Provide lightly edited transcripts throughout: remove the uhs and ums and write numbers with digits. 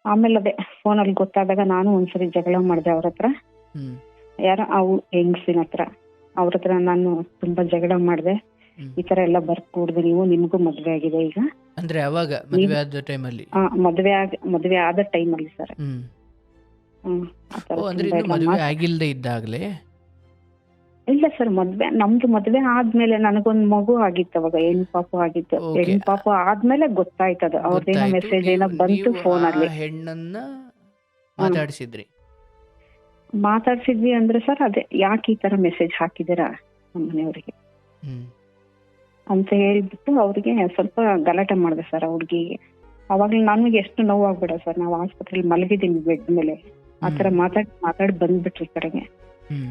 ಆಮೇಲೆ ಅದೇ ಫೋನಲ್ಲಿ ಗೊತ್ತಾದಾಗ ನಾನು ಒಂದ್ಸರಿ ಜಗಳ ಮಾಡಿದೆ ಅವ್ರ ಹತ್ರ. ಹ್ಮ್ ಯಾರೋ ಅವು ಹೆಂಗಸಿನ ಹತ್ರ. ಅವ್ರ ಹತ್ರ ನಾನು ತುಂಬಾ ಜಗಳ ಮಾಡಿದೆ. ಹ್ಮ್ ಈ ತರ ಎಲ್ಲ ಬರ್ಕೂಡ್ದು ನೀವು, ನಿಮ್ಗೂ ಮದ್ವೆ ಆಗಿದೆ ಈಗ. ಅಂದ್ರೆ ಅವಾಗ ನೀವು ಮದುವೆ ಆದ ಟೈಮಲ್ಲಿ? ಮದ್ವೆ ಆದ ಟೈಮಲ್ಲಿ ಸರ್. ಹ್ಮ್ ಆ ತರ ಓ, ಅಂದ್ರೆ ತುಂಬಾ ಇನ್ನು ಎಲ್ಲ ಮದುವೆ ಆಗಿಲ್ದೇ ಇದ್ದಾಗಲೇ? ಇಲ್ಲ ಸರ್, ನಮ್ದು ಮದ್ವೆ ಆದ್ಮೇಲೆ ನನಗೊಂದ್ ಮಗು ಆಗಿತ್ತು. ಅವಾಗ ಹೆಣ್ ಪಾಪು ಆಗಿತ್ತು. ಓಕೆ, ಹೆಣ್ ಪಾಪು ಆದ್ಮೇಲೆ ಗೊತ್ತಾಯ್ತದ. ಅವ್ರದ್ದೇನೋ ಗೊತ್ತಾಯ್ತು. ಮೆಸೇಜ್ ಏನೋ ನೀವು ಬಂತು ನೀವು ಆ ಫೋನಲ್ಲಿ. ಹೆಣ್ಣನ್ನ ಮಾತಾಡಿಸಿದ್ರಿ? ಮಾತಾಡ್ಸಿದ್ವಿ ಅಂದ್ರೆ ಸರ್, ಅದೇ ಯಾಕೆ ಈ ತರ ಮೆಸೇಜ್ ಹಾಕಿದ್ದೀರಾ ನಮ್ಮ ಮನೆಯವ್ರಿಗೆ ಹ್ಮ್ ಅಂತ ಹೇಳ್ಬಿಟ್ಟು ಅವ್ರಿಗೆ ಸ್ವಲ್ಪ ಗಲಾಟೆ ಮಾಡಿದೆ ಸರ್ ಹುಡ್ಗಿಗೆ. ಅವಾಗ ನನಗೆ ಎಷ್ಟು ನೋವಾಗ್ಬಿಡ ಸರ್. ನಾವು ಆಸ್ಪತ್ರೆಯಲ್ಲಿ ಮಲಗಿದ್ದೀನಿ ಬೆಡ್ ಮೇಲೆ. ಆತರ ಮಾತಾಡಿ ಬಂದ್ಬಿಟ್ರಿ ಕಡೆಗೆ. ಹ್ಮ್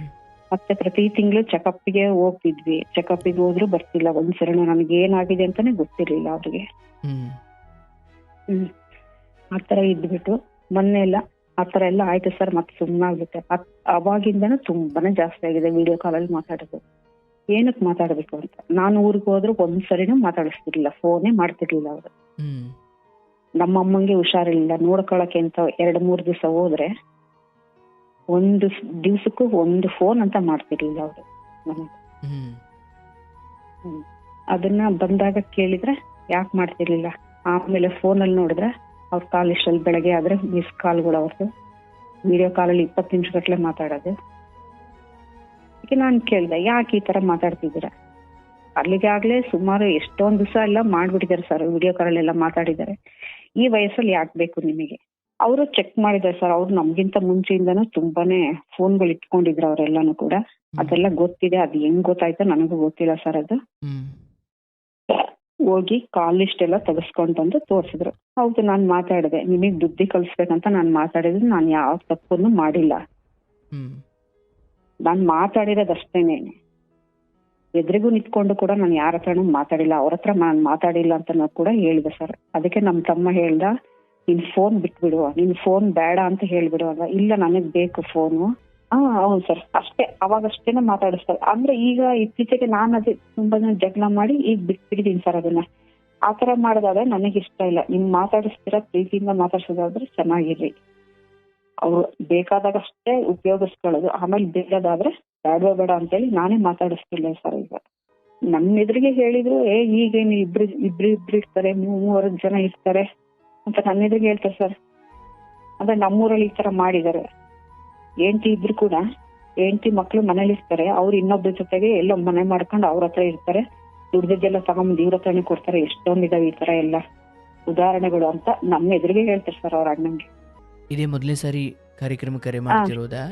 ಮತ್ತೆ ಪ್ರತಿ ತಿಂಗಳು ಚೆಕಪ್ಗೆ ಹೋಗ್ತಿದ್ವಿ. ಚೆಕಪ್ಗೆ ಹೋದ್ರು ಬರ್ತಿಲ್ಲ. ಒಂದ್ಸರಿ ನನಗೆ ಏನಾಗಿದೆ ಅಂತಾನೆ ಗೊತ್ತಿರ್ಲಿಲ್ಲ ಅವ್ರಿಗೆ. ಹ್ಮ್ ಆತರ ಇದ್ಬಿಟ್ಟು ಮೊನ್ನೆ ಎಲ್ಲ ಆತರ ಎಲ್ಲ ಆಯ್ತು ಸರ್. ಮತ್ತೆ ಸುಮ್ಮನಾಗ್ಬಿಟ್ಟೆ. ಅವಾಗಿಂದನೂ ತುಂಬಾನೇ ಜಾಸ್ತಿ ಆಗಿದೆ ವಿಡಿಯೋ ಕಾಲಲ್ಲಿ ಮಾತಾಡೋದು. ಏನಕ್ಕೆ ಮಾತಾಡ್ಬೇಕು ಅಂತ. ನಾನು ಊರಿಗೆ ಹೋದ್ರು ಒಂದ್ಸರಿನೂ ಮಾತಾಡಿಸ್ತಿರ್ಲಿಲ್ಲ, ಫೋನೇ ಮಾಡ್ತಿರ್ಲಿಲ್ಲ ಅವರು. ಹ್ಮ್ ನಮ್ಮ ಅಮ್ಮಂಗೆ ಹುಷಾರಿಲ್ಲ, ನೋಡ್ಕೊಳಕ್ಕೆ ಅಂತ 2-3 ದಿವಸ ಹೋದ್ರೆ ಒಂದು ದಿವ್ಸಕ್ಕೂ ಒಂದು ಫೋನ್ ಅಂತ ಮಾಡ್ತಿರ್ಲಿಲ್ಲ ಅವರು ನನಗೆ. ಹ್ಮ್ ಅದನ್ನ ಬಂದಾಗ ಕೇಳಿದ್ರೆ ಯಾಕೆ ಮಾಡ್ತಿರ್ಲಿಲ್ಲ. ಆಮೇಲೆ ಫೋನಲ್ಲಿ ನೋಡಿದ್ರೆ ಅವ್ರ ಕಾಲ್ ಇಷ್ಟಲ್ಲಿ ಬೆಳಗ್ಗೆ ಆದ್ರೆ ಮಿಸ್ ಕಾಲ್ಗಳು ಅವ್ರದ್ದು. ವಿಡಿಯೋ ಕಾಲಲ್ಲಿ 20 ನಿಮಿಷಗಟ್ಲೆ ಮಾತಾಡೋದು. ಈಗ ನಾನು ಕೇಳ್ದೆ, ಯಾಕೆ ಈ ತರ ಮಾತಾಡ್ತಿದ್ದೀರಾ? ಅಲ್ಲಿಗಾಗ್ಲೇ ಸುಮಾರು ಎಷ್ಟೊಂದ್ ದಿವಸ ಎಲ್ಲ ಮಾಡ್ಬಿಟ್ಟಿದ್ದಾರೆ ಸರ್. ವಿಡಿಯೋ ಕಾಲಲ್ಲೆಲ್ಲ ಮಾತಾಡಿದ್ದಾರೆ. ಈ ವಯಸ್ಸಲ್ಲಿ ಯಾಕೆ ಬೇಕು ನಿಮಗೆ? ಅವರು ಚೆಕ್ ಮಾಡಿದ್ದಾರೆ ಸರ್. ಅವ್ರು ನಮ್ಗಿಂತ ಮುಂಚೆಯಿಂದನೂ ತುಂಬಾನೇ ಫೋನ್ಗಳು ಇಟ್ಕೊಂಡಿದ್ರು ಅವರೆಲ್ಲಾನು ಕೂಡ. ಅದೆಲ್ಲ ಗೊತ್ತಿದೆ. ಅದು ಹೆಂಗ್ ಗೊತ್ತಾಯ್ತೋ ನನಗೂ ಗೊತ್ತಿಲ್ಲ ಸರ್. ಅದು ಹೋಗಿ ಕಾಲ್ ಲಿಸ್ಟ್ ಎಲ್ಲ ತೆಗೆಸ್ಕೊಂಡ್ ಬಂದು ತೋರ್ಸಿದ್ರು. ಹೌದು, ನಾನ್ ಮಾತಾಡಿದೆ. ನಿಮಗ್ ಬುದ್ಧಿ ಕಲಿಸ್ಬೇಕಂತ ನಾನ್ ಮಾತಾಡಿದ್ರೆ ನಾನು ಯಾವ ತಪ್ಪನ್ನು ಮಾಡಿಲ್ಲ. ನಾನ್ ಮಾತಾಡಿರೋದಷ್ಟೇನೆ. ಎದುರಿಗೂ ನಿಂತ್ಕೊಂಡು ಕೂಡ ನಾನು ಯಾರ ಹತ್ರನೂ ಮಾತಾಡಿಲ್ಲ. ಅವ್ರ ಹತ್ರ ನಾನ್ ಮಾತಾಡಿಲ್ಲ ಅಂತ ಕೂಡ ಹೇಳಿದೆ ಸರ್. ಅದಕ್ಕೆ ನಮ್ ತಮ್ಮ ಹೇಳ್ದ, ನಿನ್ ಫೋನ್ ಬಿಟ್ಬಿಡು, ನಿನ್ ಫೋನ್ ಬೇಡ ಅಂತ ಹೇಳ್ಬಿಡು ಅಲ್ಲ. ಇಲ್ಲ, ನನಗ್ ಬೇಕು ಫೋನು. ಹೌದು ಸರ್, ಅಷ್ಟೇ. ಅವಾಗಷ್ಟೇನೆ ಮಾತಾಡಿಸ್ತಾರೆ. ಅಂದ್ರೆ ಈಗ ಇತ್ತೀಚೆಗೆ ನಾನು ಅದೇ ತುಂಬಾ ಜಗಳ ಮಾಡಿ ಈಗ ಬಿಟ್ಬಿಟ್ಟಿದೀನಿ ಸರ್ ಅದನ್ನ. ಆತರ ಮಾಡೋದಾದ್ರೆ ನನಗೆ ಇಷ್ಟ ಇಲ್ಲ. ನಿಮ್ ಮಾತಾಡಿಸ್ತೀರಾ, ಪ್ರೀತಿಯಿಂದ ಮಾತಾಡ್ಸೋದಾದ್ರೆ ಚೆನ್ನಾಗಿರ್ರಿ. ಅವ್ರು ಬೇಕಾದಾಗ ಅಷ್ಟೇ ಉಪಯೋಗಿಸ್ಕೊಳ್ಳೋದು. ಆಮೇಲೆ ಬೇಡದಾದ್ರೆ ಬೇಡವೇ ಬೇಡ ಅಂತೇಳಿ ನಾನೇ ಮಾತಾಡಿಸ್ತಿಲ್ಲ ಸರ್. ಈಗ ನಮ್ಮ ಎದುರಿಗೆ ಹೇಳಿದ್ರು, ಈಗೇನು ಇಬ್ರು ಇರ್ತಾರೆ, 3 ಜನ ಇರ್ತಾರೆ ಅಂತ ನನ್ನ ಎದುರಿಗೆ ಹೇಳ್ತಾರೆ ಸರ್. ಅಂದ್ರೆ ನಮ್ಮೂರಲ್ಲಿ ಈ ತರ ಮಾಡಿದ್ದಾರೆ. ಹೆಂಡತಿ ಇದ್ರು ಕೂಡ ಹೆಂಡತಿ ಮಕ್ಳು ಮನೇಲಿ ಇರ್ತಾರೆ. ಅವ್ರು ಇನ್ನೊಬ್ಬರ ಜೊತೆಗೆ ಎಲ್ಲೋ ಮನೆ ಮಾಡ್ಕೊಂಡು ಅವ್ರ ಹತ್ರ ಇರ್ತಾರೆ. ದುಡ್ದಿದ್ದೆಲ್ಲ ತಗೊಂಡ್ ಇವ್ರ ಹತ್ರನೇ ಕೊಡ್ತಾರೆ. ಎಷ್ಟೊಂದಿದಾವೆ ಈ ತರ ಎಲ್ಲ ಉದಾಹರಣೆಗಳು ಅಂತ ನಮ್ಮ ಎದುರಿಗೆ ಹೇಳ್ತಾರೆ ಸರ್ ಅವ್ರ ಅಣ್ಣಂಗೆ. ಇದೇ ಮೊದಲನೇ ಸಾರಿ ಕಾರ್ಯಕ್ರಮ ಕರೆ ಮಾಡ್ತಿರೋದಾ?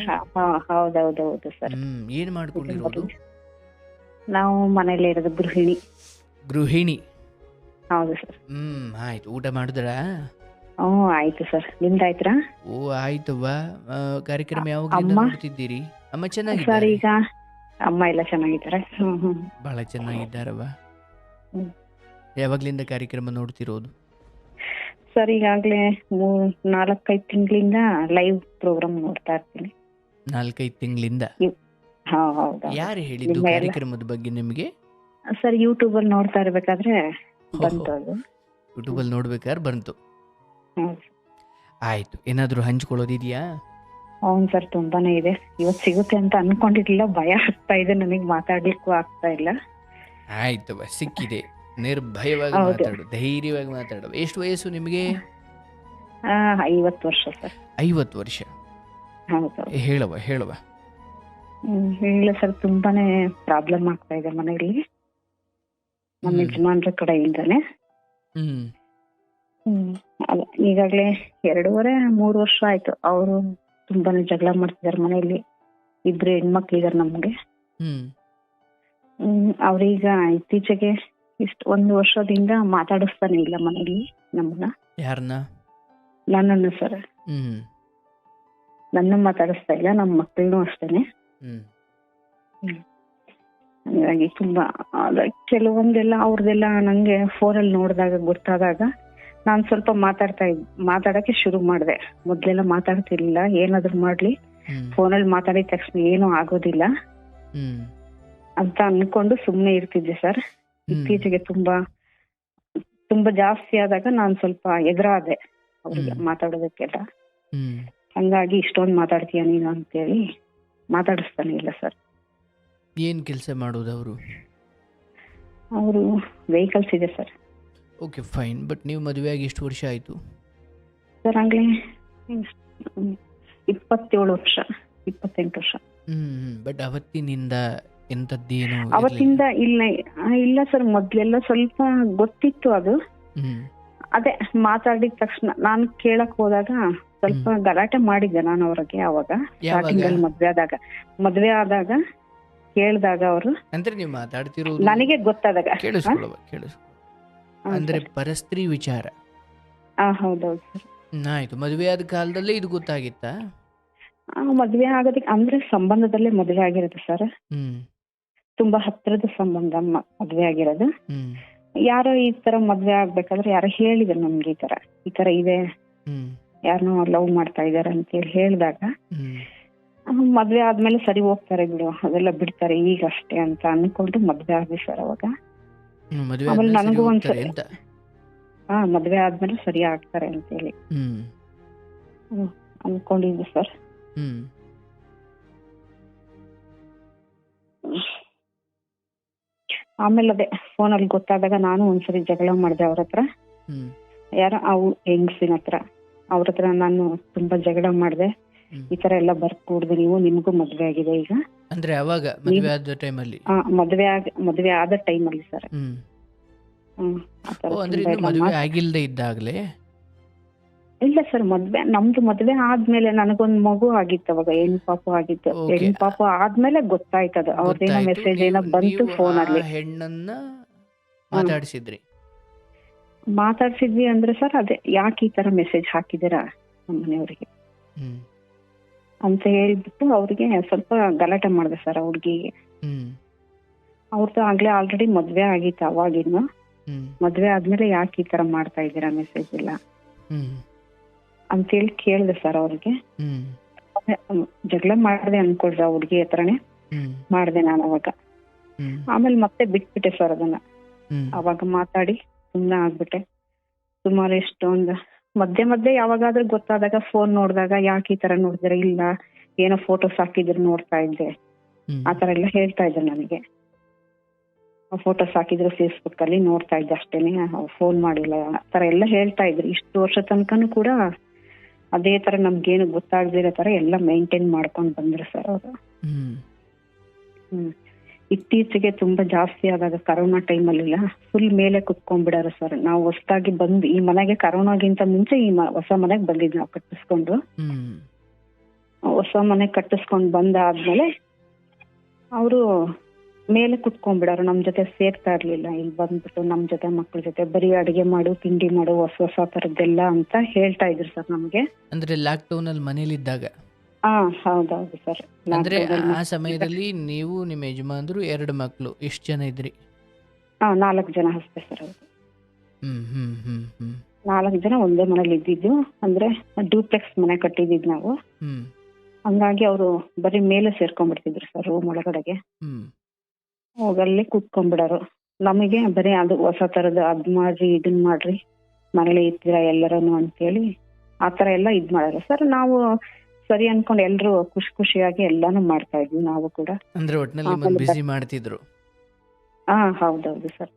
ಹೌದೌದೌದು ಸರ್. ಏನ್ ಮಾಡ್ಕೊಂಡಿರೋದು? ನಾವು ಮನೇಲಿ ಇರೋದು ಗೃಹಿಣಿ. ಹೌದು ಸರ್. ಆಯ್ತು. ಊಟ ಮಾಡಿದ್ರಾ? ಆಯ್ತು ಸರ್. ನಿಮ್ದಾಯ್ತಾ? ಓ, ಆಯ್ತವ್ವ. ಕಾರ್ಯಕ್ರಮ ಯಾವಾಗಲಿಂದ ನೋಡ್ತಿದ್ದೀರಿ? ಅಮ್ಮ ಚೆನ್ನಾಗಿದ್ದಾರೆ ಸರ್? ಈಗ ಅಮ್ಮ ಎಲ್ಲ ಚೆನ್ನಾಗಿದ್ದಾರೆ. ಬಹಳ ಚೆನ್ನಾಗಿದ್ದಾರವ್ವ. ಯಾವಾಗ್ಲಿಂದ ಕಾರ್ಯಕ್ರಮ ನೋಡ್ತಿರೋದು? ಸರ್, ಈಗಾಗ್ಲೇ 4-5 ತಿಂಗಳಿಂದ ಲೈವ್ ಪ್ರೋಗ್ರಾಮ್ ನೋಡ್ತಾ ಇರ್ತೀನಿ. 4-5 ತಿಂಗಳಿಂದ? ಹೌದು. ಯಾರು ಹೇಳಿದ್ದು ಕಾರ್ಯಕ್ರಮದ ಬಗ್ಗೆ ನಿಮಗೆ? ಸರ್, ಯೂಟ್ಯೂಬ್ ಅಲ್ಲಿ ನೋಡ್ತಾ ಇರ್ಬೇಕಾದ್ರೆ ಬಂತು ಅದು. ಯೂಟ್ಯೂಬ್ ಅಲ್ಲಿ ನೋಡ್ಬೇಕಾದ್ರೆ ಬಂತು. ಹೌದು. ಆಯ್ತು. ಏನಾದ್ರು ಹಂಚ್ಕೊಳ್ಳೋದಿದ್ಯಾ? అవును ಸರ್, ತುಂಬಾನೇ ಇದೆ. ಇವತ್ತು ಸಿಗುತ್ತೆ ಅಂತ ಅನ್ಕೊಂಡಿರ್ಲಿಲ್ಲ. ಭಯ ಆಗ್ತಾ ಇದೆ ನನಗೆ, ಮಾತಾಡ್ಲಿಕ್ಕೂ ಆಗ್ತಾ ಇಲ್ಲ. ಆಯ್ತು, ಸಿಕ್ಕಿದೆ. ನಿರ್ಭಯವಾಗಿ ಮಾತಾಡು, ಧೈರ್ಯವಾಗಿ ಮಾತಾಡು. ಎಷ್ಟು ವಯಸ್ಸು ನಿಮಗೆ? 50 ವರ್ಷ ಸರ್. 50 ವರ್ಷ? ಹೌದು. ಹೇಳುವ. ಇಲ್ಲ ಸರ್, ತುಂಬಾನೇ ಪ್ರಾಬ್ಲಮ್ ಆಗ್ತಾ ಇದೆ ಮನೆಯಲ್ಲಿ ನಮ್ಮ ಯಜಮಾನ್ರ ಕಡೆಯಿಂದಾನೆ. ಈಗಾಗ್ಲೇ 2.5-3 ವರ್ಷ ಆಯ್ತು. ಅವರು ತುಂಬಾನೇ ಜಗಳ ಮಾಡ್ತಿದ್ದಾರೆ ಮನೆಯಲ್ಲಿ. 2 ಹೆಣ್ಮಕ್ಳಿದಾರೆ ನಮ್ಗೆ. ಅವ್ರೀಗ ಇತ್ತೀಚೆಗೆ 1 ವರ್ಷದಿಂದ ಮಾತಾಡಿಸ್ತಾನೆ ಇಲ್ಲ ಮನೆಯಲ್ಲಿ ನಮ್ಮನ್ನ. ಯಾರನ್ನ? ನನ್ನನ್ನು ಸರ್. ನನ್ನ ಮಾತಾಡಿಸ್ತಾ ಇಲ್ಲ, ನಮ್ಮ ಮಕ್ಕಳನ್ನೂ ಅಷ್ಟೇನೆ. ಹಾಗಾಗಿ ತುಂಬಾ ಕೆಲವೊಂದೆಲ್ಲ ಅವ್ರದೆಲ್ಲ ನಂಗೆ ಫೋನಲ್ಲಿ ನೋಡಿದಾಗ ಗೊತ್ತಾದಾಗ ನಾನು ಸ್ವಲ್ಪ ಮಾತಾಡಕ್ಕೆ ಶುರು ಮಾಡಿದೆ. ಮೊದ್ಲೆಲ್ಲ ಮಾತಾಡ್ತಿರ್ಲಿಲ್ಲ. ಏನಾದ್ರು ಮಾಡ್ಲಿ ಫೋನಲ್ಲಿ ಮಾತಾಡಿದ ತಕ್ಷಣ ಏನೂ ಆಗೋದಿಲ್ಲ ಅಂತ ಅನ್ಕೊಂಡು ಸುಮ್ನೆ ಇರ್ತಿದ್ದೆ ಸರ್. ಇತ್ತೀಚೆಗೆ ತುಂಬಾ ಜಾಸ್ತಿ ಆದಾಗ ನಾನು ಸ್ವಲ್ಪ ಎದುರಾದೆ ಅವ್ರಿಗೆ ಹ್ಮ್ ಮಾತಾಡೋದಕ್ಕೆಲ್ಲ. ಹ್ಮ್ ಹಂಗಾಗಿ ಇಷ್ಟೊಂದು ಮಾತಾಡ್ತೀಯ ನೀನು ಅಂತೇಳಿ ಮಾತಾಡಿಸ್ತಾನೆ ಇಲ್ಲ ಸರ್. ಏನು ಕೆಲಸ ಮಾಡೋದು ಅವರು? ಅವರು ವೆಹಿಕಲ್ಸ್ ಇದೆ ಸರ್. Okay fine. ಬಟ್ ನೀವು ಮದುವೆ ಆಗಿ ಎಷ್ಟು ವರ್ಷ ಆಯಿತು? ಸರ್ ಆಗಲೇ 27 ವರ್ಷ, 28 ವರ್ಷ. ಬಟ್ ಅವತ್ತಿನಿಂದ ಎಂಥದ್ದೇನು ಇರಲಿಲ್ಲ? ಅವತ್ತಿಂದ ಇಲ್ಲ ಇಲ್ಲ ಸರ್, ಮೊದ್ಲೆಲ್ಲ ಸ್ವಲ್ಪ ಗೊತ್ತಿತ್ತು ಅದು. ಹ್ಮ್ ಅದೇ ಮಾತಾಡಿದ ತಕ್ಷಣ ನಾನು ಕೇಳಕ್ ಹೋದಾಗ ಸ್ವಲ್ಪ ಗಲಾಟೆ ಮಾಡಿದ್ದೆ ನಾನು ಅವ್ರಿಗೆ. ಅವಾಗ ಯಾವಾಗ? ಸ್ಟಾರ್ಟಿಂಗ್ ಅಲ್ಲಿ ಮದ್ವೆ ಆದಾಗ ಕೇಳಿದಾಗ ಅವರು ಅಂದ್ರೆ ನೀವು ಮಾತಾಡ್ತಿರೋದು ನನಗೆ ಗೊತ್ತಾದಾಗ ಕೇಳಿಸ್ಕೊಳ್ಳುವ ಹಾ, ಅಂದ್ರೆ ಸರ್. ಪರಸ್ತ್ರೀ ವಿಚಾರ. ಹೌದೌದು ಸರ್. ಆಯ್ತು. ಮದುವೆ ಆದ ಕಾಲದಲ್ಲೇ ಇದು ಗೊತ್ತಾಗಿತ್ತಾ? ಮದ್ವೆ ಆಗೋದಕ್ಕೆ ಅಂದ್ರೆ ಸಂಬಂಧದಲ್ಲೇ ಮದ್ವೆ ಆಗಿರೋದು ಸರ್. ಹ್ಮ್ ತುಂಬಾ ಹತ್ತಿರದ ಸಂಬಂಧ ಮದ್ವೆ ಆಗಿರೋದು. ಹ್ಮ್ ಯಾರೋ ಈ ತರ ಮದ್ವೆ ಆಗ್ಬೇಕಾದ್ರೆ ಯಾರೋ ಹೇಳಿದ್ರು ನಮ್ಗೆ ಈ ತರ ಇದೆ, ಹ್ಮ್ ಯಾರನ್ನೋ ಲವ್ ಮಾಡ್ತಾ ಇದಾರೆ ಅಂತೇಳಿ ಹೇಳಿದಾಗ ಹ್ಮ್ ಮದ್ವೆ ಆದ್ಮೇಲೆ ಸರಿ ಹೋಗ್ತಾರೆ ಬಿಡು, ಅದೆಲ್ಲ ಬಿಡ್ತಾರೆ ಈಗ ಅಷ್ಟೇ ಅಂತ ಅನ್ಕೊಂಡು ಮದ್ವೆ ಆದ್ವಿ ಸರ್ ಅವಾಗ. ಮದುವೆ ಆಮೇಲೆ ಆದ್ಮೇಲೆ ಸರಿ ನನಗೂ ಹೋಗ್ತಾರೆ ಅಂತ? ಮದ್ವೆ ಆದ್ಮೇಲೆ ಸರಿ ಆಗ್ತಾರೆ ಅಂತೇಳಿ ಹ್ಮ್ ಅನ್ಕೊಂಡಿದ್ವಿ ಸರ್. ಹ್ಮ್ ಆಮೇಲೆ ಅದೇ ಫೋನಲ್ಲಿ ಗೊತ್ತಾದಾಗ ನಾನು ಒಂದ್ಸರಿ ಜಗಳ ಮಾಡಿದೆ ಅವ್ರ ಹತ್ರ. ಹ್ಮ್ ಯಾರೋ ಹೆಂಗಸಿನ ಹತ್ರ, ಅವ್ರ ಹತ್ರ ನಾನು ತುಂಬಾ ಜಗಳ ಮಾಡಿದೆ. ಹ್ಮ್. ಈ ತರ ಎಲ್ಲ ಬರ್ಕೂಡ್ದು ನೀವು, ನಿಮ್ಗೂ ಮದ್ವೆ ಆಗಿದೆ ಈಗ. ಅಂದ್ರೆ ಅವಾಗ ಮದುವೆ ಆದ ಟೈಮಲ್ಲಿ? ಮದ್ವೆ ಆದ ಟೈಮಲ್ಲಿ ಸರ್. ಆ ತರ ಓ, ಅಂದ್ರೆ ತುಂಬಾ ಇನ್ನು ಎಲ್ಲ ಮದುವೆ ಆಗಿಲ್ದೇ ಇದ್ದಾಗಲೇ? ಇಲ್ಲ ಸರ್, ನಮ್ದು ಮದ್ವೆ ಆದ್ಮೇಲೆ ನನಗೊಂದ್ ಮಗು ಆಗಿತ್ತು ಅವಾಗ, ಹೆಣ್ಣು ಪಾಪು ಆಗಿತ್ತು. Okay. ಹೆಣ್ಣು ಪಾಪು ಆದ್ಮೇಲೆ ಗೊತ್ತಾಯ್ತದ, ಅವ್ರದ್ದೇನೋ ಗೊತ್ತಾಯ್ತು. ಮೆಸೇಜ್ ಏನೋ ಬಂತು ನೀವು ಫೋನ್ ಆ ಅಲ್ಲಿ. ಹೆಣ್ಣನ್ನ ಮಾತಾಡಿಸಿದ್ರಿ? ಮಾತಾಡ್ಸಿದ್ವಿ ಅಂದ್ರೆ ಸರ್, ಅದೇ ಯಾಕೆ ಈ ತರ ಮೆಸೇಜ್ ಹಾಕಿದ್ದೀರಾ ನಮ್ಮ ಮನೆಯವ್ರಿಗೆ ಹ್ಮ್ ಅಂತ ಹೇಳ್ಬಿಟ್ಟು ಅವ್ರಿಗೆ ಸ್ವಲ್ಪ ಗಲಾಟೆ ಮಾಡಿದೆ ಸರ್ ಆ ಹುಡ್ಗಿಗೆ. ಹ್ಮ್ ಅವ್ರದ್ದು ಆಗ್ಲೇ ಆಲ್ರೆಡಿ ಮದ್ವೆ ಆಗಿತ್ತು ಅವಾಗಿನ್ನು. ಹ್ಮ್ ಮದ್ವೆ ಆದ್ಮೇಲೆ ಯಾಕೆ ಈ ತರ ಮಾಡ್ತಾ ಇದ್ದೀರಾ ಮೆಸೇಜ್ ಇಲ್ಲ ಹ್ಮ್ ಅಂತೇಳಿ ಕೇಳಿದೆ ಸರ್ ಅವ್ರಿಗೆ. ಹ್ಮ್ ಜಗಳ ಮಾಡಿದೆ ಅನ್ಕೊಳ್ರಿ ಆ ಹುಡ್ಗಿ ಹತ್ರನೇ ಹ್ಮ್ ಮಾಡಿದೆ ನಾನು ಅವಾಗ. ಹ್ಮ್ ಆಮೇಲೆ ಮತ್ತೆ ಬಿಟ್ಬಿಟ್ಟೆ ಸರ್ ಅದನ್ನ. ಹ್ಮ್ ಅವಾಗ ಮಾತಾಡಿ ಸುಮ್ನೆ ಆಗ್ಬಿಟ್ಟೆ. ಸುಮಾರು ಎಷ್ಟೊಂದು ಮಧ್ಯೆ ಯಾವಾಗಾದ್ರೂ ಗೊತ್ತಾದಾಗ ಫೋನ್ ನೋಡಿದಾಗ ಯಾಕೆ ಈ ತರ ನೋಡಿದ್ರೆ, ಇಲ್ಲ ಏನೋ ಫೋಟೋಸ್ ಹಾಕಿದ್ರು ನೋಡ್ತಾ ಇದ್ದೆ, ಹ್ಮ್ ಆ ತರ ಎಲ್ಲ ಹೇಳ್ತಾ ಇದ್ರು ನನಗೆ. ಫೋಟೋಸ್ ಹಾಕಿದ್ರು ಫೇಸ್ಬುಕ್ ಅಲ್ಲಿ ನೋಡ್ತಾ ಇದ್ದೆ ಅಷ್ಟೇನೆ, ಫೋನ್ ಮಾಡಿಲ್ಲ, ಆ ತರ ಎಲ್ಲ ಹೇಳ್ತಾ ಇದ್ರು. ಇಷ್ಟು ವರ್ಷ ತನಕನೂ ಕೂಡ ಅದೇ ತರ ನಮ್ಗೇನು ಗೊತ್ತಾಗದಿರೋ ತರ ಎಲ್ಲ ಮೇಂಟೈನ್ ಮಾಡ್ಕೊಂಡು ಬಂದ್ರು ಸರ್ ಅವರು. ಇತ್ತೀಚೆಗೆ ತುಂಬಾ ಜಾಸ್ತಿ ಆದಾಗ ಕರೋನಾ ಟೈಮಲ್ಲೆಲ್ಲ ಫುಲ್ ಮೇಲೆ ಕುತ್ಕೊಂಡ್ಬಿಡಾರು ಸರ್. ನಾವು ಹೊಸದಾಗಿ ಬಂದು ಈ ಮನೆಗೆ, ಕರೋನಾಗಿಂತ ಮುಂಚೆ ಈ ಹೊಸ ಮನೆಗೆ ಬಂದಿದ್ದು ನಾವು ಕಟ್ಟಿಸ್ಕೊಂಡು. ಹೊಸ ಮನೆ ಕಟ್ಟಿಸ್ಕೊಂಡು ಬಂದಾದ್ಮೇಲೆ ಅವರು ಮೇಲೆ ಕುತ್ಕೊಂಡ್ಬಿಡಾರು, ನಮ್ ಜೊತೆ ಸೇರ್ತಾ ಇರ್ಲಿಲ್ಲ. ಇಲ್ಲಿ ಬಂದ್ಬಿಟ್ಟು ನಮ್ ಜೊತೆ ಮಕ್ಳ ಜೊತೆ ಬರೀ ಅಡಿಗೆ ಮಾಡು, ತಿಂಡಿ ಮಾಡು, ಹೊಸ ತರದ್ದೆಲ್ಲ ಅಂತ ಹೇಳ್ತಾ ಇದ್ರು ಸರ್ ನಮ್ಗೆ. ಅಂದ್ರೆ ಲಾಕ್ಡೌನ್ ಅಲ್ಲಿ ಮನೇಲಿ ಇದ್ದಾಗ? ಹೌದೌದು ಸರ್. ಅಂದ್ರೆ ಆ ಸಮಯದಲ್ಲಿ ನೀವು, ನಿಮ್ಮ ಯಜಮಾನ್ರು, 2 ಮಕ್ಕಳು, ಎಷ್ಟು ಜನ ಇದ್ರಿ? 4 ಜನ ಅಷ್ಟೇ ಸರ್ ಅವರು. ಹ್ಮ್ ಹ್ಮ್ ಹ್ಮ್ ಹ್ಮ್ 4 ಜನ ಒಂದೇ ಮನೇಲಿ ಇದ್ದಿದ್ದು. ಅಂದ್ರೆ ಡೂಪ್ಲೆಕ್ಸ್ ಮನೆ ಕಟ್ಟಿದಿದ್ ನಾವು. ಹಂಗಾಗಿ ಅವರು ಬರೀ ಮೇಲೆ ಸೇರ್ಕೊಂಡ್ಬಿಡ್ತಿದ್ರು ಸರ್ ರೂಮ್ ಒಳಗಡೆಗೆ. ಹೋಗಲ್ಲಿ ಕೂತ್ಕೊಂಡ್ಬಿಡೋರು. ನಮಗೆ ಬರೀ ಅದು ಹೊಸ ತರದ್ದು ಅದ್ ಮಾಡ್ರಿ ಇದನ್ ಮಾಡ್ರಿ, ಮನೇಲಿ ಇರ್ತೀರಾ ಎಲ್ಲರನು ಅಂತೇಳಿ ಆ ತರ ಎಲ್ಲ ಇದ್ ಮಾಡೋರು ಸರ್. ನಾವು ಸರಿ ಅನ್ಕೊಂಡು ಎಲ್ರು ಖುಷಿಯಾಗಿ ಎಲ್ಲಾನು ಮಾಡ್ತಾ ಇದ್ವಿ ನಾವು ಕೂಡ. ಅಂದ್ರೆ ಒಟ್ನಲ್ಲಿ ಬಿಸಿ ಮಾಡ್ತಿದ್ರು? ಹೌದೌದು ಸರ್.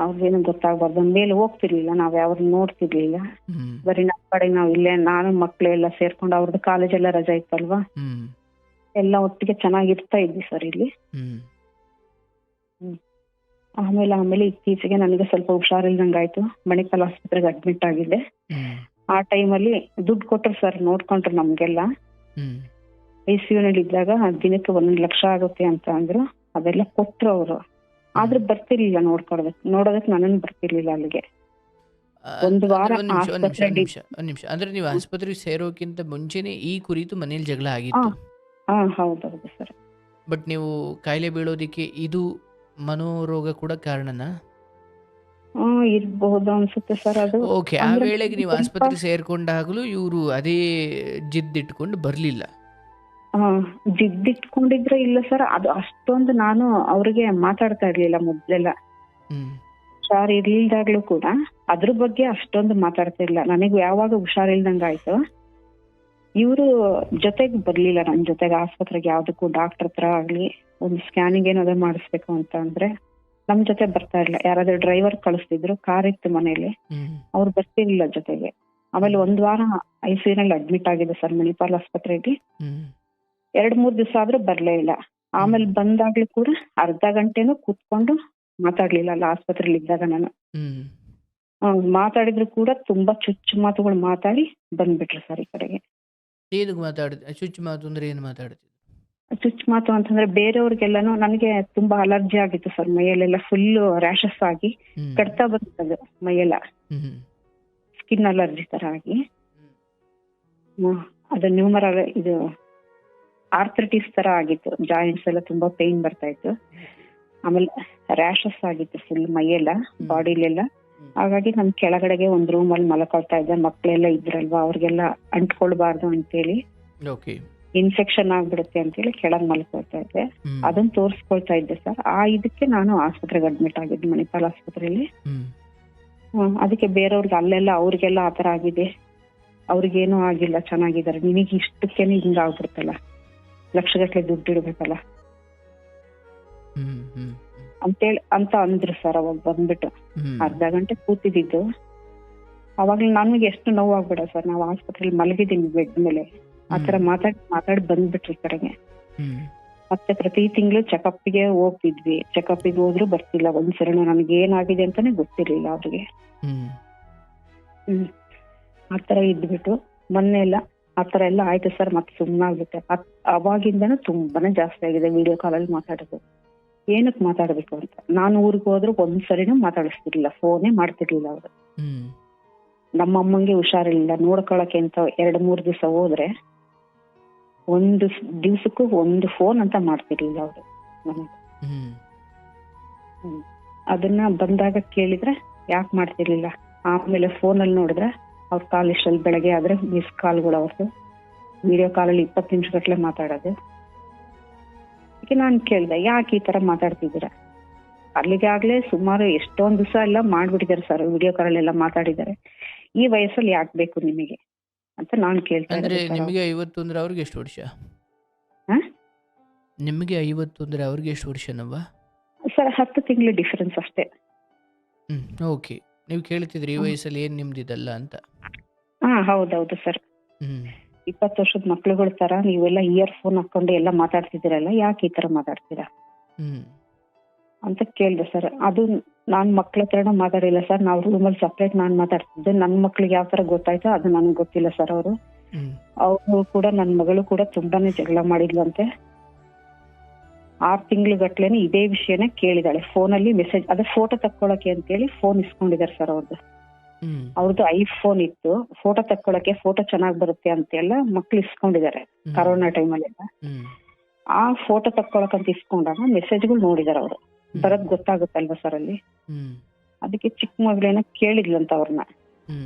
ಅವ್ರಿಗೇನು ಗೊತ್ತಾಗ್ಬಾರ್ದು, ಮೇಲೆ ಹೋಗ್ತಿರ್ಲಿಲ್ಲ, ನಾವ್ ಯಾವ್ದು ನೋಡ್ತಿರ್ಲಿಲ್ಲ. ಬರೀ ನಮ್ ಕಡೆ ನಾವ್ ಇಲ್ಲೇ ನಾನು ಮಕ್ಳೆಲ್ಲ ಸೇರ್ಕೊಂಡು, ಅವ್ರದ್ದು ಕಾಲೇಜ್ ಎಲ್ಲ ರಜಾ ಇತ್ತಲ್ವಾ, ಎಲ್ಲ ಒಟ್ಟಿಗೆ ಚೆನ್ನಾಗಿರ್ತಾ ಇದ್ವಿ ಸರ್ ಇಲ್ಲಿ. ಆಮೇಲೆ ಇತ್ತೀಚೆಗೆ ನನಗೆ ಸ್ವಲ್ಪ ಹುಷಾರಿಲ್ದಂಗಾಯ್ತು, ಮಣಿಪಾಲ್ ಆಸ್ಪತ್ರೆಗೆ ಅಡ್ಮಿಟ್ ಆಗಿದ್ದೆ. ಆ ಟೈಮಲ್ಲಿ ದುಡ್ಡು ಕೊಟ್ರು ಸರ್, ನೋಡ್ಕೊಂಡ್ರು ನಮ್ಗೆಲ್ಲ. ICU ನಲ್ಲಿ ಇದ್ದಾಗ ದಿನಕ್ಕೆ 1 ಲಕ್ಷ ಆಗುತ್ತೆ ಅಂತ ಅಂದ್ರು. ಅದೆಲ್ಲ ಕೊಟ್ರು ಅವರು. ಆದ್ರೆ ಬರ್ತಿರ್ಲಿಲ್ಲ ನೋಡೋದಕ್ಕೆ ನನ್ನನ್ನು ಬರ್ತಿರ್ಲಿಲ್ಲ ಅಲ್ಲಿಗೆ. ಒಂದು ವಾರ ನಿಮಿಷ. ಅಂದ್ರೆ ನೀವು ಆಸ್ಪತ್ರೆಗೆ ಸೇರೋಕ್ಕಿಂತ ಮುಂಚೆನೆ ಈ ಕುರಿತು ಮನೇಲಿ ಜಗಳ ಆಗಿತ್ತು? ಹೌದೌದು ಸರ್. ಬಟ್ ನೀವು ಕಾಯಿಲೆ ಬೀಳೋದಿಕ್ಕೆ ಇದು ಮನೋರೋಗ ಕೂಡ ಕಾರಣನಾ? ಇರ್ಬಹುದು ಅನ್ಸುತ್ತೆ ಸರ್ ಅದು. ಓಕೆ. ಆ ವೇಳೆಗೆ ನೀವು ಆಸ್ಪತ್ರೆಗೆ ಸೇರ್ಕೊಂಡಾಗಲೂ ಇವರು ಅದೇ ಜಿದ್ದಿಟ್ಕೊಂಡು ಬರ್ಲಿಲ್ಲ? ಜಿದ್ದಿಟ್ಕೊಂಡಿದ್ರೆ ಇಲ್ಲ ಸರ್, ಅದು ಅಷ್ಟೊಂದು ನಾನು ಅವ್ರಿಗೆ ಮಾತಾಡ್ತಾ ಇರ್ಲಿಲ್ಲ ಮೊದ್ಲೆಲ್ಲ. ಹುಷಾರಿರ್ಲಿಲ್ದಾಗ್ಲೂ ಕೂಡ ಅದ್ರ ಬಗ್ಗೆ ಅಷ್ಟೊಂದು ಮಾತಾಡ್ತಿರ್ಲಿಲ್ಲ. ನನಗೆ ಯಾವಾಗ ಹುಷಾರಿಲ್ದಂಗಾಯ್ತು ಇವರು ಜೊತೆಗೆ ಬರ್ಲಿಲ್ಲ, ನನ್ ಜೊತೆಗೆ ಆಸ್ಪತ್ರೆಗೆ ಯಾವ್ದಕ್ಕೂ ಡಾಕ್ಟರ್ ಹತ್ರ ಆಗ್ಲಿ ಒಂದು ಸ್ಕ್ಯಾನಿಂಗ್ ಏನಾದ್ರು ಮಾಡಿಸ್ಬೇಕು ಅಂತ ಅಂದ್ರೆ ನಮ್ ಜೊತೆ ಬರ್ತಾ ಇರ್ಲಿಲ್ಲ. ಯಾರಾದ್ರೂ ಡ್ರೈವರ್ ಕಳಿಸ್ತಿದ್ರು, ಕಾರ್ ಇತ್ತು ಮನೇಲಿ, ಅವ್ರು ಬರ್ತಿರ್ಲಿಲ್ಲ ಜೊತೆಗೆ. ಆಮೇಲೆ 1 ವಾರ ICU ನಲ್ಲಿ ಅಡ್ಮಿಟ್ ಆಗಿದೆ ಸರ್ ಮಣಿಪಾಲ್ ಆಸ್ಪತ್ರೆಗೆ. 2-3 ದಿವಸ ಆದ್ರೂ ಬರ್ಲೇ ಇಲ್ಲ. ಆಮೇಲೆ ಬಂದಾಗ್ಲೂ ಕೂಡ ಅರ್ಧ ಗಂಟೆನೂ ಕೂತ್ಕೊಂಡು ಮಾತಾಡ್ಲಿಲ್ಲ ಅಲ್ಲ ಆಸ್ಪತ್ರೆಯಲ್ಲಿ ಇದ್ದಾಗ. ನಾನು ಮಾತಾಡಿದ್ರು ಕೂಡ ತುಂಬಾ ಚುಚ್ಚು ಮಾತುಗಳು ಮಾತಾಡಿ ಬಂದ್ಬಿಟ್ರು ಸರ್ ಈ ಕಡೆಗೆ. ಏನಕ್ಕೆ ಮಾತಾಡಿದ? ಚುಚ್ಚು ಮಾತು ಅಂದ್ರೆ ಏನು ಮಾತಾಡ್ತಿದ್ರು? ಚುಚ್ಚು ಮಾತು ಅಂತಂದ್ರೆ ಬೇರೆಯವ್ರಿಗೆಲ್ಲಾನು, ನನಗೆ ತುಂಬಾ ಅಲರ್ಜಿ ಆಗಿತ್ತು ಸರ್, ಮೈಯಲ್ಲೆಲ್ಲ ಫುಲ್ ರ್ಯಾಷಸ್ ಆಗಿ ಕಡ್ತಾ ಬಂತದು ಮೈಯೆಲ್ಲ, ಸ್ಕಿನ್ ಅಲರ್ಜಿ ತರ ಆಗಿ. ಅದು ನ್ಯೂಮರಲ್ ಇದು ಆರ್ಥ್ರೈಟಿಸ್ ತರ ಆಗಿತ್ತು, ಜಾಯಿಂಟ್ಸ್ ಎಲ್ಲ ತುಂಬಾ ಪೇನ್ ಬರ್ತಾ ಇತ್ತು. ಆಮೇಲೆ ರ್ಯಾಷಸ್ ಆಗಿತ್ತು ಫುಲ್ ಮೈಯೆಲ್ಲ, ಬಾಡಿಲೆಲ್ಲ. ಹಾಗಾಗಿ ನಮ್ ಕೆಳಗಡೆಗೆ ಒಂದ್ ರೂಮ್ ಅಲ್ಲಿ ಮಲ್ಕೊಳ್ತಾ ಇದ್ದೆ, ಮಕ್ಳೆಲ್ಲ ಇದ್ರಲ್ವಾ ಅವ್ರಿಗೆಲ್ಲ ಅಂಟ್ಕೊಳ್ಬಾರ್ದು ಅಂತೇಳಿ, ಇನ್ಫೆಕ್ಷನ್ ಆಗ್ಬಿಡುತ್ತೆ ಅಂತೇಳಿ ಕೆಳಗ್ ಮಲ್ಕೊಳ್ತಾ ಇದ್ದೆ. ಅದನ್ನ ತೋರ್ಸ್ಕೊಳ್ತಾ ಇದ್ದೆ ಸರ್. ಇದಕ್ಕೆ ನಾನು ಆಸ್ಪತ್ರೆಗೆ ಅಡ್ಮಿಟ್ ಆಗಿದ್ದೆ ಮಣಿಪಾಲ್ ಆಸ್ಪತ್ರೆಯಲ್ಲಿ. ಅದಕ್ಕೆ ಬೇರೆಯವ್ರಿಗೆ ಅಲ್ಲೆಲ್ಲ ಅವ್ರಿಗೆಲ್ಲ ಆತರ ಆಗಿದೆ, ಅವ್ರಿಗೇನು ಆಗಿಲ್ಲ, ಚೆನ್ನಾಗಿದ್ದಾರೆ, ನಿನಗೆ ಇಷ್ಟಕ್ಕೇನೆ ಹಿಂಗ ಆಗ್ಬಿಡ್ತಲ್ಲ, ಲಕ್ಷಗಟ್ಲೆ ದುಡ್ಡು ಇಡ್ಬೇಕಲ್ಲ ಅಂತೇಳಿ ಅಂತ ಅಂದ್ರು ಸರ್. ಅವಾಗ ಬಂದ್ಬಿಟ್ಟು ಅರ್ಧ ಗಂಟೆ ಕೂತಿದ್ದು. ಅವಾಗ್ಲೂ ನನ್ಗೆ ಎಷ್ಟು ನೋವಾಗ್ಬಿಡ ಸರ್, ನಾವು ಆಸ್ಪತ್ರೆಯಲ್ಲಿ ಮಲಗಿದೀನಿ ಬೆಡ್ ಮೇಲೆ, ಆತರ ಮಾತಾಡಿ ಬಂದ್ಬಿಟ್ರಿ ಈ ಕಡೆಗೆ. ಮತ್ತೆ ಪ್ರತಿ ತಿಂಗಳು ಚೆಕಪ್ಗೆ ಹೋಗ್ತಿದ್ವಿ, ಚೆಕಪ್ಗೆ ಹೋದ್ರು ಬರ್ತಿಲ್ಲ ಒಂದ್ಸರಿ, ನನಗೆ ಏನಾಗಿದೆ ಅಂತಾನೆ ಗೊತ್ತಿರ್ಲಿಲ್ಲ ಅವ್ರಿಗೆ. ಆತರ ಇದ್ಬಿಟ್ಟು ಮೊನ್ನೆ ಎಲ್ಲ ಆತರ ಎಲ್ಲ ಆಯ್ತು ಸರ್. ಮತ್ತೆ ಸುಮ್ಮನಾಗ್ಬಿಟ್ಟೆ. ಅವಾಗಿಂದನೂ ತುಂಬಾನೇ ಜಾಸ್ತಿ ಆಗಿದೆ ವಿಡಿಯೋ ಕಾಲಲ್ಲಿ ಮಾತಾಡೋದು. ಏನಕ್ ಮಾತಾಡ್ಬೇಕು ಅಂತ. ನಾನು ಊರಿಗೆ ಹೋದ್ರು ಒಂದ್ಸರಿನೂ ಮಾತಾಡಿಸ್ತಿರ್ಲಿಲ್ಲ, ಫೋನೇ ಮಾಡ್ತಿರ್ಲಿಲ್ಲ ಅವರು. ನಮ್ಮಮ್ಮಂಗೆ ಹುಷಾರಿಲ್ಲ ನೋಡ್ಕೊಳಕ್ಕೆ ಅಂತ 2-3 ದಿವಸ ಹೋದ್ರೆ ಒಂದು ದಿವ್ಸಕ್ಕೂ ಒಂದು ಫೋನ್ ಅಂತ ಮಾಡ್ತಿರ್ಲಿಲ್ಲ ಅವರು ನನಗೆ. ಅದನ್ನ ಬಂದಾಗ ಕೇಳಿದ್ರೆ ಯಾಕೆ ಮಾಡ್ತಿರ್ಲಿಲ್ಲ. ಆಮೇಲೆ ಫೋನಲ್ಲಿ ನೋಡಿದ್ರೆ ಅವ್ರ ಕಾಲ್ ಇಷ್ಟಲ್ಲಿ ಬೆಳಗ್ಗೆ ಆದ್ರೆ ಮಿಸ್ ಕಾಲ್ಗಳು ಅವ್ರದ್ದು, ವಿಡಿಯೋ ಕಾಲಲ್ಲಿ 20 ನಿಮಿಷ ಗಟ್ಲೆ ಮಾತಾಡೋದು. ನಾನು ಕೇಳ್ದೆ ಯಾಕೆ ಈ ತರ ಮಾತಾಡ್ತಿದ್ದೀರಾ? ಅಲ್ಲಿಗಾಗ್ಲೇ ಸುಮಾರು ಎಷ್ಟೊಂದ್ ದಿವಸ ಎಲ್ಲ ಮಾಡ್ಬಿಟ್ಟಿದ್ದಾರೆ ಸರ್, ವಿಡಿಯೋ ಕಾಲ್ ಎಲ್ಲ ಮಾತಾಡಿದ್ದಾರೆ. ಈ ವಯಸ್ಸಲ್ಲಿ ಯಾಕೆ ಬೇಕು ನಿಮಗೆ ಅಂತ ನಾನು ಕೇಳ್ತಾ ಇದ್ದೆ. ನಿಮಗೆ 50 ಅಂದ್ರೆ ಅವ್ರಿಗೆ ಎಷ್ಟು ವರ್ಷ? ನಿಮಗೆ 50 ಅಂದ್ರೆ ಅವ್ರಿಗೆ ಎಷ್ಟು ವರ್ಷನವ್ವ? ಸರ್ 10 ತಿಂಗಳು ಡಿಫರೆನ್ಸ್ ಅಷ್ಟೇ. ಓಕೆ. ನೀವು ಕೇಳ್ತಿದ್ರಿ ಈ ವಯಸ್ಸಲ್ಲಿ ಏನ್ ನಿಮ್ದಿದಲ್ಲ ಅಂತ. ಹೌದೌದು ಸರ್. 20 ವರ್ಷದ ಮಕ್ಳುಗಳ ತರ ನೀವೆಲ್ಲ ಇಯರ್ ಫೋನ್ ಹಾಕೊಂಡು ಎಲ್ಲ ಮಾತಾಡ್ತಿದ್ದೀರಲ್ಲ, ಯಾಕೆ ಈ ತರ ಮಾತಾಡ್ತೀರಾ ಅಂತ ಕೇಳ್ದೆ ಸರ್. ಅದು ನಾನ್ ಮಕ್ಳ ಹತ್ರನೂ ಮಾತಾಡಿಲ್ಲ ಸರ್, ನಾವು ರೂಮಲ್ಲಿ ಸಪ್ರೇಟ್ ನಾನ್ ಮಾತಾಡ್ತಿದ್ದೆ. ನನ್ ಮಕ್ಳಿಗೆ ಯಾವ ತರ ಗೊತ್ತಾಯ್ತೋ ಅದು ನನ್ಗೆ ಗೊತ್ತಿಲ್ಲ ಸರ್. ಅವರು ಕೂಡ ನನ್ ಮಗಳು ಕೂಡ ತುಂಬಾನೇ ಜಗಳ ಮಾಡಿದ್ಲಂತೆ. 6 ತಿಂಗಳು ಗಟ್ಲೆನೆ ಇದೇ ವಿಷಯನೇ ಕೇಳಿದಾಳೆ ಫೋನಲ್ಲಿ ಮೆಸೇಜ್. ಅದೇ ಫೋಟೋ ತಕ್ಕೊಳಕ್ಕೆ ಅಂತೇಳಿ ಫೋನ್ ಇಸ್ಕೊಂಡಿದ್ದಾರೆ ಸರ್ ಅವ್ರದ್ದು ಐಫೋನ್ ಇತ್ತು. ಫೋಟೋ ತಕ್ಕೊಳಕ್ಕೆ, ಫೋಟೋ ಚೆನ್ನಾಗ್ ಬರುತ್ತೆ ಅಂತೆಲ್ಲ ಮಕ್ಳು ಇಸ್ಕೊಂಡಿದ್ದಾರೆ ಕರೋನಾ ಟೈಮಲ್ಲೆಲ್ಲ. ಆ ಫೋಟೋ ತಕ್ಕೊಳಕಂತ ಇಸ್ಕೊಂಡಾಗ ಮೆಸೇಜ್ಗಳು ನೋಡಿದಾರೆ ಅವರು, ಬರೋದ್ ಗೊತ್ತಾಗುತ್ತಲ್ವಾ ಸರ್ ಅಲ್ಲಿ. ಅದಕ್ಕೆ ಚಿಕ್ಕ ಮಗಳೇನ ಕೇಳಿದ್ಲಂತ ಅವ್ರನ್ನ.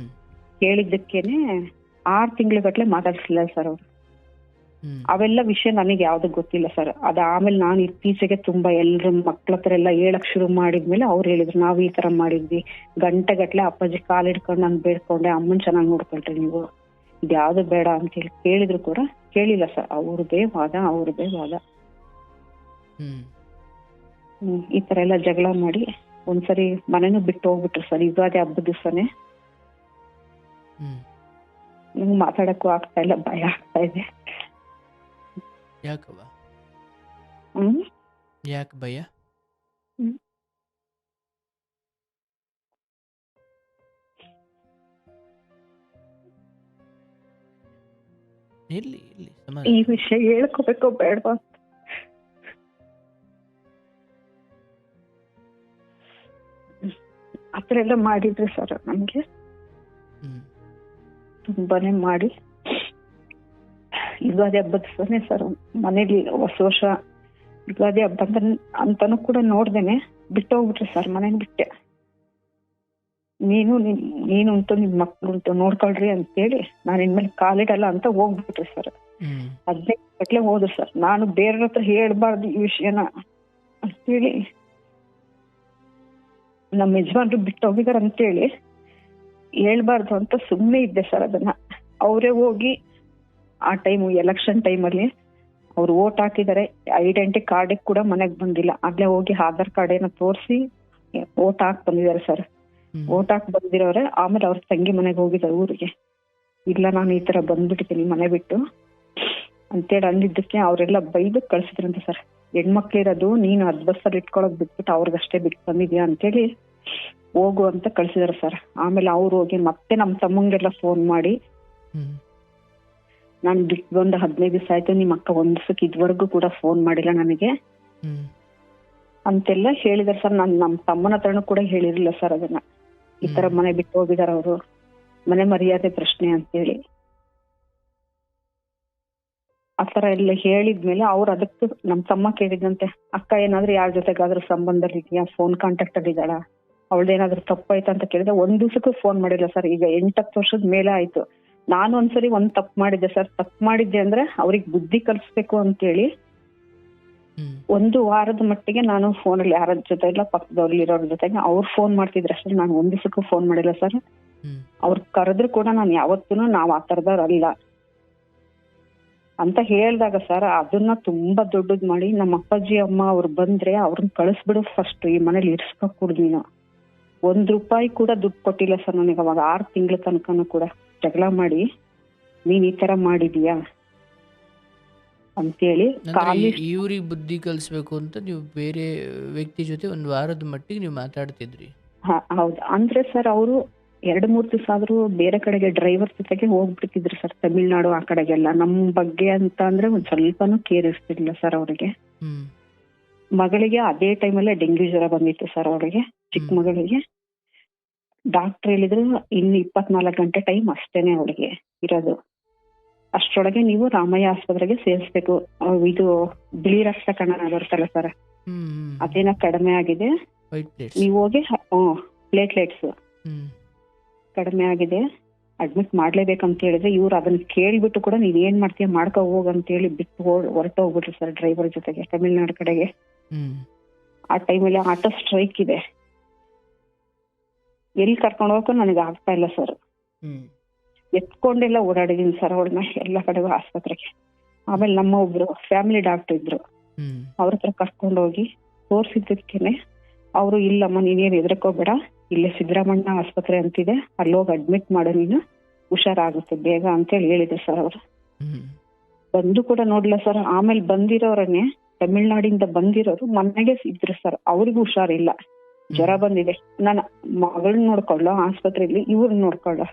ಕೇಳಿದ್ದಕ್ಕೇನೆ 6 ತಿಂಗಳು ಗಟ್ಲೆ ಮಾತಾಡ್ಸಿಲ್ಲ ಸರ್ ಅವ್ರು. ಅವೆಲ್ಲ ವಿಷಯ ನನಗೆ ಯಾವ್ದು ಗೊತ್ತಿಲ್ಲ ಸರ್. ಅದ ಆಮೇಲೆ ನಾನು ಇತ್ತೀಚೆಗೆ ತುಂಬಾ ಎಲ್ರು ಮಕ್ಳ ಹತ್ರ ಎಲ್ಲ ಹೇಳಕ್ ಶುರು ಮಾಡಿದ್ಮೇಲೆ ಅವ್ರು ಹೇಳಿದ್ರು ನಾವ್ ಈ ತರ ಮಾಡಿದ್ವಿ, ಗಂಟೆ ಗಟ್ಲೆ ಅಪ್ಪಾಜಿ ಕಾಲ್ ಹಿಡ್ಕೊಂಡು ನಾನು ಬೇಡ್ಕೊಂಡೆ, ಅಮ್ಮನ್ ಚೆನ್ನಾಗ್ ನೋಡ್ಕೊಳ್ರಿ ನೀವು, ಇದ್ಯಾವ್ದು ಬೇಡ ಅಂತ ಹೇಳಿ ಕೇಳಿದ್ರು ಕೂಡ ಕೇಳಿಲ್ಲ ಸರ್. ಅವ್ರದೇ ವಾದ. ಈ ತರ ಎಲ್ಲ ಜಗಳ ಮಾಡಿ ಒಂದ್ಸರಿ ಮನೆನೂ ಬಿಟ್ಟು ಹೋಗ್ಬಿಟ್ರು ಸರ್. ಯುಗಾದಿ ಹಬ್ಬದ ದಿವಸನೇ. ನಂಗೆ ಮಾತಾಡಕ್ಕೂ ಆಗ್ತಾ ಇಲ್ಲ, ಭಯ ಆಗ್ತಾ ಇದೆ. ಯಾಕವ್ವ? ಯಾಕೆ ಭಯ? ಈ ವಿಷಯ ಹೇಳ್ಕೋಬೇಕೋ ಬೇಡವಾ? ಆತರ ಎಲ್ಲ ಮಾಡಿದ್ರೆ ಸರ್ ನಮ್ಗೆ ತುಂಬಾನೇ ಮಾಡಿ. ಯುಗಾದಿ ಹಬ್ಬದ ದಿವಸನೇ ಸರ್ ಮನೇಲಿ ಹೊಸ ವರ್ಷ ಯುಗಾದಿ ಹಬ್ಬ ಅಂತಾನು ಕೂಡ ನೋಡ್ದೇನೆ ಬಿಟ್ಟು ಹೋಗ್ಬಿಟ್ರೆ ಸರ್. ಮನೇಲಿ ಬಿಟ್ಟೆ, ನೀನು ಉಂಟು ನಿಮ್ ಮಕ್ಳು ಉಂಟು ನೋಡ್ಕೊಳ್ರಿ ಅಂತೇಳಿ ನಾನು ಇನ್ಮೇಲೆ ಕಾಲಿಡಲ್ಲ ಅಂತ ಹೋಗ್ಬಿಟ್ರಿ ಸರ್. 15 ಗಂಟೆ ಹೋದ್ರು ಸರ್. ನಾನು ಬೇರೆಯವ್ರ ಹತ್ರ ಹೇಳ್ಬಾರ್ದು ಈ ವಿಷಯನ ಅಂತೇಳಿ ನಮ್ಮ ಯಜಮಾನ್ರು ಬಿಟ್ಟು ಹೋಗಿದಾರೆ ಅಂತೇಳಿ ಹೇಳ್ಬಾರ್ದು ಅಂತ ಸುಮ್ಮನೆ ಇದ್ದೆ ಸರ್. ಅದನ್ನ ಅವರೇ ಹೋಗಿ ಆ ಟೈಮು ಎಲೆಕ್ಷನ್ ಟೈಮಲ್ಲಿ ಅವ್ರು ವೋಟ್ ಹಾಕಿದ್ದಾರೆ, ಐಡೆಂಟಿ ಕಾರ್ಡ್ ಕೂಡ ಮನೆಗೆ ಬಂದಿಲ್ಲ. ಅಲ್ಲೇ ಹೋಗಿ ಆಧಾರ್ ಕಾರ್ಡ್ ಏನೋ ತೋರಿಸಿ ವೋಟ್ ಹಾಕಿ ಬಂದಿದ್ದಾರೆ ಸರ್. ವೋಟ್ ಹಾಕಿ ಬಂದಿರೋರೆ ಆಮೇಲೆ ಅವ್ರ ತಂಗಿ ಮನೆಗೆ ಹೋಗಿದ್ದಾರೆ ಊರಿಗೆ. ಇಲ್ಲ ನಾನು ಈ ತರ ಬಂದ್ಬಿಟ್ಟಿದ್ದೀನಿ ಮನೆ ಬಿಟ್ಟು ಅಂತೇಳಿ ಅಂದಿದ್ದಕ್ಕೆ ಅವರೆಲ್ಲ ಬೈದು ಕಳ್ಸಿದ್ರಂತೆ ಸರ್. ಹೆಣ್ಮಕ್ಳಿರೋದು ನೀನು ಬಸ್ಸಲ್ಲಿ ಇಟ್ಕೊಳಕ್ ಬಿಟ್ಬಿಟ್ಟು ಅವ್ರಿಗಷ್ಟೇ ಬಿಟ್ಟು ಬಂದಿದ್ಯಾ ಅಂತೇಳಿ ಹೋಗು ಅಂತ ಕಳ್ಸಿದಾರೆ ಸರ್. ಆಮೇಲೆ ಅವ್ರು ಹೋಗಿ ಮತ್ತೆ ನಮ್ಮ ತಮ್ಮಂಗೆಲ್ಲ ಫೋನ್ ಮಾಡಿ ನಾನು ಬಿಟ್ಟು ಬಂದು 15 ದಿವಸ ಆಯ್ತು, ನಿಮ್ಮ ಅಕ್ಕ ಒಂದ್ ದಿವಸಕ್ಕೆ ಇದುವರೆಗೂ ಕೂಡ ಫೋನ್ ಮಾಡಿಲ್ಲ ನನಗೆ ಅಂತೆಲ್ಲ ಹೇಳಿದಾರೆ ಸರ್. ನಾನು ನಮ್ಮ ತಮ್ಮನ ಹತ್ರನೂ ಕೂಡ ಹೇಳಿರ್ಲಿಲ್ಲ ಸರ್ ಅದನ್ನ. ಈ ತರ ಮನೆ ಬಿಟ್ಟು ಹೋಗಿದಾರ ಅವರು, ಮನೆ ಮರ್ಯಾದೆ ಪ್ರಶ್ನೆ ಅಂತೇಳಿ ಆತರ ಎಲ್ಲ ಹೇಳಿದ್ಮೇಲೆ ಅವ್ರು ಅದಕ್ಕೆ ನಮ್ ತಮ್ಮ ಕೇಳಿದಂತೆ, ಅಕ್ಕ ಏನಾದ್ರೂ ಯಾರ ಜೊತೆಗಾದ್ರೂ ಸಂಬಂಧದಲ್ಲಿ ಇದೆಯಾ, ಫೋನ್ ಕಾಂಟ್ಯಾಕ್ಟ್ ಅಲ್ಲಿ ಇದ್ದಾಳ, ಅವಳದೇನಾದ್ರೂ ತಪ್ಪಾಯ್ತು ಅಂತ ಕೇಳಿದ್ರೆ ಒಂದ್ ದಿವಸಕ್ಕೂ ಫೋನ್ ಮಾಡಿಲ್ಲ ಸರ್. ಈಗ 8-10 ವರ್ಷದ ಮೇಲೆ ಆಯ್ತು. ನಾನು ಒಂದ್ಸರಿ ತಪ್ಪು ಮಾಡಿದ್ದೆ ಸರ್. ತಪ್ಪು ಮಾಡಿದ್ದೆ ಅಂದ್ರೆ ಅವ್ರಿಗೆ ಬುದ್ಧಿ ಕಲಿಸ್ಬೇಕು ಅಂತೇಳಿ 1 ವಾರದ ಮಟ್ಟಿಗೆ ನಾನು ಫೋನಲ್ಲಿ ಯಾರ ಜೊತೆ ಇಲ್ಲ, ಪಕ್ಕದವ್ರು ಇರೋರ ಜೊತೆಗೆ ಅವ್ರು ಫೋನ್ ಮಾಡ್ತಿದ್ರೆ ಅಷ್ಟೇ, ನಾನು ಒಂದ್ ದಿವಸಕ್ಕೂ ಫೋನ್ ಮಾಡಿಲ್ಲ ಸರ್. ಅವ್ರು ಕರೆದ್ರು ಕೂಡ ನಾನು ಯಾವತ್ತೂ ನಾವ್ ಆ ತರದವ್ರಲ್ಲ ಅಂತ ಹೇಳ್ದಾಗ ಸರ್ ಅದನ್ನ ತುಂಬಾ ದೊಡ್ಡದ್ ಮಾಡಿ ನಮ್ಮ ಅಪ್ಪಾಜಿ ಅಮ್ಮ ಅವ್ರು ಬಂದ್ರೆ ಅವ್ರನ್ನ ಕಳಿಸ್ಬಿಡು ಫಸ್ಟ್, ಈ ಮನೇಲಿ ಇರ್ಸ್ಕೊಡ್ದು ನೀನು. ₹1 ಕೂಡ ದುಡ್ಡು ಕೊಟ್ಟಿಲ್ಲ ಸರ್ ನನಗೆ ಅವಾಗ. 6 ತಿಂಗಳ ತನಕನೂ ಕೂಡ ಜಗಳ ಮಾಡಿ ನೀನ್ ಈ ತರ ಮಾಡಿದೀಯಾ ಅಂತೇಳಿ ಇವ್ರಿಗೆ ಬುದ್ಧಿ ಕಲಿಸ್ಬೇಕು ಅಂತ ನೀವು ಬೇರೆ ವ್ಯಕ್ತಿ ಜೊತೆ 1 ವಾರದ ಮಟ್ಟಿಗೆ ನೀವು ಮಾತಾಡ್ತಿದ್ರಿ? ಹೌದು. ಅಂದ್ರೆ ಸರ್ ಅವರು 2-3 ದಿವಸ ಆದ್ರೂ ಬೇರೆ ಕಡೆಗೆ ಡ್ರೈವರ್ ಜೊತೆಗೆ ಹೋಗ್ಬಿಡ್ತಿದ್ರು ಸರ್, ತಮಿಳ್ನಾಡು ಆ ಕಡೆಗೆಲ್ಲ. ನಮ್ ಬಗ್ಗೆ ಅಂತ ಅಂದ್ರೆ ಒಂದ್ ಸ್ವಲ್ಪನೂ ಕೇರ್ ಇರ್ತಿರ್ಲಿಲ್ಲ ಸರ್ ಅವ್ರಿಗೆ. ಮಗಳಿಗೆ ಅದೇ ಟೈಮಲ್ಲೇ ಡೆಂಗ್ಯೂ ಜ್ವರ ಬಂದಿತ್ತು ಸರ್ ಅವಳಿಗೆ, ಚಿಕ್ಕ ಮಗಳಿಗೆ. ಡಾಕ್ಟರ್ ಹೇಳಿದ್ರು ಇನ್ನು 24 ಗಂಟೆ ಟೈಮ್ ಅಷ್ಟೇನೆ ಅವಳಿಗೆ ಇರೋದು, ಅಷ್ಟರೊಳಗೆ ನೀವು ರಾಮಯ್ಯ ಆಸ್ಪತ್ರೆಗೆ ಸೇರಿಸ್ಬೇಕು. ಇದು ಬಿಳಿ ರಕ್ತ ಕಣ ಬರ್ತಲ್ಲ ಸರ್, ಅದೇನ ಕಡಿಮೆ ಆಗಿದೆ, ನೀವು ಹೋಗಿ ಪ್ಲೇಟ್ಲೆಟ್ಸ್ ಕಡಿಮೆ ಆಗಿದೆ, ಅಡ್ಮಿಟ್ ಮಾಡ್ಲೇಬೇಕಂತ ಹೇಳಿದ್ರೆ ಇವ್ರು ಅದನ್ನ ಕೇಳ್ಬಿಟ್ಟು ಕೂಡ ನೀನ್ ಏನ್ ಮಾಡ್ತೀಯ ಮಾಡ್ಕೊ ಹೋಗಂತ ಹೇಳಿ ಬಿಟ್ಟು ಹೊರಟೋಗ್ಬಿಟ್ರು ಸರ್ ಡ್ರೈವರ್ ಜೊತೆಗೆ ತಮಿಳ್ನಾಡು ಕಡೆಗೆ. ಆ ಟೈಮಲ್ಲಿ ಆಟೋ ಸ್ಟ್ರೈಕ್ ಇದೆ, ಎಲ್ಲಿ ಕರ್ಕೊಂಡು ಹೋಗಕ್ಕೂ ನನಗೆ ಆಗ್ತಾ ಇಲ್ಲ ಸರ್. ಎತ್ಕೊಂಡೆಲ್ಲ ಓಡಾಡಿದೀನಿ ಸರ್ ಅವಳನ್ನ ಎಲ್ಲ ಕಡೆಗೂ ಆಸ್ಪತ್ರೆಗೆ. ಆಮೇಲೆ ನಮ್ಮ ಒಬ್ರು ಫ್ಯಾಮಿಲಿ ಡಾಕ್ಟರ್ ಇದ್ರು, ಅವ್ರ ಹತ್ರ ಕರ್ಕೊಂಡು ಹೋಗಿ ತೋರ್ಸಿದ್ದಕ್ಕೇನೆ ಅವರು ಇಲ್ಲಮ್ಮ ನೀನೇನು ಹೆದರ್ಕೋಬೇಡ, ಇಲ್ಲೇ ಸಿದ್ದರಾಮಣ್ಣ ಆಸ್ಪತ್ರೆ ಅಂತಿದೆ, ಅಲ್ಲೋಗಿ ಅಡ್ಮಿಟ್ ಮಾಡು ನೀನು, ಹುಷಾರಾಗುತ್ತೆ ಬೇಗ ಅಂತೇಳಿ ಹೇಳಿದ್ರು ಸರ್ ಅವರು. ಬಂದು ಕೂಡ ನೋಡ್ಲ ಸರ್. ಆಮೇಲೆ ಬಂದಿರೋರನ್ನೇ ತಮಿಳ್ನಾಡಿಂದ ಬಂದಿರೋರು ಮನೆಗೆ ಇದ್ರು ಸರ್, ಅವ್ರಿಗೂ ಹುಷಾರಿಲ್ಲ, ಜ್ವರ ಬಂದಿದೆ, ನನ್ನ ಮಗಳನ್ನ ನೋಡ್ಕೊಳ್ಳೋ ಆಸ್ಪತ್ರೆಯಲ್ಲಿ, ಇವ್ರನ್ನ ನೋಡ್ಕೊಳ್ಳೋ,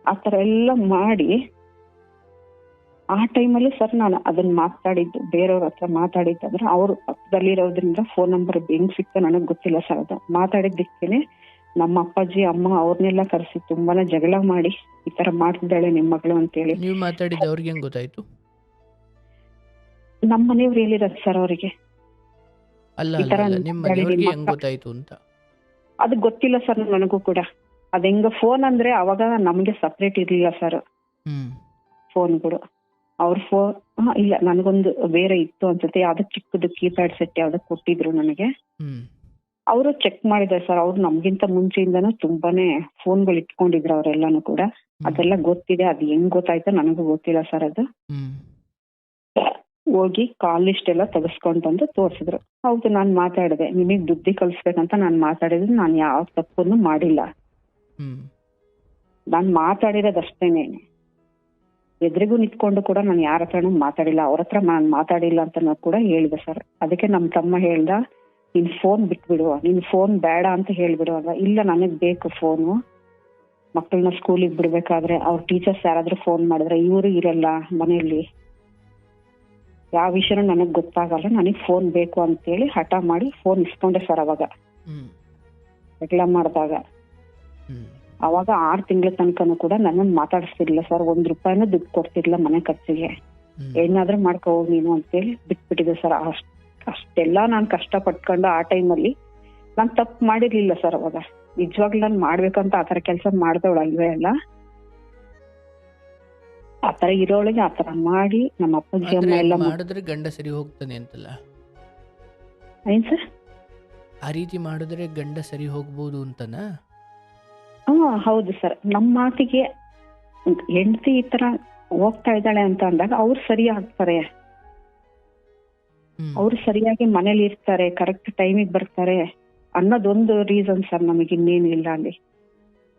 ಆತರ ಎಲ್ಲ ಮಾಡಿ ಆ ಟೈಮಲ್ಲಿ ಸರ್ ನಾನು ಅದನ್ನ ಮಾತಾಡಿದ್ದು ಬೇರೆಯವ್ರ ಹತ್ರ ಮಾತಾಡಿದ್ದಂದ್ರೆ ಅವ್ರು ಪಕ್ಕದಲ್ಲಿರೋದ್ರಿಂದ ಫೋನ್ ನಂಬರ್ ಹೆಂಗ್ ಸಿಕ್ತ ನನಗ್ ಗೊತ್ತಿಲ್ಲ ಸರ್. ಅದು ಮಾತಾಡಿದ್ದಕ್ಕೇನೆ ನಮ್ಮ ಅಪ್ಪಾಜಿ ಅಮ್ಮ ಅವ್ರನ್ನೆಲ್ಲ ಕರೆಸಿ ತುಂಬಾನೇ ಜಗಳ ಮಾಡಿ ಈ ತರ ಮಾಡ್ತಿದ್ದಾಳೆ ನಿಮ್ ಮಗಳು ಅಂತೇಳಿ. ನೀವು ಮಾತಾಡಿದ ಅವ್ರಿಗೆ ಹೆಂಗ್ ಗೊತ್ತಾಯ್ತು? ನಮ್ಮ ಮನೆಯವ್ರು ಹೇಳಿರೋದು ಸರ್ ಅವರಿಗೆ. ಅದು ಗೊತ್ತಿಲ್ಲ ಸರ್ ನನಗೂ ಕೂಡ. ಅದ್ ಹೆಂಗ ಫೋನ್ ಅಂದ್ರೆ ಅವಾಗ ನಮ್ಗೆ ಸಪ್ರೇಟ್ ಇರ್ಲಿಲ್ಲ ಸರ್ ಫೋನ್ಗಳು. ಅವ್ರ ಫೋನ್ ಇಲ್ಲ, ನನಗೊಂದು ಬೇರೆ ಇತ್ತು ಅನ್ಸುತ್ತೆ, ಯಾವ್ದೋ ಚಿಕ್ಕದು ಕೀಪ್ಯಾಡ್ ಸೆಟ್ ಯಾವ್ದೋ ಕೊಟ್ಟಿದ್ರು ನನಗೆ. ಅವರು ಚೆಕ್ ಮಾಡಿದ್ದಾರೆ ಸರ್. ಅವ್ರು ನಮ್ಗಿಂತ ಮುಂಚೆಯಿಂದನೂ ತುಂಬಾನೇ ಫೋನ್ಗಳು ಇಟ್ಕೊಂಡಿದ್ರು ಅವರೆಲ್ಲಾನು ಕೂಡ. ಅದೆಲ್ಲ ಗೊತ್ತಿದೆ, ಅದ್ ಹೆಂಗ್ ಗೊತ್ತಾಯ್ತೋ ನನಗೂ ಗೊತ್ತಿಲ್ಲ ಸರ್. ಅದು ಹೋಗಿ ಕಾಲ್ ಲಿಸ್ಟ್ ಎಲ್ಲ ತೆಗೆಸ್ಕೊಂಡ್ ಬಂದು ತೋರ್ಸಿದ್ರು. ಹೌದು ನಾನ್ ಮಾತಾಡಿದೆ, ನಿಮಗ್ ಬುದ್ಧಿ ಕಲಿಸ್ಬೇಕಂತ ನಾನ್ ಮಾತಾಡಿದ್ರೆ ನಾನು ಯಾವ ತಪ್ಪನ್ನು ಮಾಡಿಲ್ಲ, ನಾನ್ ಮಾತಾಡಿರೋದಷ್ಟೇನೆ. ಎದುರಿಗೂ ನಿಂತ್ಕೊಂಡು ಕೂಡ ನಾನು ಯಾರ ಹತ್ರನೂ ಮಾತಾಡಿಲ್ಲ, ಅವ್ರ ಹತ್ರ ನಾನ್ ಮಾತಾಡಿಲ್ಲ ಅಂತ ಕೂಡ ಹೇಳಿದೆ ಸರ್. ಅದಕ್ಕೆ ನಮ್ ತಮ್ಮ ಹೇಳ್ದ, ನಿನ್ ಫೋನ್ ಬಿಟ್ಬಿಡು, ನಿನ್ ಫೋನ್ ಬೇಡ ಅಂತ ಹೇಳ್ಬಿಡುವಾಗ, ಇಲ್ಲ ನನಗ್ ಬೇಕು ಫೋನು, ಮಕ್ಕಳನ್ನ ಸ್ಕೂಲಿಗೆ ಬಿಡ್ಬೇಕಾದ್ರೆ ಅವ್ರ ಟೀಚರ್ಸ್ ಯಾರಾದ್ರೂ ಫೋನ್ ಮಾಡಿದ್ರೆ ಇವರು ಇರಲ್ಲ ಮನೆಯಲ್ಲಿ, ಯಾವ ವಿಷಯನೂ ನನಗ್ ಗೊತ್ತಾಗಲ್ಲ, ನನಗ್ ಫೋನ್ ಬೇಕು ಅಂತೇಳಿ ಹಠ ಮಾಡಿ ಫೋನ್ ಇಸ್ಕೊಂಡೆ ಸರ್. ಅವಾಗ ಜಗಳ ಮಾಡಿದಾಗ ಅವಾಗ 6 ತಿಂಗಳ ತನಕನೂ ಕೂಡ ನನ್ನನ್ನು ಮಾತಾಡಿಸ್ತಿರ್ಲಿಲ್ಲ ಸರ್. ₹1 ದುಡ್ಡು ಕೊಡ್ತಿರ್ಲಿಲ್ಲ ಮನೆ ಖರ್ಚಿಗೆ. ಏನಾದ್ರೂ ಮಾಡ್ಕೊ ಹೋಗಿ ನೀನು ಅಂತೇಳಿ ಬಿಟ್ಬಿಟ್ಟಿದೆ ಸರ್. ಅಷ್ಟೆಲ್ಲಾ ನಾನ್ ಕಷ್ಟ ಪಟ್ಕೊಂಡು ಆ ಟೈಮಲ್ಲಿ ನಾನ್ ತಪ್ಪು ಮಾಡಿರ್ಲಿಲ್ಲ ಸರ್. ಅವಾಗ ನಿಜವಾಗ್ಲೂ ನಾನ್ ಮಾಡ್ಬೇಕಂತ ಆತರ ಕೆಲಸ ಮಾಡ್ದವಳಲ್ವೇ ಅಲ್ಲ, ಆತರ ಇರೋಳಿಗೆ ಆತರ ಮಾಡಿ ನಮ್ಮ ಅಪ್ಪಾಜಿ ಅಮ್ಮ ಎಲ್ಲ ಮಾಡಿದ್ರೆ ಗಂಡ ಸರಿ ಹೋಗ್ತಾನೆ ಅಂತಲ್ಲ. ಏನ್ ಸರ್? ಆ ರೀತಿ ಮಾಡಿದ್ರೆ ಗಂಡ ಸರಿ ಹೋಗ್ಬೋದು ಅಂತನಾ? ಹೌದು ಸರ್. ನಮ್ಮ ಮಾತಿಗೆ ಹೆಂಡತಿ ಈ ತರ ಹೋಗ್ತಾ ಇದ್ದಾಳೆ ಅಂತ ಅಂದಾಗ ಅವ್ರು ಸರಿ ಆಗ್ತಾರೆ. ಹ್ಮ್ ಅವ್ರು ಸರಿಯಾಗಿ ಮನೇಲಿ ಇರ್ತಾರೆ, ಕರೆಕ್ಟ್ ಟೈಮಿಗೆ ಬರ್ತಾರೆ ಅನ್ನೋದೊಂದು ರೀಸನ್ ಸರ್. ನಮಗೆ ಇನ್ನೇನು ಇಲ್ಲ ಅಲ್ಲಿ.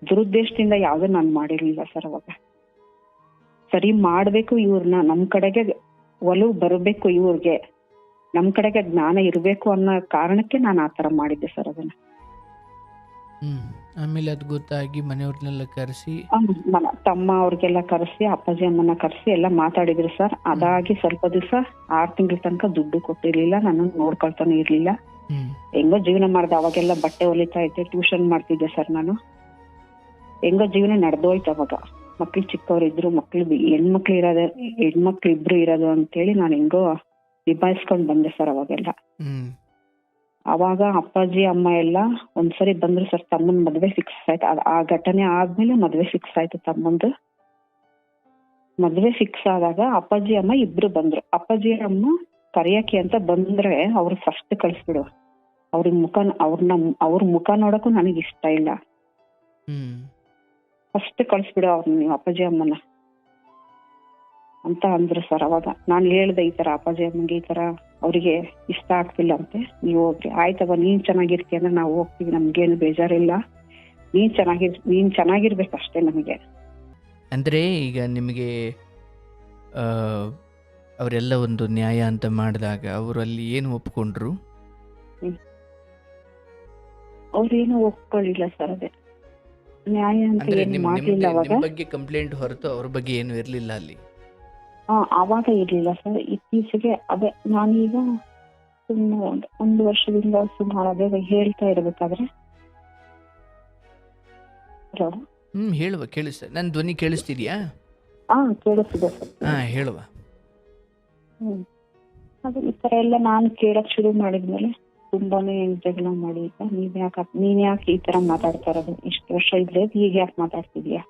ದುರುದ್ದೇಶದಿಂದ ಯಾವ್ದು ನಾನು ಮಾಡಿರ್ಲಿಲ್ಲ ಸರ್. ಅವಾಗ ಸರಿ ಮಾಡ್ಬೇಕು, ಇವ್ರನ್ನ ನಮ್ ಕಡೆಗೆ ಒಲವು ಬರಬೇಕು, ಇವ್ರಿಗೆ ನಮ್ ಕಡೆಗೆ ಜ್ಞಾನ ಇರ್ಬೇಕು ಅನ್ನೋ ಕಾರಣಕ್ಕೆ ನಾನು ಆತರ ಮಾಡಿದ್ದೆ ಸರ್ ಅದನ್ನ. ಹ್ಮ್ ಆಮೇಲೆ ಅದು ಗೊತ್ತಾಗಿ ಮನೆಯವ್ರನ್ನೆಲ್ಲ ಕರೆಸಿ ತಮ್ಮ ಅವ್ರಿಗೆಲ್ಲ ಕರೆಸಿ, ಅಪ್ಪಾಜಿ ಅಮ್ಮನ ಕರೆಸಿ ಎಲ್ಲ ಮಾತಾಡಿದ್ರು ಸರ್. ಅದಾಗಿ ಸ್ವಲ್ಪ ದಿವಸ 6 ತಿಂಗಳ ತನಕ ದುಡ್ಡು ಕೊಟ್ಟಿರ್ಲಿಲ್ಲ, ನನ್ನ ನೋಡ್ಕೊಳ್ತಾನೆ ಇರ್ಲಿಲ್ಲ. ಹೆಂಗೋ ಜೀವನ ಮಾಡ್ದೆ. ಅವಾಗೆಲ್ಲ ಬಟ್ಟೆ ಹೊಲಿತಾ ಇದ್ದೆ, ಟ್ಯೂಷನ್ ಮಾಡ್ತಿದ್ದೆ ಸರ್ ನಾನು. ಹೆಂಗೋ ಜೀವನ ನಡೆದೋಯ್ತು. ಅವಾಗ ಮಕ್ಳು ಚಿಕ್ಕವರಿದ್ರು, ಹೆಣ್ಮಕ್ಳು ಇಬ್ರು ಇರೋದು ಅಂತೇಳಿ ನಾನು ಹೆಂಗೋ ನಿಭಾಯಿಸ್ಕೊಂಡ್ ಬಂದೆ ಸರ್ ಅವಾಗೆಲ್ಲ. ಅವಾಗ ಅಪ್ಪಾಜಿ ಅಮ್ಮ ಎಲ್ಲ ಒಂದ್ಸರಿ ಬಂದ್ರು ಸರ್. ತಮ್ಮನ್ ಮದ್ವೆ ಫಿಕ್ಸ್ ಆಯ್ತು. ಆ ಘಟನೆ ಆದ್ಮೇಲೆ ಮದ್ವೆ ಫಿಕ್ಸ್ ಆಯ್ತು ತಮ್ಮಂದು. ಮದ್ವೆ ಫಿಕ್ಸ್ ಆದಾಗ ಅಪ್ಪಾಜಿ ಅಮ್ಮ ಇಬ್ರು ಬಂದ್ರು. ಅಪ್ಪಾಜಿ ಅಮ್ಮ ಕರಿಯಕ್ಕೆ ಅಂತ ಬಂದ್ರೆ ಅವ್ರು ಫಸ್ಟ್ ಕಳ್ಸ್ಬಿಡು, ಅವ್ರ ಮುಖ ನೋಡಕ್ಕೂ ನನಗೆ ಇಷ್ಟ ಇಲ್ಲ, ಫಸ್ಟ್ ಕಳ್ಸ್ಬಿಡು ಅವ್ರನ್ನ, ನೀವು ಅಪ್ಪಾಜಿ ಅಮ್ಮನ ಅಂತ ಅಂದ್ರು ಸರ್. ಅವಾಗ ನಾನು ಹೇಳ್ದೆ ಈ ತರ ಅಪ್ಪಾಜಿ ಅಮ್ಮಂಗೆ ಈ ತರ ಅವ್ರಿಗೆ ಇಷ್ಟ ಆಗ್ತಿಲ್ಲ ಅಂತೆ, ನೀವು ಹೋಗ್ರಿ. ಆಯ್ತವ, ನೀನ್ ಚೆನ್ನಾಗಿರ್ತೀಯ ಅಂದ್ರೆ ನಾವು ಹೋಗ್ತೀವಿ, ನಮ್ಗೇನು ಬೇಜಾರಿಲ್ಲ, ನೀನ್ ಚೆನ್ನಾಗಿರ್ಬೇಕು ಅಷ್ಟೇ ನಮಗೆ. ಅಂದ್ರೆ ಈಗ ನಿಮಗೆ ಅವರೆಲ್ಲ ಒಂದು ನ್ಯಾಯ ಅಂತ ಮಾಡಿದಾಗ ಅವರು ಅಲ್ಲಿ ಏನು ಒಪ್ಕೊಂಡ್ರು? ಅವ್ರೇನು ಒಪ್ಕೊಳ್ಳಿಲ್ಲ ಸರ್. ಅದೇ ನ್ಯಾಯ ಅಂತ ಅಂದ್ರೆ ಏನು ಮಾಡ್ಲಿಲ್ಲ ಅವಾಗ. ನಿಮ್ಮ ಬಗ್ಗೆ ಕಂಪ್ಲೇಂಟ್ ಹೊರತು ಅವ್ರ ಬಗ್ಗೆ ಏನು ಇರ್ಲಿಲ್ಲ ಅಲ್ಲಿ? ಅವಾಗ ಇರ್ಲಿಲ್ಲ ಸರ್. ಇತ್ತೀಚೆಗೆ ಅದೇ ನಾನೀಗ ಒಂದು ವರ್ಷದಿಂದ ಸುಮಾರು ಅದೇ ಹೇಳ್ತಾ ಇರ್ಬೇಕಾದ್ರೆ. ಹೇಳುವ, ಕೇಳಿಸ್ತ ನನ್ನ ಧ್ವನಿ ಕೇಳಿಸ್ತಿದ್ಯಾ? ಕೇಳಿಸ್ತಿದೆ ಸರ್. ಹೇಳುವ. ಅದೇ ಈ ತರ ಎಲ್ಲ ನಾನು ಕೇಳಕ್ ಶುರು ಮಾಡಿದ್ಮೇಲೆ ತುಂಬಾನೇ ಜಗಳ ಮಾಡಿ, ನೀನ್ ಯಾಕೆ ಈ ತರ ಮಾತಾಡ್ತಾ ಇರೋದು, ಇಷ್ಟು ವರ್ಷ ಇದ್ರೆ ಈಗ ಯಾಕೆ ಮಾತಾಡ್ತಿದ್ಯಾ,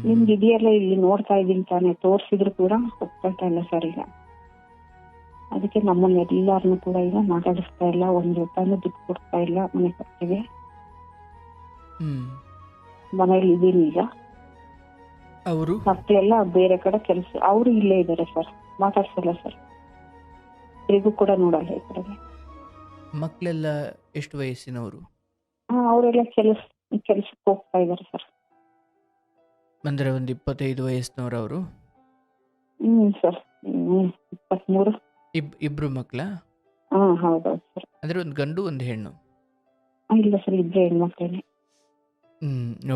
ನಿಮ್ಗೆ ಇದೆಯಲ್ಲ ಇಲ್ಲಿ ನೋಡ್ತಾ ಇದೀನಿ ತಾನೆ, ತೋರ್ಸಿದ್ರು ಕೂಡ ಒಪ್ಕೊಳ್ತಾ ಇಲ್ಲ ಸರ್. ಈಗ ಅದಕ್ಕೆ ನಮ್ಮನ್ನ ಎಲ್ಲಾರನ್ನು ಕೂಡ ಈಗ ಮಾತಾಡಿಸ್ತಾ ಇಲ್ಲ, 1 ರೂಪಾಯಿನೂ ದುಡ್ಡು ಕೊಡ್ತಾ ಇಲ್ಲ ಮನೆ ಖರ್ಚಿಗೆ. ಮನೇಲಿ ಇದೀನಿ ಈಗ. ಅವರು ಮಕ್ಕಳೆಲ್ಲ ಬೇರೆ ಕಡೆ ಕೆಲಸ, ಅವರು ಇಲ್ಲೇ ಇದಾರೆ ಸರ್, ಮಾತಾಡ್ಸಲ್ಲ ಸರ್, ತಿರುಗು ಕೂಡ ನೋಡಲ್ಲ ಈ ಕಡೆಗೆ. ಮಕ್ಕಳೆಲ್ಲ ಎಷ್ಟು ವಯಸ್ಸಿನವರು? ಅವರೆಲ್ಲ ಕೆಲ್ಸಕ್ಕೆ ಹೋಗ್ತಾ ಇದಾರೆ ಸರ್. ಅಂದ್ರೆ ಒಂದು 25 ವಯಸ್ಸಿನವರು ಅವರು? ಸರ್ 23. ಇಬ್ರು ಮಕ್ಕಳ? ಹೌದೌದು ಸರ್. ಅಂದ್ರೆ ಒಂದು ಗಂಡು ಒಂದು ಹೆಣ್ಣು? ಇಲ್ಲ ಸರ್, ಇಬ್ರೇ ಹೆಣ್ಮಕ್ಳೇನೆ.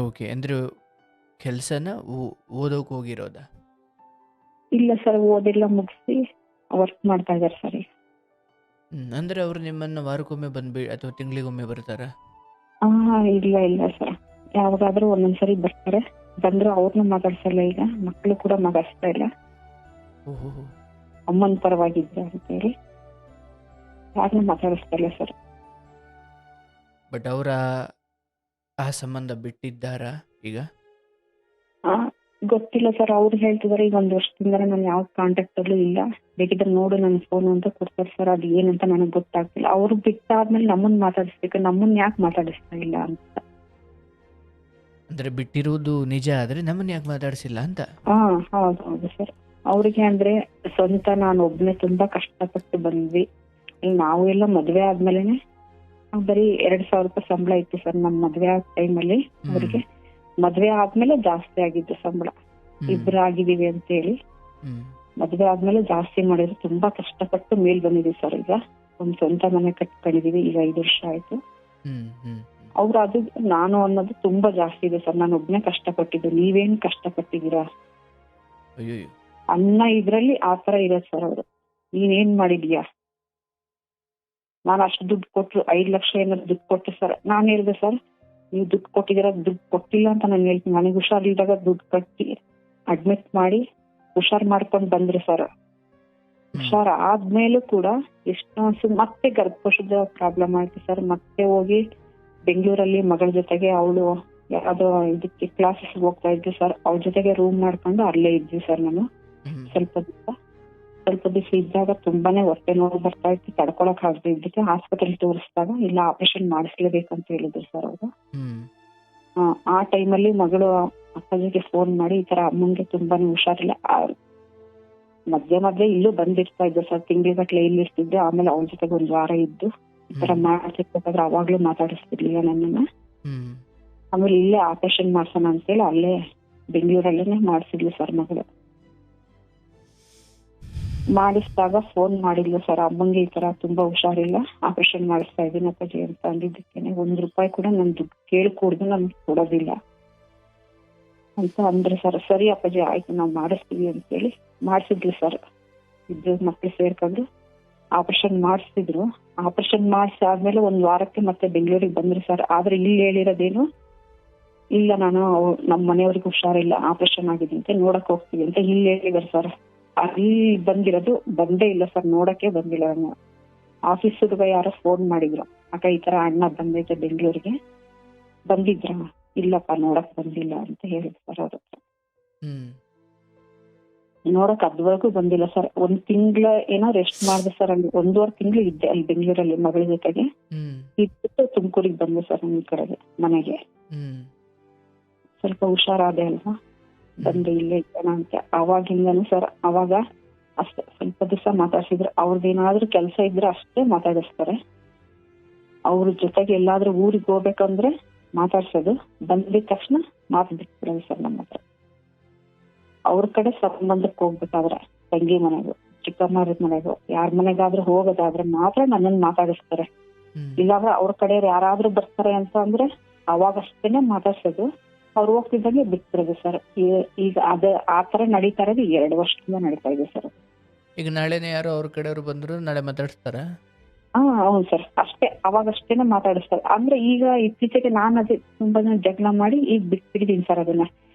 ಓಕೆ. ಅಂದ್ರೆ ಕೆಲಸನ ಓದೋಕೆ ಹೋಗಿರೋದ? ಇಲ್ಲ ಸರ್, ಓದೆಲ್ಲ ಮುಗಿಸಿ ವರ್ಕ್ ಮಾಡ್ತಾ ಇದಾರೆ ಸರ್. ಅಂದ್ರೆ ಅವರು ನಿಮ್ಮನ್ನ ವಾರಕ್ಕೊಮ್ಮೆ ಅಥವಾ ತಿಂಗಳಿಗೊಮ್ಮೆ ಬರ್ತಾರ? ಇಲ್ಲ ಸರ್, ಯಾವಾಗಾದ್ರೂ ಒಂದೊಂದ್ಸರಿ ಬರ್ತಾರೆ. ಬಂದ್ರು ಅವ್ರನ್ನ ಮಾತಾಡ್ಸಲ್ಲ, ಈಗ ಮಕ್ಕಳು ಕೂಡ ಮಾತಾಡ್ಸ್ತಾ ಇಲ್ಲ. ಅಮ್ಮನ ಪರವಾಗಿದ್ರೆ ಅಂತ ಹೇಳಿ ಯಾರನ್ನ ಮಾತಾಡಿಸ್ತಾ ಇಲ್ಲ ಸರ್. ಬಟ್ ಅವರ ಆ ಸಂಬಂಧ ಬಿಟ್ಟಿದ್ದಾರಾ ಈಗ? ಗೊತ್ತಿಲ್ಲ ಸರ್. ಅವ್ರು ಹೇಳ್ತಿದಾರೆ ಈಗ 1 ವರ್ಷದಿಂದ ನಾನು ಯಾವ ಕಾಂಟ್ಯಾಕ್ಟ್ ಅಲ್ಲೂ ಇಲ್ಲ, ಬೇಕಿದ್ರೆ ನೋಡು ನನ್ನ ಫೋನ್ ಅಂತ ಕೊಡ್ತಾರೆ ಸರ್. ಅದು ಏನಂತ ನನಗೆ ಗೊತ್ತಾಗ್ತಿಲ್ಲ. ಅವ್ರು ಬಿಟ್ಟಾದ್ಮೇಲೆ ನಮ್ಮನ್ನ ಮಾತಾಡಿಸ್ಬೇಕು, ನಮ್ಮನ್ನ ಯಾಕೆ ಮಾತಾಡಿಸ್ತಾ ಇಲ್ಲ ಅಂತ. ಅಂದ್ರೆ ಬಿಟ್ಟಿರುವುದು ನಿಜ, ಆದ್ರೆ ನಮ್ಮನ್ನ ಯಾಕೆ ಮಾತಾಡಿಸಿಲ್ಲ ಅಂತ? ಹೌದು ಸರ್. ಅವ್ರಿಗೆ ಅಂದ್ರೆ ಸ್ವಂತ ನಾನು ಒಬ್ನೇ ತುಂಬಾ ಕಷ್ಟಪಟ್ಟು ಬಂದ್ವಿ. ನಾವು ಎಲ್ಲ ಮದ್ವೆ ಆದ್ಮೇಲೆನೆ ಬರೀ 2,000 ರೂಪಾಯಿ ಸಂಬಳ ಇತ್ತು ಸರ್ ನಮ್ಮ ಮದ್ವೆ ಆದ ಟೈಮಲ್ಲಿ. ಅವ್ರಿಗೆ ಮದ್ವೆ ಆದ್ಮೇಲೆ ಜಾಸ್ತಿ ಆಗಿದ್ದು ಸಂಬಳ. ಇಬ್ರು ಆಗಿದೀವಿ ಅಂತ ಹೇಳಿ ಮದ್ವೆ ಆದ್ಮೇಲೆ ಜಾಸ್ತಿ ಮಾಡಿದ್ರು. ತುಂಬಾ ಕಷ್ಟಪಟ್ಟು ಮೇಲ್ ಬಂದಿದೀವಿ ಸರ್. ಈಗ ಒಂದ್ ಸ್ವಂತ ಮನೆ ಕಟ್ಕೊಂಡಿದೀವಿ, ಈಗ 5 ವರ್ಷ ಆಯ್ತು. ಅವ್ರು ಅದು ನಾನು ಅನ್ನೋದು ತುಂಬಾ ಜಾಸ್ತಿ ಇದೆ ಸರ್. ನಾನು ಒಬ್ನೇ ಕಷ್ಟಪಟ್ಟಿದ್ದು, ನೀವೇನ್ ಕಷ್ಟಪಟ್ಟಿದ್ದೀರಾ ಅನ್ನ ಇದ್ರಲ್ಲಿ ಆತರ ಇರೋದು ಸರ್. ಅವರು ನೀನೇನ್ ಮಾಡಿದ್ಯಾ, ನಾನು ಅಷ್ಟು ದುಡ್ಡು ಕೊಟ್ರು 5 ಲಕ್ಷ ಏನಾದ್ರು ದುಡ್ಡು ಕೊಟ್ಟು ಸರ್. ನಾನು ಹೇಳಿದೆ ಸರ್, ನೀವು ದುಡ್ಡು ಕೊಟ್ಟಿದ್ದೀರಾ, ದುಡ್ಡು ಕೊಟ್ಟಿಲ್ಲ ಅಂತ ನಾನು ಹೇಳ್ತೀನಿ. ನನಗೆ ಹುಷಾರಿಲ್ದಾಗ ದುಡ್ಡು ಕಟ್ಟಿ ಅಡ್ಮಿಟ್ ಮಾಡಿ ಹುಷಾರ್ ಮಾಡ್ಕೊಂಡ್ ಬಂದ್ರು ಸರ್. ಹುಷಾರ್ ಆದ್ಮೇಲೂ ಕೂಡ ಎಷ್ಟು ಮತ್ತೆ ಗರ್ಭಕೋಶದ ಪ್ರಾಬ್ಲಮ್ ಆಯ್ತು ಸರ್. ಮತ್ತೆ ಹೋಗಿ ಬೆಂಗಳೂರಲ್ಲಿ ಮಗಳ ಜೊತೆಗೆ ಅವಳು ಯಾವ್ದೋ ಇದಕ್ಕೆ ಕ್ಲಾಸಸ್ ಹೋಗ್ತಾ ಇದ್ವಿ ಸರ್. ಅವ್ರ ಜೊತೆಗೆ ರೂಮ್ ಮಾಡ್ಕೊಂಡು ಅಲ್ಲೇ ಇದ್ವಿ ಸರ್ ನಾನು ಸ್ವಲ್ಪ ದಿವಸ. ಸ್ವಲ್ಪ ದಿವಸ ಇದ್ದಾಗ ತುಂಬಾನೇ ಹೊಟ್ಟೆ ನೋವು ಬರ್ತಾ ಇತ್ತು, ತಡ್ಕೊಳಕ್ ಆಗದೆ ಇದ್ದಕ್ಕೆ ಹಾಸ್ಪಿಟಲ್ ತೋರಿಸಿದಾಗ ಇಲ್ಲ ಆಪರೇಷನ್ ಮಾಡಿಸ್ಲೇಬೇಕಂತ ಹೇಳಿದ್ರು ಸರ್ ಅವರು. ಹ್ಮ್ ಆ ಟೈಮಲ್ಲಿ ಮಗಳು ಅಪ್ಪಾಜಿಗೆ ಫೋನ್ ಮಾಡಿ ಈ ತರ ಅಮ್ಮಂಗೆ ತುಂಬಾನೇ ಹುಷಾರಿಲ್ಲ. ಮಧ್ಯೆ ಇಲ್ಲೂ ಬಂದಿರ್ತಾ ಇದ್ದೆ ಸರ್, ತಿಂಗಳಿಗಟ್ಲೆ ಇಲ್ಲಿ ಇರ್ತಿದ್ದೆ. ಆಮೇಲೆ ಅವಳ ಜೊತೆಗೆ 1 ವಾರ ಇದ್ದು ಈ ತರ ಮಾಡ್ತಿರ್ಬೇಕಾದ್ರೆ ಅವಾಗ್ಲೂ ಮಾತಾಡಿಸ್ತಿರ್ಲಿಲ್ಲ ನನ್ನನ್ನ. ಹ್ಮ್ ಆಮೇಲೆ ಇಲ್ಲೇ ಆಪರೇಷನ್ ಮಾಡ್ಸೋಣ ಅಂತೇಳಿ ಅಲ್ಲೇ ಬೆಂಗಳೂರಲ್ಲೇನೆ ಮಾಡಿಸಿದ್ಲು ಸರ್ ಮಗಳು. ಮಾಡಿಸಿದಾಗ ಫೋನ್ ಮಾಡಿದ್ಲು ಸರ್, ಅಮ್ಮಂಗೆ ಈ ತರ ತುಂಬಾ ಹುಷಾರಿಲ್ಲ, ಆಪರೇಷನ್ ಮಾಡಿಸ್ತಾ ಇದೀನಿ ಅಪ್ಪಾಜಿ ಅಂತ ಅಂದಿದ್ದಕ್ಕೇನೆ 1 ರೂಪಾಯಿ ಕೂಡ ನನ್ ದುಡ್ಡು ಕೇಳ್ಕೊಡ್ದು ನಮ್ಗೆ ಕೊಡೋದಿಲ್ಲ ಅಂತ ಅಂದ್ರೆ ಸರ್. ಸರಿ ಅಪ್ಪಾಜಿ ಆಯ್ತು ನಾವು ಮಾಡಿಸ್ತೀವಿ ಅಂತೇಳಿ ಮಾಡಿಸಿದ್ಲು ಸರ್. ಇಬ್ರು ಮಕ್ಳು ಸೇರ್ಕೊಂಡು ಆಪರೇಷನ್ ಮಾಡಿಸಿದ್ರು. ಆಪರೇಷನ್ ಮಾಡಿಸಾದ್ಮೇಲೆ 1 ವಾರಕ್ಕೆ ಮತ್ತೆ ಬೆಂಗಳೂರಿಗೆ ಬಂದ್ರು ಸರ್. ಆದ್ರೆ ಇಲ್ಲಿ ಹೇಳಿರೋದೇನು, ಇಲ್ಲ ನಾನು ನಮ್ಮ ಮನೆಯವ್ರಿಗೆ ಹುಷಾರಿಲ್ಲ, ಆಪರೇಷನ್ ಆಗಿದೆ ಅಂತ ನೋಡಕ್ ಹೋಗ್ತೀವಿ ಅಂತ ಇಲ್ಲಿ ಹೇಳಿದಾರೆ ಸರ್. ಅಲ್ಲಿ ಬಂದಿರೋದು ಬಂದೇ ಇಲ್ಲ ಸರ್, ನೋಡಕ್ಕೆ ಬಂದಿಲ್ಲ. ನಾನು ಆಫೀಸ್ ಹುಡುಗ ಯಾರೋ ಫೋನ್ ಮಾಡಿದ್ರು, ಅಕ್ಕ ಈ ತರ ಅಣ್ಣ ಬಂದೈತೆ ಬೆಂಗಳೂರಿಗೆ, ಬಂದಿದ್ರ? ಇಲ್ಲಪ್ಪ ನೋಡಕ್ ಬಂದಿಲ್ಲ ಅಂತ ಹೇಳಿದ್ರು ಸರ್ ಅವ್ರ ಹತ್ರ. ನೋಡಕ್ ಅದ್ವರೆಗೂ ಬಂದಿಲ್ಲ ಸರ್. 1 ತಿಂಗಳ ಏನೋ ರೆಸ್ಟ್ ಮಾಡಿದೆ ಸರ್. ಅಲ್ಲಿ 1.5 ತಿಂಗಳು ಇದ್ದೆ ಅಲ್ಲಿ ಬೆಂಗಳೂರಲ್ಲಿ ಮಗಳ ಜೊತೆಗೆ. ಇದ್ಬಿಟ್ಟು ತುಮಕೂರಿಗೆ ಬಂದೆ ಸರ್ ಈ ಕಡೆಗೆ ಮನೆಗೆ. ಸ್ವಲ್ಪ ಹುಷಾರಾದೆ ಅಲ್ವಾ, ಬಂದೆ ಇಲ್ಲೇ ಇದ್ದಾನ ಅಂತ. ಅವಾಗಿಂದನು ಸರ್ ಅವಾಗ ಅಷ್ಟೇ ಸ್ವಲ್ಪ ದಿವಸ ಮಾತಾಡ್ಸಿದ್ರು. ಅವ್ರದ್ದೇನಾದ್ರೂ ಕೆಲಸ ಇದ್ರೆ ಅಷ್ಟೇ ಮಾತಾಡಿಸ್ತಾರೆ. ಅವ್ರ ಜೊತೆಗೆ ಎಲ್ಲಾದ್ರೂ ಊರಿಗೆ ಹೋಗ್ಬೇಕಂದ್ರೆ ಮಾತಾಡ್ಸೋದು, ಬಂದಿದ ತಕ್ಷಣ ಮಾತು ಬಿಟ್ಬಿಡೋದು ಸರ್ ನಮ್ಮ ಹತ್ರ. ಅವ್ರ ಕಡೆ ಸಂಬಂಧಕ್ಕೆ ಹೋಗ್ಬೇಕಾದ್ರೆ ತಂಗಿ ಮನೆಗೂ ಚಿಕ್ಕಮ್ಮರ ಮನೆಗೂ ಯಾರ ಮನೆಗಾದ್ರೂ ಹೋಗೋದಾದ್ರೆ ಮಾತ್ರ ನನ್ನನ್ನು ಮಾತಾಡಿಸ್ತಾರೆ. ಇಲ್ಲಾಂದ್ರೆ ಅವ್ರ ಕಡೆ ಯಾರಾದ್ರೂ ಬರ್ತಾರೆ ಅಂತ ಅಂದ್ರೆ ಅವಾಗಷ್ಟೇನೆ ಮಾತಾಡ್ಸೋದು. ಅವ್ರು ಹೋಗ್ತಿದ್ದಂಗೆ ಬಿಟ್ಬಿಡೋದು ಸರ್. ಈಗ ಆ ತರ ನಡೀತಾ ಇರೋದು 2 ವರ್ಷದಿಂದ ನಡೀತಾ ಇದೆ ಸರ್. ಈಗ ನಾಳೆನೇ ಯಾರೋ ಅವ್ರ ಕಡೆಯವರು ಬಂದ್ರು ನಾಳೆ ಮಾತಾಡ್ಸ್ತಾರ? ಹೌದು ಸರ್, ಅಷ್ಟೇ ಅವಾಗಷ್ಟೇನೆ ಮಾತಾಡಿಸ್ತಾರೆ. ಅಂದ್ರೆ ಈಗ ಇತ್ತೀಚೆಗೆ ನಾನು ಅದೇ ತುಂಬಾ ಜಗಳ ಮಾಡಿ ಈಗ ಬಿಟ್ಬಿಟ್ಟಿದೀನಿ ಸರ್ ಅದನ್ನ.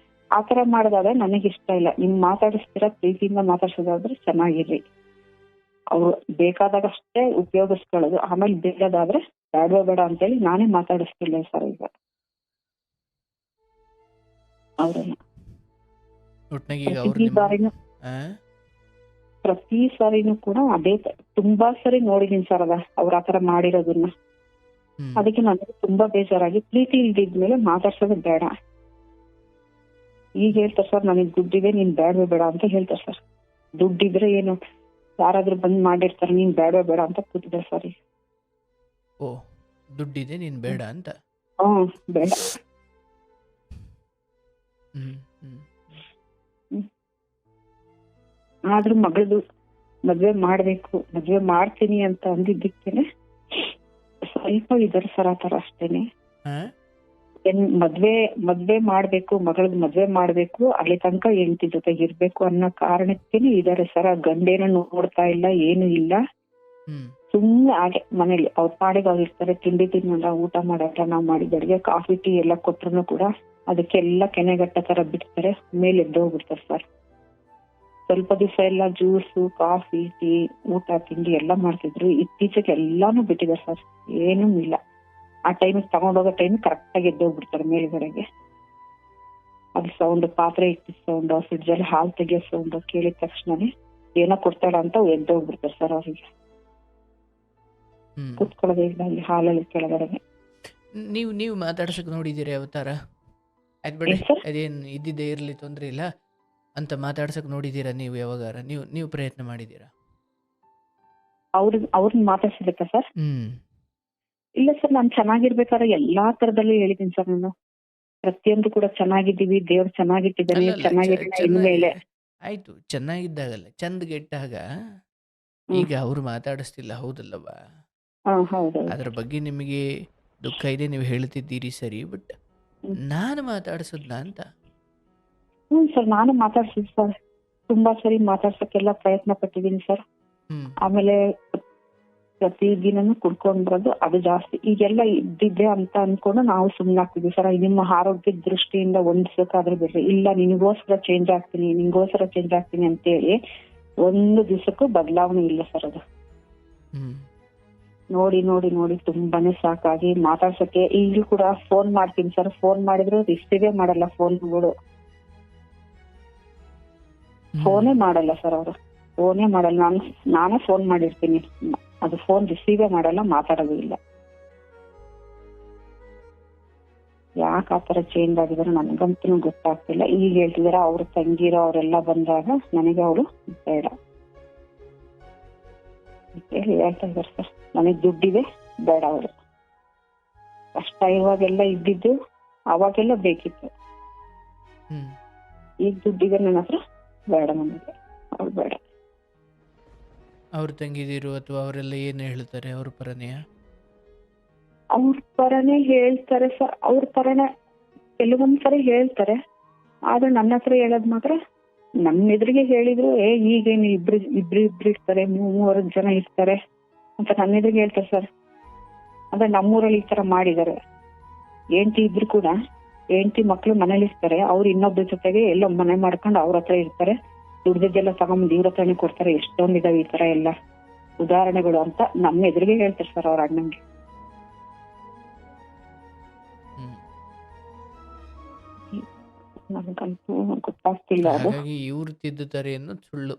ಆತರ ಮಾಡೋದಾದ್ರೆ ನನಗೆ ಇಷ್ಟ ಇಲ್ಲ. ನಿಮ್ ಮಾತಾಡಿಸ್ತೀರಾ, ಪ್ರೀತಿಯಿಂದ ಮಾತಾಡ್ಸೋದಾದ್ರೆ ಚೆನ್ನಾಗಿರ್ರಿ. ಅವ್ರು ಬೇಕಾದಾಗ ಅಷ್ಟೇ ಉಪಯೋಗಿಸ್ಕೊಳ್ಳೋದು, ಆಮೇಲೆ ಬೇಡದಾದ್ರೆ ಬೇಡವೇ ಬೇಡ ಅಂತೇಳಿ ನಾನೇ ಮಾತಾಡಿಸ್ತಿಲ್ಲ ಸರ್ ಈಗ ಅವ್ರನ್ನ. ಪ್ರತಿ ಸಾರಿನೂ ಕೂಡ ಅದೇ ತುಂಬಾ ಸರಿ ನೋಡಿದೀನಿ ಸರ್ ಅವ್ರ ಆತರ ಮಾಡಿರೋದನ್ನ. ಅದಕ್ಕೆ ನನಗೆ ತುಂಬಾ ಬೇಜಾರಾಗಿ ಪ್ರೀತಿ ಇಲ್ದಿದ್ಮೇಲೆ ಮಾತಾಡ್ಸೋದು ಬೇಡ. ಈಗ ಹೇಳ್ತಾರೆ ಸರ್, ನನಗ್ ದುಡ್ಡಿದೆ ನೀನ್ ಬೇಡವೇ ಬೇಡ ಅಂತ ಹೇಳ್ತಾರೆ ಸರ್. ದುಡ್ಡಿದ್ರೆ ಏನು ಯಾರಾದ್ರೂ ಬಂದ್ ಮಾಡಿರ್ತಾರೆ, ನೀನ್ ಬೇಡವೇ ಬೇಡ ಅಂತ ಕೂತಿದೆ ಸರ್ ಈಗ. ಓ, ದುಡ್ಡಿದೆ ನೀನ್ ಬೇಡ ಅಂತ? ಬೇಡ. ಆದ್ರೂ ಮಗಳದು ಮದ್ವೆ ಮಾಡ್ಬೇಕು, ಮದ್ವೆ ಮಾಡ್ತೀನಿ ಅಂತ ಅಂದಿದ್ದಕ್ಕೇನೆ ಸ್ವಲ್ಪ ಇದಾರೆ ಸರ್ ಆತರ ಅಷ್ಟೇನೆ. ಮದ್ವೆ ಮಾಡ್ಬೇಕು, ಮಗಳದ್ ಮದ್ವೆ ಮಾಡ್ಬೇಕು, ಅಲ್ಲಿ ತನಕ ಹೆಂಡತಿ ಜೊತೆಗೆ ಇರ್ಬೇಕು ಅನ್ನೋ ಕಾರಣಕ್ಕೇನೆ ಇದಾರೆ ಸರ್. ಗಂಡೇನ ನೋಡ್ತಾ ಇಲ್ಲ, ಏನು ಇಲ್ಲ, ಸುಮ್ನೆ ಹಾಗೆ ಮನೇಲಿ ಅವ್ರ ಪಾಡಿಗೆ ಅವ್ರು ಇರ್ತಾರೆ. ತಿಂಡಿ ತಿನ್ನಲ್ಲ, ಊಟ ಮಾಡಲ್ಲ, ನಾವ್ ಮಾಡಿದ ಅಡ್ಗೆ ಕಾಫಿ ಟೀ ಎಲ್ಲ ಕೊಟ್ರು ಕೂಡ ಅದಕ್ಕೆಲ್ಲ ಕೆನೆಗಟ್ಟ ತರ ಬಿಡ್ತಾರೆ, ಮೇಲೆ ಎದ್ದೋಗ್ಬಿಡ್ತಾರೆ ಸರ್. ಸ್ವಲ್ಪ ದಿವಸ ಎಲ್ಲ ಜ್ಯೂಸು, ಕಾಫಿ, ಟೀ, ಊಟ ತಿಂಡಿ ಎಲ್ಲ ಮಾಡ್ತಿದ್ರು. ಇತ್ತೀಚೆಗೆ ಎಲ್ಲಾನು ಬಿಟ್ಟಿದ್ದಾರೆ ಸರ್, ಏನೂ ಇಲ್ಲ. ಆ ಟೈಮಿಗೆ ತಗೊಂಡೋಗೋ ಟೈಮ್ ಕರೆಕ್ಟ್ ಆಗಿ ಎದ್ದೋಗ್ಬಿಡ್ತಾರೆ ಮೇಲ್ಗಡೆಗೆ. ಅದು ಸೌಂಡ್, ಪಾತ್ರೆ ಇಟ್ಟಿದ ಸೌಂಡ್, ಫ್ರಿಡ್ಜ್ ಅಲ್ಲಿ ಹಾಲು ತೆಗಿಯೋ ಸೌಂಡ್ ಕೇಳಿದ ತಕ್ಷಣನೇ ಏನೋ ಕೊಡ್ತಾಳ ಅಂತ ಎದ್ದೋಗ್ಬಿಡ್ತಾರೆ ಸರ್. ಅವ್ರಿಗೆ ಕುತ್ಕೊಳ್ಳೋದೇ ಇಲ್ಲ ಅಲ್ಲಿ ಹಾಲಲ್ಲಿ ಕೆಳಗಡೆ. ನೀವು ಮಾತಾಡ್ಸಕ್ ನೋಡಿದ್ದೀರಿ ಅವತಾರ? ಆಯ್ತು ಬಿಡಿ, ಅದೇನು ಇದ್ದಿದ್ದೇ ಇರಲಿ, ತೊಂದರೆ ಇಲ್ಲ ಅಂತ ಮಾತಾಡ್ಸಕ್ ನೋಡಿದ್ದೀರಾ ನೀವು ಯಾವಾಗಾರ? ನೀವು ಪ್ರಯತ್ನ ಮಾಡಿದ್ದೀರಾ ಅವ್ರನ್ನ ಮಾತಾಡ್ಸಿದಕ್ಕ ಸರ್? ಇಲ್ಲ ಸರ್, ನಾನ್ ಚೆನ್ನಾಗಿರ್ಬೇಕಾದ್ರೆ ಎಲ್ಲಾ ತರದಲ್ಲೂ ಹೇಳಿದೀನಿ ಸರ್. ನಾನು ಪ್ರತಿಯೊಂದು ಕೂಡ ಚೆನ್ನಾಗಿದ್ದೀವಿ, ದೇವ್ರು ಚೆನ್ನಾಗಿಟ್ಟಿದ್ದಾನೆ, ಚೆನ್ನಾಗಿದ್ದೀನಿ ಇನ್ಮೇಲೆ. ಆಯ್ತು, ಚೆನ್ನಾಗಿದ್ದಾಗಲ್ಲ, ಚಂದ್ಗೆಟ್ಟಾಗ ಈಗ ಅವ್ರು ಮಾತಾಡಿಸ್ತಿಲ್ಲ, ಹೌದಲ್ಲವಾ? ಅದ್ರ ಬಗ್ಗೆ ನಿಮಗೆ ದುಃಖ ಇದೆ, ನೀವು ಹೇಳ್ತಿದ್ದೀರಿ ಸರಿ. ಬಟ್ ನಾನು ಮಾತಾಡ್ಸದ್ನ ಅಂತ? ಸರ್, ನಾನು ಮಾತಾಡ್ಸಿದ್ ಸರ್, ತುಂಬಾ ಸರಿ ಮಾತಾಡ್ಸಕ್ಕೆಲ್ಲ ಪ್ರಯತ್ನ ಪಟ್ಟಿದ್ದೀನಿ ಸರ್. ಆಮೇಲೆ ಪ್ರತಿ ದಿನನೂ ಕುಡ್ಕೊಂಡ್ ಬರೋದು ಅದು ಜಾಸ್ತಿ. ಈಗೆಲ್ಲ ಇದ್ದಿದ್ದೆ ಅಂತ ಅನ್ಕೊಂಡು ನಾವು ಸುಮ್ನಾಗ್ತಿದ್ವಿ ಸರ್. ನಿಮ್ಮ ಆರೋಗ್ಯದ ದೃಷ್ಟಿಯಿಂದ ಒಂದ್ಸಕ್ಕಾದ್ರೂ ಬಿಡ್ರಿ, ಇಲ್ಲ ನಿನಗೋಸ್ಕರ ಚೇಂಜ್ ಆಗ್ತೀನಿ ಅಂತೇಳಿ ಒಂದು ದಿವಸಕ್ಕೂ ಬದಲಾವಣೆ ಇಲ್ಲ ಸರ್. ಅದು ನೋಡಿ ನೋಡಿ ನೋಡಿ ತುಂಬಾನೇ ಸಾಕಾಗಿ ಮಾತಾಡ್ಸಕ್ಕೆ ಈಗಲೂ ಕೂಡ ಫೋನ್ ಮಾಡ್ತೀನಿ ಸರ್. ಫೋನ್ ಮಾಡಿದ್ರು ರಿಸೀವೇ ಮಾಡಲ್ಲ, ಫೋನ್ಗಳು ಫೋನೇ ಮಾಡಲ್ಲ ಸರ್ ಅವರು. ಫೋನೇ ಮಾಡಲ್ಲ. ನಾನೇ ಫೋನ್ ಮಾಡಿರ್ತೀನಿ, ಅದು ಫೋನ್ ರಿಸೀವೇ ಮಾಡಲ್ಲ, ಮಾತಾಡೋದು ಇಲ್ಲ. ಯಾಕೆ ಆ ಥರ ಚೇಂಜ್ ಆಗಿದಾರೆ ನನಗಂತೂ ಗೊತ್ತಾಗ್ತಿಲ್ಲ. ಈಗ ಹೇಳ್ತಿದಾರೆ ಅವ್ರ ತಂಗಿರೋ ಅವರೆಲ್ಲ ಬಂದಾಗ ನನಗೆ ಅವಳು ಬೇಡ ಹೇಳಿ ಹೇಳ್ತಾ ಇದಾರೆ ಸರ್. ನನಗೆ ದುಡ್ಡಿದೆ, ಬೇಡ ಅವರು. ಕಷ್ಟ ಇವಾಗೆಲ್ಲ ಇದ್ದಿದ್ದು ಅವಾಗೆಲ್ಲ ಬೇಕಿತ್ತು, ಈಗ ದುಡ್ಡಿದೆ ನನ್ನ ಹತ್ರ, ಬೇಡ ನನಗೆ ಅವ್ರು ಬೇಡ. ಅವ್ರ ತಂಗಿದಿರು ಅಥವಾ ಅವರೆಲ್ಲ ಏನು ಹೇಳ್ತಾರೆ? ಅವ್ರ ಪರನೆಯ? ಅವ್ರ ಪರನೇ ಹೇಳ್ತಾರೆ ಸರ್, ಅವ್ರ ಪರನೇ ಕೆಲವೊಂದ್ಸರಿ ಹೇಳ್ತಾರೆ. ಆದ್ರೆ ನನ್ನ ಹತ್ರ ಹೇಳೋದ್ ಮಾತ್ರ, ನಮ್ಮ ಎದುರಿಗೆ ಹೇಳಿದ್ರು ಈಗೇನು ಇಬ್ರು ಇರ್ತಾರೆ, 3 ಜನ ಇರ್ತಾರೆ ಅಂತ ನನ್ನ ಎದುರಿಗೆ ಹೇಳ್ತಾರೆ ಸರ್. ಅಂದ್ರೆ ನಮ್ಮೂರಲ್ಲಿ ಈ ತರ ಮಾಡಿದ್ದಾರೆ. ಹೆಂಡತಿ ಇಬ್ರು ಕೂಡ, ಹೆಂಡತಿ ಮಕ್ಳು ಮನೇಲಿ ಇರ್ತಾರೆ, ಅವ್ರು ಇನ್ನೊಬ್ರ ಜೊತೆಗೆ ಎಲ್ಲ ಮನೆ ಮಾಡ್ಕೊಂಡು ಅವ್ರ ಹತ್ರ ಇರ್ತಾರೆ, ದುಡ್ದೆಲ್ಲ ತಗೊಂಡ್ ಇವ್ರ ಹತ್ರನೇ ಕೊಡ್ತಾರೆ. ಎಷ್ಟೊಂದಿದಾವೆ ಈ ತರ ಎಲ್ಲ ಉದಾಹರಣೆಗಳು ಅಂತ ನಮ್ಮ ಎದುರಿಗೆ ಹೇಳ್ತಾರೆ ಸರ್ ಅವ್ರ ಅಣ್ಣಂಗೆ. ನನಗಂತೂ ಗೊತ್ತಾಗ್ತಿಲ್ಲ ಅದು. ಹಾಗಾಗಿ ಇವ್ರು ತಿದ್ದುತ್ತಾರೆ ಅನ್ನೋದು ಸುಳ್ಳು.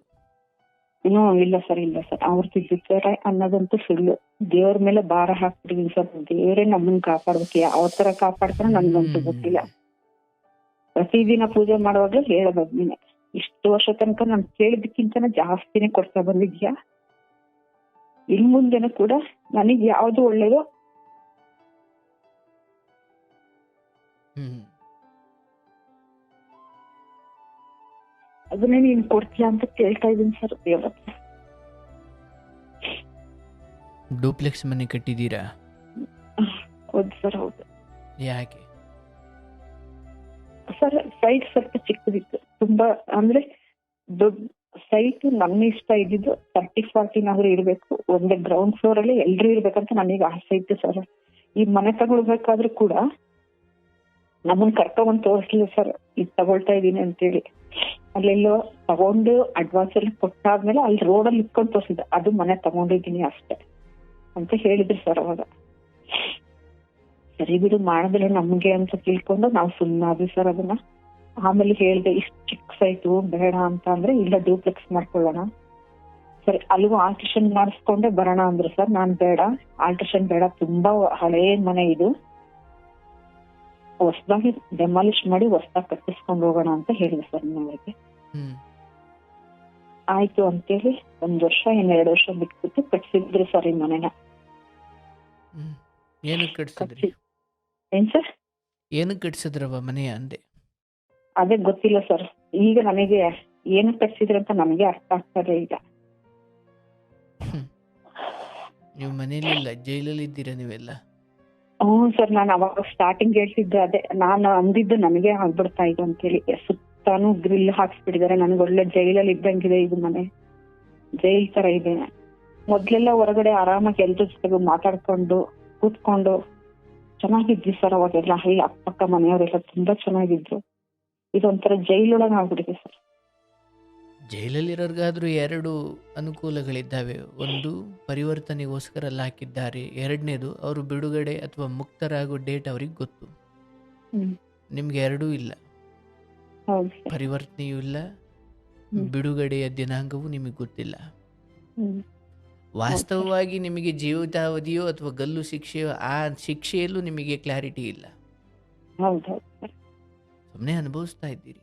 ಇನ್ನೂ ಇಲ್ಲ ಸರ್, ಇಲ್ಲ ಸರ್, ಅವ್ರು ತಿದ್ದುತ್ತಾರೆ ಅನ್ನೋದಂತೂ ಸುಳ್ಳು. ದೇವ್ರ ಮೇಲೆ ಭಾರ ಹಾಕ್ಬಿಟ್ಟಿದೀನಿ ಸರ್. ದೇವರೇ ನಮ್ಮನ್ನ ಕಾಪಾಡ್ಬೇಕು. ಯಾವ ತರ ಕಾಪಾಡ್ತಾರೋ ನನ್ಗಂತೂ ಗೊತ್ತಿಲ್ಲ. ಪ್ರತಿದಿನ ಪೂಜೆ ಮಾಡುವಾಗ್ಲೂ ಹೇಳೋದು ನೀನೆ, ಇಷ್ಟು ವರ್ಷ ತನಕ ನಾನು ಕೇಳಿದಕ್ಕಿಂತ ಜಾಸ್ತಿನೇ ಕೊಡ್ತಾ ಬಂದಿದ್ಯಾ, ಇನ್ ಮುಂದೆನೂ ಕೂಡ ನನಗೆ ಯಾವ್ದು ಒಳ್ಳೇದೋ ಅದನ್ನೇ ನೀನ್ ಕೊಡ್ತೀಯ ಅಂತ ಕೇಳ್ತಾ ಇದೀನಿ ಸರ್ ದೇವ್ರ ಹತ್ರ. ಡೂಪ್ಲೆಕ್ಸ್ ಮನೆ ಕಟ್ಟಿದ್ದೀರಾ? ಹೌದು ಸರ್, ಹೌದು. ಯಾಕೆ ಸರ್? ಸೈಟ್ ಸ್ವಲ್ಪ ಚಿಕ್ಕದಿತ್ತು, ತುಂಬಾ ಅಂದ್ರೆ ದೊಡ್ಡ ಸೈಟ್. ನನ್ನ ಇಷ್ಟ ಇದ್ದಿದ್ದು 30-40 ಇರ್ಬೇಕು, ಒಂದೇ ಗ್ರೌಂಡ್ ಫ್ಲೋರ್ ಅಲ್ಲಿ ಎಲ್ರು ಇರ್ಬೇಕಂತ ನನಗೆ ಆಸೆ ಇತ್ತು ಸರ್. ಈ ಮನೆ ತಗೊಳ್ಬೇಕಾದ್ರೂ ಕೂಡ ನಮ್ಮನ್ನ ಕರ್ಕೊಂಡ್ ತೋರಿಸ್ಲಿಲ್ಲ ಸರ್, ಈಗ ತಗೊಳ್ತಾ ಇದೀನಿ ಅಂತೇಳಿ. ಅಲ್ಲೆಲ್ಲೋ ತಗೊಂಡು ಅಡ್ವಾನ್ಸ್ ಎಲ್ಲ ಕೊಟ್ಟಾದ್ಮೇಲೆ ಅಲ್ಲಿ ರೋಡಲ್ಲಿ ಇಟ್ಕೊಂಡು ತೋರಿಸಿದ್ದೆ, ಅದು ಮನೆ ತಗೊಂಡಿದ್ದೀನಿ ಅಷ್ಟೇ ಅಂತ ಹೇಳಿದ್ರು ಸರ್ ಅವಾಗ. ಸರಿ ಬಿಡು, ಮಾಡಿದ್ರೆ ನಮ್ಗೆ ಅಂತ ತಿಳ್ಕೊಂಡು ನಾವು ಸುಮ್ಮನಾದ್ವಿ ಸರ್ ಅದನ್ನ. ಆಮೇಲೆ ಹೇಳ್ದೆ ಇಷ್ಟು ಚಿಕ್ಕ ಸೈಟು ಬೇಡ ಅಂತ ಅಂದ್ರೆ, ಇಲ್ಲ ಡೂಪ್ಲೆಕ್ಸ್ ಮಾಡ್ಕೊಳ್ಳೋಣ ಸರಿ, ಅಲ್ಲಿಗೂ ಆಲ್ಟ್ರೇಷನ್ ಮಾಡಿಸ್ಕೊಂಡೆ ಬರೋಣ ಅಂದ್ರು ಸರ್. ನಾನ್ ಬೇಡ, ಆಲ್ಟ್ರೇಷನ್ ಬೇಡ, ತುಂಬಾ ಹಳೇ ಮನೆ ಇದು, ಹೊಸದಾಗಿ ಡೆಮಾಲಿಷ್ ಮಾಡಿ ಹೊಸದಾಗಿ ಕಟ್ಟಿಸ್ಕೊಂಡು ಹೋಗೋಣ ಅಂತ ಹೇಳಿದೆ ಸರ್ ನನಗೆ. ಆಯ್ತು ಅಂತೇಳಿ 1 ವರ್ಷ 2 ವರ್ಷ ಬಿಟ್ಬಿಟ್ಟು ಕಟ್ಸಿದ್ರು ಸರ್ ಈ ಮನೆನ. ಏನಕ್ಕೆ ಕಟ್ಸಿದ್ರಿ? ಏನ್ ಸರ್? ಏನಕ್ಕೆ ಕಟ್ಸಿದ್ರವ ಮನೆಯ ಅಂದೆ? ಅದೇ ಗೊತ್ತಿಲ್ಲ ಸರ್, ಈಗ ನನಗೆ ಏನಕ್ಕೆ ಕಟ್ಸಿದ್ರು ಅಂತ ನನಗೆ ಅರ್ಥ ಆಗ್ತದೆ ಈಗ. ನೀವು ಮನೇಲಿಲ್ಲ, ಜೈಲಲ್ಲಿ ಇದ್ದೀರಾ ನೀವೆಲ್ಲ? ಹ್ಞೂ ಸರ್, ನಾನು ಅವಾಗ ಸ್ಟಾರ್ಟಿಂಗ್ ಹೇಳ್ತಿದ್ದೆ ಅದೇ, ನಾನು ಅಂದಿದ್ದು ನನಗೆ ಆಗ್ಬಿಡ್ತಾ ಇದು ಅಂತೇಳಿ. ಸುತ್ತಾನು ಗ್ರಿಲ್ ಹಾಕ್ಸ್ಬಿಟ್ಟಿದ್ದಾರೆ, ನನ್ಗೆ ಒಳ್ಳೆ ಜೈಲಲ್ಲಿ ಇದ್ದಂಗಿದೆ ಇದು ಮನೆ, ಜೈಲ್ ತರ ಇದೆ. ಮೊದ್ಲೆಲ್ಲ ಹೊರಗಡೆ ಆರಾಮಾಗಿ ಎಲ್ರ ಜೊತೆಗೂ ಮಾತಾಡ್ಕೊಂಡು ಕೂತ್ಕೊಂಡು ಚೆನ್ನಾಗಿದ್ವಿ ಸರ್ ಅವಾಗೆಲ್ಲ. ಈ ಅಕ್ಕಪಕ್ಕ ಮನೆಯವರೆಲ್ಲ ತುಂಬಾ ಚೆನ್ನಾಗಿದ್ರು. ಇದೊಂಥರ ಜೈಲೊಳಗೆ ಆಗ್ಬಿಟ್ಟಿದೆ ಸರ್. ಜೈಲಲ್ಲಿರೋರ್ಗಾದ್ರೂ 2 ಅನುಕೂಲಗಳಿದ್ದಾವೆ. ಒಂದು, ಪರಿವರ್ತನೆಗೋಸ್ಕರ ಅಲ್ಲಿ ಹಾಕಿದ್ದಾರೆ. 2ನೇದು, ಅವರು ಬಿಡುಗಡೆ ಅಥವಾ ಮುಕ್ತರಾಗೋ ಡೇಟ್ ಅವ್ರಿಗೆ ಗೊತ್ತು. ನಿಮ್ಗೆ 2 ಇಲ್ಲ, ಪರಿವರ್ತನೆಯೂ ಇಲ್ಲ, ಬಿಡುಗಡೆಯ ದಿನಾಂಕವೂ ನಿಮಗೆ ಗೊತ್ತಿಲ್ಲ. ವಾಸ್ತವವಾಗಿ ನಿಮಗೆ ಜೀವಿತಾವಧಿಯೋ ಅಥವಾ ಗಲ್ಲು ಶಿಕ್ಷೆಯೋ, ಆ ಶಿಕ್ಷೆಯಲ್ಲೂ ನಿಮಗೆ ಕ್ಲಾರಿಟಿ ಇಲ್ಲ. ಸುಮ್ಮನೆ ಅನುಭವಿಸ್ತಾ ಇದ್ದೀರಿ.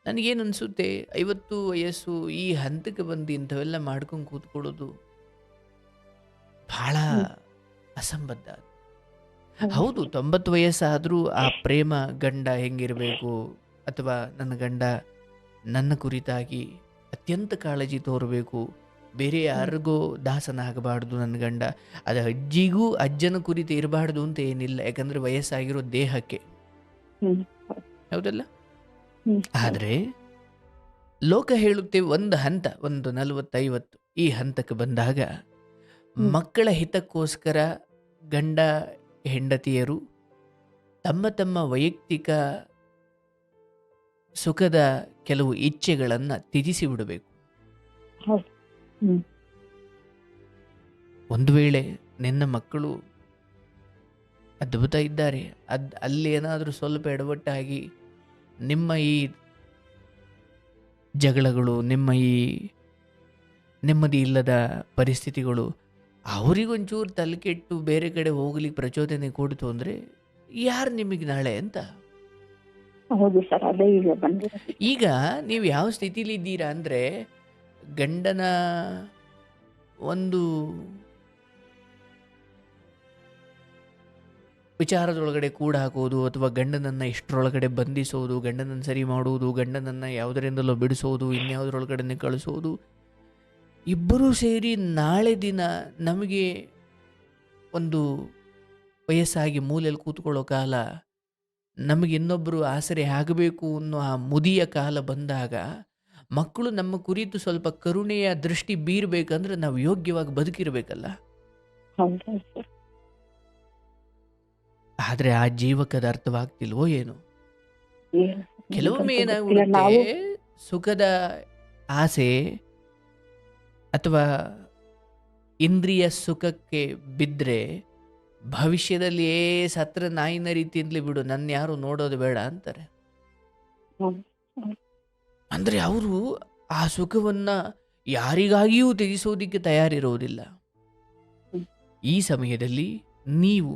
ನನಗೇನು ಅನಿಸುತ್ತೆ, 50 ವಯಸ್ಸು ಈ ಹಂತಕ್ಕೆ ಬಂದು ಇಂಥವೆಲ್ಲ ಮಾಡ್ಕೊಂಡು ಕೂತ್ಕೊಳ್ಳೋದು ಬಹಳ ಅಸಂಬದ್ಧ. ಹೌದು, 90 ವಯಸ್ಸಾದರೂ ಆ ಪ್ರೇಮ, ಗಂಡ ಹೆಂಗಿರಬೇಕು, ಅಥವಾ ನನ್ನ ಗಂಡ ನನ್ನ ಕುರಿತಾಗಿ ಅತ್ಯಂತ ಕಾಳಜಿ ತೋರಬೇಕು, ಬೇರೆ ಯಾರಿಗೂ ದಾಸನಾಗಬಾರ್ದು ನನ್ನ ಗಂಡ, ಅದು ಅಜ್ಜಿಗೂ ಅಜ್ಜನ ಕುರಿತು ಇರಬಾರ್ದು ಅಂತ ಏನಿಲ್ಲ, ಯಾಕಂದರೆ ವಯಸ್ಸಾಗಿರೋ ದೇಹಕ್ಕೆ, ಹೌದಲ್ಲ? ಆದರೆ ಲೋಕ ಹೇಳುತ್ತೆ ಒಂದು ಹಂತ, ಒಂದು 40-50 ಈ ಹಂತಕ್ಕೆ ಬಂದಾಗ ಮಕ್ಕಳ ಹಿತಕ್ಕೋಸ್ಕರ ಗಂಡ ಹೆಂಡತಿಯರು ತಮ್ಮ ತಮ್ಮ ವೈಯಕ್ತಿಕ ಸುಖದ ಕೆಲವು ಇಚ್ಛೆಗಳನ್ನು ತ್ಯಜಿಸಿ ಬಿಡಬೇಕು. ಒಂದು ವೇಳೆ ನಿನ್ನ ಮಕ್ಕಳು ಅದ್ಭುತ ಇದ್ದಾರೆ, ಅಲ್ಲಿ ಏನಾದರೂ ಸ್ವಲ್ಪ ಎಡವಟ್ಟಾಗಿ ನಿಮ್ಮ ಈ ಜಗಳಗಳು, ನಿಮ್ಮ ಈ ನೆಮ್ಮದಿ ಇಲ್ಲದ ಪರಿಸ್ಥಿತಿಗಳು ಅವರಿಗೊಂಚೂರು ತಲೆ ಕೆಟ್ಟು ಬೇರೆ ಕಡೆ ಹೋಗ್ಲಿಕ್ಕೆ ಪ್ರಚೋದನೆ ಕೊಡ್ತು ಅಂದರೆ ಯಾರು ನಿಮಗೆ ನಾಳೆ ಅಂತ. ಹೌದು ಸರ್, ಅದೇ ಈಗ ಬಂದಿರೋದು. ಈಗ ನೀವು ಯಾವ ಸ್ಥಿತಿಲಿ ಇದ್ದೀರಾ ಅಂದರೆ, ಗಂಡನ ಒಂದು ವಿಚಾರದೊಳಗಡೆ ಕೂಡ ಹಾಕೋದು, ಅಥವಾ ಗಂಡನನ್ನು ಇಷ್ಟರೊಳಗಡೆ ಬಂಧಿಸೋದು, ಗಂಡನನ್ನು ಸರಿ ಮಾಡುವುದು, ಗಂಡನನ್ನು ಯಾವುದರಿಂದಲೋ ಬಿಡಿಸೋದು, ಇನ್ಯಾವುದರೊಳಗಡೆ ಕಳಿಸೋದು, ಇಬ್ಬರೂ ಸೇರಿ ನಾಳೆ ದಿನ ನಮಗೆ ಒಂದು ವಯಸ್ಸಾಗಿ ಮೂಲೆಯಲ್ಲಿ ಕೂತ್ಕೊಳ್ಳೋ ಕಾಲ, ನಮಗೆ ಇನ್ನೊಬ್ಬರು ಆಸರೆ ಆಗಬೇಕು ಅನ್ನೋ ಆ ಮುದಿಯ ಕಾಲ ಬಂದಾಗ ಮಕ್ಕಳು ನಮ್ಮ ಕುರಿತು ಸ್ವಲ್ಪ ಕರುಣೆಯ ದೃಷ್ಟಿ ಬೀರಬೇಕಂದ್ರೆ ನಾವು ಯೋಗ್ಯವಾಗಿ ಬದುಕಿರಬೇಕಲ್ಲ. ಹೌದು ಸರ್. ಆದರೆ ಆ ಜೀವಕದ ಅರ್ಥವಾಗ್ತಿಲ್ವೋ ಏನು? ಏನು ಕೆಲವೊಮ್ಮೆ ನಮ್ಗಂತೂ ಗೊತ್ತಿಲ್ಲ. ಏನಾಗ್ಬಿಡುತ್ತೆ, ನಾವು ಸುಖದ ಆಸೆ ಅಥವಾ ಇಂದ್ರಿಯ ಸುಖಕ್ಕೆ ಬಿದ್ದರೆ ಭವಿಷ್ಯದಲ್ಲಿ ಸತ್ರ ನಾಯಿನ ರೀತಿಯಿಂದಲೇ ಬಿಡು, ನನ್ನ ಯಾರು ನೋಡೋದು ಬೇಡ ಅಂತಾರೆ. ಹೌದು, ಹೌದು. ಅಂದರೆ ಅವರು ಆ ಸುಖವನ್ನು ಯಾರಿಗಾಗಿಯೂ ತ್ಯಜಿಸೋದಿಕ್ಕೆ ತಯಾರಿರೋದಿಲ್ಲ. ಹ್ಮ್. ಈ ಸಮಯದಲ್ಲಿ ನೀವು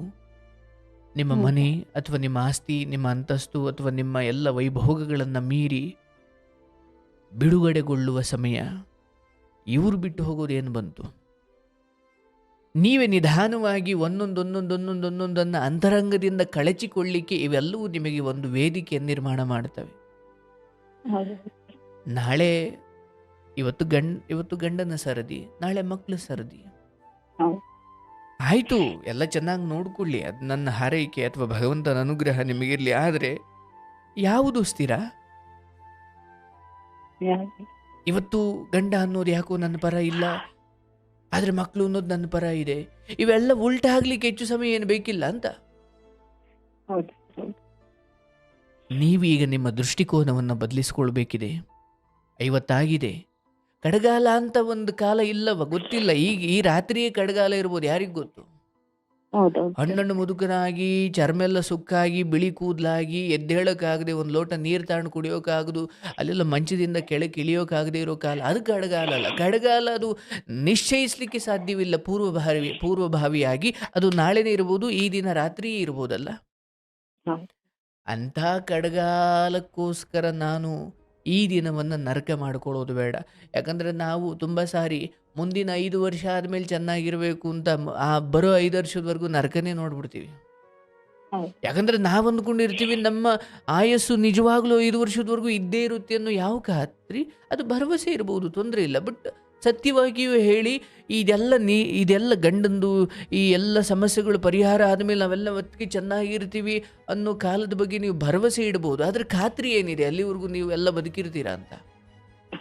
ನಿಮ್ಮ ಹ್ಮ್. ಮನೆ ಅಥವಾ ನಿಮ್ಮ ಆಸ್ತಿ, ನಿಮ್ಮ ಅಂತಸ್ತು ಅಥವಾ ನಿಮ್ಮ ಎಲ್ಲ ವೈಭೋಗಗಳನ್ನು ಮೀರಿ ಬಿಡುಗಡೆಗೊಳ್ಳುವ ಸಮಯ. ಇವರು ಬಿಟ್ಟು ಹೋಗೋದೇನು ಬಂತು? ನೀವೇ ನಿಧಾನವಾಗಿ ಒಂದೊಂದೊಂದೊಂದೊಂದೊಂದೊಂದನ್ನು ಅಂತರಂಗದಿಂದ ಕಳಚಿಕೊಳ್ಳಿಕ್ಕೆ ಇವೆಲ್ಲವೂ ನಿಮಗೆ ಒಂದು ವೇದಿಕೆ ನಿರ್ಮಾಣ ಮಾಡ್ತವೆ. ಹೌದು. ನಾಳೆ ಇವತ್ತು ಗಂಡನ ಸರದಿ, ನಾಳೆ ಮಕ್ಕಳ ಸರದಿ. ಹೌದು. ಆಯಿತು, ಎಲ್ಲ ಚೆನ್ನಾಗಿ ನೋಡ್ಕೊಳ್ಳಿ, ಅದು ನನ್ನ ಹಾರೈಕೆ ಅಥವಾ ಭಗವಂತನ ಅನುಗ್ರಹ ನಿಮಗಿರಲಿ. ಆದರೆ ಯಾವುದು ಸ್ಥಿರ? ಯಾವ್ದು? ಇವತ್ತು ಗಂಡ ಅನ್ನೋದು ಯಾಕೋ ನನ್ನ ಪರ ಇಲ್ಲ, ಆದರೆ ಮಕ್ಕಳು ಅನ್ನೋದು ನನ್ನ ಪರ ಇದೆ. ಇವೆಲ್ಲ ಉಲ್ಟಾ ಆಗ್ಲಿಕ್ಕೆ ಹೆಚ್ಚು ಸಮಯ ಏನು ಬೇಕಿಲ್ಲ ಅಂತ. ಹೌದು, ಹೌದು. ನೀವೀಗ ನಿಮ್ಮ ದೃಷ್ಟಿಕೋನವನ್ನು ಬದಲಿಸ್ಕೊಳ್ಬೇಕಿದೆ. 50 ಆಗಿದೆ, ಕಡಗಾಲ ಅಂತ ಒಂದು ಕಾಲ ಇಲ್ಲವ ಗೊತ್ತಿಲ್ಲ. ಈಗ ಈ ರಾತ್ರಿಯೇ ಕಡಗಾಲ ಇರ್ಬೋದು, ಯಾರಿಗೂ ಗೊತ್ತು. ಹೌದು, ಹೌದು ಸರ್. ಹಣ್ಣು ಮುದುಕನಾಗಿ, ಚರ್ಮೆಲ್ಲ ಸುಕ್ಕಾಗಿ, ಬಿಳಿ ಕೂದಲಾಗಿ, ಎದ್ದೇಳೋಕ್ಕಾಗದೆ, ಒಂದು ಲೋಟ ನೀರು ತಾಂಡು ಕುಡಿಯೋಕ್ಕಾಗದು, ಅಲ್ಲೆಲ್ಲ ಮಂಚದಿಂದ ಕೆಳಗೆ ಇಳಿಯೋಕ್ಕಾಗದೆ ಇರೋ ಕಾಲ, ಅದು ಕಡಗಾಲ ಅಲ್ಲ. ಕಡಗಾಲ ಅದು ನಿಶ್ಚಯಿಸಲಿಕ್ಕೆ ಸಾಧ್ಯವಿಲ್ಲ. ಪೂರ್ವಭಾವಿಯಾಗಿ ಅದು ನಾಳೆನೇ ಇರ್ಬೋದು, ಈ ದಿನ ರಾತ್ರಿಯೇ ಇರ್ಬೋದಲ್ಲ. ಹೌದು. ಅಂಥ ಕಡಗಾಲಕ್ಕೋಸ್ಕರ ನಾನು ಈ ದಿನವನ್ನು ನರಕ ಮಾಡ್ಕೊಳ್ಳೋದು ಬೇಡ. ಯಾಕಂದರೆ ನಾವು ತುಂಬ ಸಾರಿ ಮುಂದಿನ 5 ವರ್ಷ ಆದಮೇಲೆ ಚೆನ್ನಾಗಿರಬೇಕು ಅಂತ ಆ ಬರೋ 5 ವರ್ಷದವರೆಗೂ ನರಕನೇ ನೋಡ್ಬಿಡ್ತೀವಿ. ಹೌದು. ಯಾಕಂದರೆ ನಾವು ಅಂದ್ಕೊಂಡಿರ್ತೀವಿ ನಮ್ಮ ಆಯಸ್ಸು ನಿಜವಾಗ್ಲೂ 5 ವರ್ಷದವರೆಗೂ ಇದ್ದೇ ಇರುತ್ತೆ ಅನ್ನೋ ಯಾವ ಖಾತ್ರಿ? ಅದು ಭರವಸೆ ಇರ್ಬೋದು, ತೊಂದರೆ ಇಲ್ಲ. ಬಟ್ ಸತ್ಯವಾಗಿಯೂ ಹೇಳಿ, ಇದೆಲ್ಲ ಗಂಡಂದು ಈ ಎಲ್ಲ ಸಮಸ್ಯೆಗಳು ಪರಿಹಾರ ಆದಮೇಲೆ ನಾವೆಲ್ಲ ಒತ್ತಿಗೆ ಚೆನ್ನಾಗಿರ್ತೀವಿ ಅನ್ನೋ ಕಾಲದ ಬಗ್ಗೆ ನೀವು ಭರವಸೆ ಇಡ್ಬೋದು. ಆದರೆ ಖಾತ್ರಿ ಏನಿದೆ ಅಲ್ಲಿವರೆಗೂ ನೀವು ಎಲ್ಲ ಬದುಕಿರ್ತೀರಾ ಅಂತ?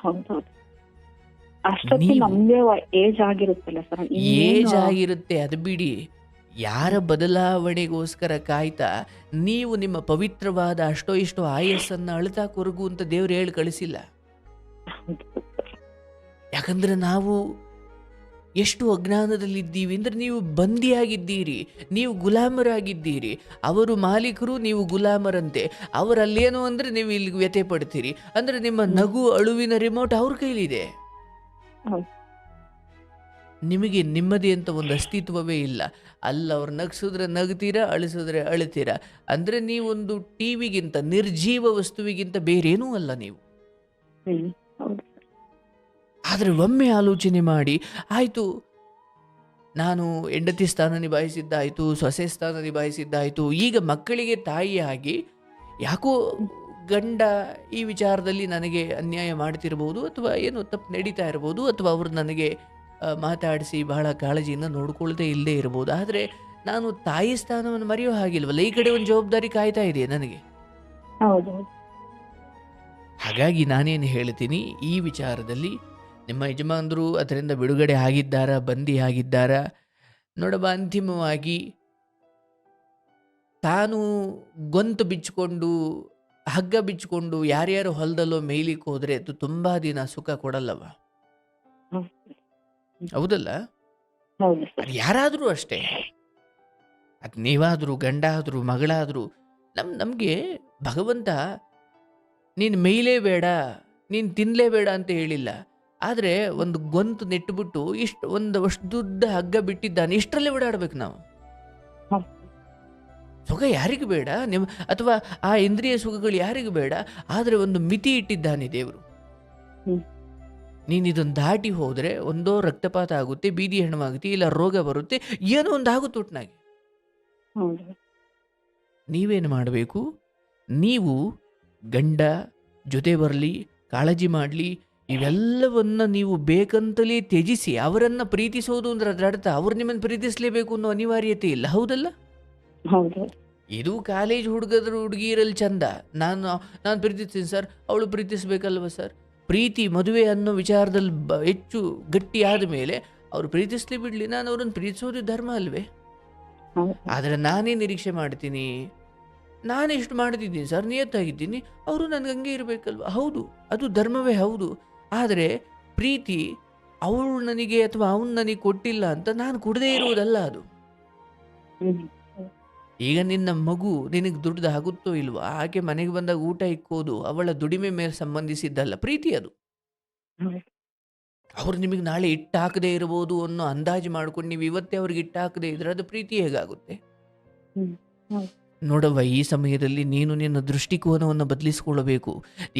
ಹೌದು, ಹೌದು. ಅಷ್ಟೊತ್ತಿಗೆ ನೀವು ನಮ್ದೇ ಏಜ್ ಆಗಿರುತ್ತಲ್ಲ ಸರ್. ಏಜ್ ಆಗಿರುತ್ತೆ, ಅದು ಬಿಡಿ. ಯಾರ ಬದಲಾವಣೆಗೋಸ್ಕರ ಕಾಯ್ತಾ ನೀವು ನಿಮ್ಮ ಪವಿತ್ರವಾದ ಅಷ್ಟೋ ಇಷ್ಟೋ ಆಯಸ್ಸನ್ನು ಅಳ್ತಾ ಕೊರಗು ಅಂತ ದೇವ್ರು ಹೇಳಿ ಕಳಿಸಿಲ್ಲ. ಯಾಕಂದರೆ ನಾವು ಎಷ್ಟು ಅಜ್ಞಾನದಲ್ಲಿದ್ದೀವಿ ಅಂದರೆ, ನೀವು ಬಂದಿಯಾಗಿದ್ದೀರಿ, ನೀವು ಗುಲಾಮರಾಗಿದ್ದೀರಿ. ಅವರು ಮಾಲೀಕರು, ನೀವು ಗುಲಾಮರಂತೆ. ಅವರಲ್ಲೇನು ಅಂದರೆ ನೀವು ಇಲ್ಲಿ ವ್ಯಥೆ ಪಡ್ತೀರಿ. ಅಂದರೆ ನಿಮ್ಮ ನಗು ಅಳುವಿನ ರಿಮೋಟ್ ಅವ್ರ ಕೈಲಿದೆ. ಹೌದು. ನಿಮಗೆ ನೆಮ್ಮದಿ ಅಂತ ಒಂದು ಅಸ್ತಿತ್ವವೇ ಇಲ್ಲ. ಅಲ್ಲ, ಅವ್ರು ನಗಿಸಿದ್ರೆ ನಗ್ತೀರಾ, ಅಳಿಸಿದ್ರೆ ಅಳ್ತೀರಾ. ಅಂದರೆ ನೀವೊಂದು ಟಿವಿಗಿಂತ, ನಿರ್ಜೀವ ವಸ್ತುವಿಗಿಂತ ಬೇರೇನೂ ಅಲ್ಲ ನೀವು. ಹೌದು. ಆದರೆ ಒಮ್ಮೆ ಆಲೋಚನೆ ಮಾಡಿ, ಆಯಿತು ನಾನು ಹೆಂಡತಿ ಸ್ಥಾನ ನಿಭಾಯಿಸಿದ್ದಾಯಿತು, ಸೊಸೆ ಸ್ಥಾನ ನಿಭಾಯಿಸಿದ್ದಾಯಿತು, ಈಗ ಮಕ್ಕಳಿಗೆ ತಾಯಿಯಾಗಿ ಯಾಕೋ ಗಂಡ ಈ ವಿಚಾರದಲ್ಲಿ ನನಗೆ ಅನ್ಯಾಯ ಮಾಡ್ತಿರ್ಬೋದು, ಅಥವಾ ಏನೋ ತಪ್ಪು ನಡೀತಾ ಇರ್ಬೋದು, ಅಥವಾ ಅವರು ನನಗೆ ಮಾತಾಡಿಸಿ ಬಹಳ ಕಾಳಜಿಯಿಂದ ನೋಡ್ಕೊಳ್ತೇ ಇಲ್ಲದೆ ಇರ್ಬೋದು. ಆದರೆ ನಾನು ತಾಯಿ ಸ್ಥಾನವನ್ನು ಮರೆಯೋ ಹಾಗಿಲ್ವಲ್ಲ. ಈ ಕಡೆ ಒಂದು ಜವಾಬ್ದಾರಿ ಕಾಯ್ತಾ ಇದೆ ನನಗೆ. ಹೌದು. ಹಾಗಾಗಿ ನಾನೇನು ಹೇಳ್ತೀನಿ, ಈ ವಿಚಾರದಲ್ಲಿ ನಿಮ್ಮ ಯಜಮಾನರು ಅದರಿಂದ ಬಿಡುಗಡೆ ಆಗಿದ್ದಾರಾ, ಬಂದಿಯಾಗಿದ್ದಾರಾ ನೋಡಬ. ಅಂತಿಮವಾಗಿ ತಾನು ಗೊಂತು ಬಿಚ್ಚಿಕೊಂಡು, ಹಗ್ಗ ಬಿಚ್ಚಿಕೊಂಡು ಯಾರ್ಯಾರು ಹೊಲದಲ್ಲೋ ಮೇಯ್ಲಿಕ್ಕೆ ಹೋದರೆ ಅದು ತುಂಬ ದಿನ ಸುಖ ಕೊಡಲ್ಲವ. ಹೌದಲ್ಲ? ಹೌದು ಸರ್. ಅದು ಯಾರಾದರೂ ಅಷ್ಟೇ, ಅದು ನೀವಾದರೂ, ಗಂಡ ಆದರೂ, ಮಗಳಾದರೂ, ನಮಗೆ ಭಗವಂತ ನೀನು ಮೇಯ್ಲೇ ಬೇಡ, ನೀನು ತಿನ್ನಲೇಬೇಡ ಅಂತ ಹೇಳಿಲ್ಲ. ಆದರೆ ಒಂದು ಗೊಂತು ನೆಟ್ಟುಬಿಟ್ಟು ಒಂದು ಅಷ್ಟು ದೊಡ್ಡ ಹಗ್ಗ ಬಿಟ್ಟಿದ್ದಾನೆ, ಇಷ್ಟರಲ್ಲೇ ಓಡಾಡ್ಬೇಕು ನಾವು. ಹೌದು. ಸುಖ ಯಾರಿಗೂ ಬೇಡ ಅಥವಾ ಆ ಇಂದ್ರಿಯ ಸುಖಗಳು ಯಾರಿಗೂ ಬೇಡ, ಆದರೆ ಒಂದು ಮಿತಿ ಇಟ್ಟಿದ್ದಾನೆ ದೇವರು. ನೀನು ಇದನ್ನು ದಾಟಿ ಹೋದರೆ ಒಂದೋ ರಕ್ತಪಾತ ಆಗುತ್ತೆ, ಬೀದಿ ಹೆಣ್ಣಾಗುತ್ತೆ, ಇಲ್ಲ ರೋಗ ಬರುತ್ತೆ, ಏನೋ ಒಂದು ಆಗುತ್ತೆ ಒಟ್ಟಿನಾಗಿ. ನೀವೇನು ಮಾಡಬೇಕು? ನೀವು ಗಂಡ ಜೊತೆ ಬರಲಿ, ಕಾಳಜಿ ಮಾಡಲಿ, ಇವೆಲ್ಲವನ್ನ ನೀವು ಬೇಕಂತಲೇ ತ್ಯಜಿಸಿ ಅವರನ್ನು ಪ್ರೀತಿಸೋದು ಅಂದ್ರೆ ಅದರ ಅರ್ಥ ಅವ್ರು ನಿಮ್ಮನ್ನು ಪ್ರೀತಿಸಲೇಬೇಕು ಅನ್ನೋ ಅನಿವಾರ್ಯತೆ ಇಲ್ಲ. ಹೌದಲ್ಲ? ಹೌದು. ಇದು ಕಾಲೇಜ್ ಹುಡುಗಿರಲ್ಲಿ ಚಂದ, ನಾನು ಪ್ರೀತಿಸ್ತೀನಿ ಸರ್, ಅವಳು ಪ್ರೀತಿಸ್ಬೇಕಲ್ವ ಸರ್. ಪ್ರೀತಿ ಮದುವೆ ಅನ್ನೋ ವಿಚಾರದಲ್ಲಿ ಹೆಚ್ಚು ಗಟ್ಟಿ ಆದ ಮೇಲೆ ಅವರು ಪ್ರೀತಿಸ್ಲಿ ಬಿಡಲಿ, ನಾನು ಅವ್ರನ್ನ ಪ್ರೀತಿಸೋದು ಧರ್ಮ ಅಲ್ವೇ? ಆದರೆ ನಾನೇ ನಿರೀಕ್ಷೆ ಮಾಡ್ತೀನಿ, ನಾನು ಎಷ್ಟು ಮಾಡ್ತಿದ್ದೀನಿ ಸರ್, ನಿಯತ್ತಾಗಿದ್ದೀನಿ, ಅವರು ನನಗೆ ಹಂಗೆ ಇರಬೇಕಲ್ವ. ಹೌದು, ಅದು ಧರ್ಮವೇ ಹೌದು. ಆದರೆ ಪ್ರೀತಿ ಅವಳು ನನಗೆ ಅಥವಾ ಅವನು ನನಗೆ ಕೊಟ್ಟಿಲ್ಲ ಅಂತ ನಾನು ಕೊಡದೇ ಇರುವುದಲ್ಲ ಅದು. ಈಗ ನಿನ್ನ ಮಗು ನಿನಗೆ ದುಡ್ದು ಆಗುತ್ತೋ ಇಲ್ವೋ, ಆಕೆ ಮನೆಗೆ ಬಂದಾಗ ಊಟ ಇಕ್ಕೋದು ಅವಳ ದುಡಿಮೆ ಮೇಲೆ ಸಂಬಂಧಿಸಿದ್ದಲ್ಲ, ಪ್ರೀತಿ ಅದು. ಅವ್ರು ನಿಮಗೆ ನಾಳೆ ಇಟ್ಟು ಹಾಕದೇ ಇರ್ಬೋದು ಅನ್ನೋ ಅಂದಾಜು ಮಾಡ್ಕೊಂಡು ನೀವು ಇವತ್ತೇ ಅವ್ರಿಗೆ ಇಟ್ಟು ಹಾಕದೇ ಇದ್ರೆ ಅದು ಪ್ರೀತಿ ಹೇಗಾಗುತ್ತೆ? ನೋಡವ್ವ, ಈ ಸಮಯದಲ್ಲಿ ನೀನು ನಿನ್ನ ದೃಷ್ಟಿಕೋನವನ್ನು ಬದಲಿಸ್ಕೊಳ್ಬೇಕು.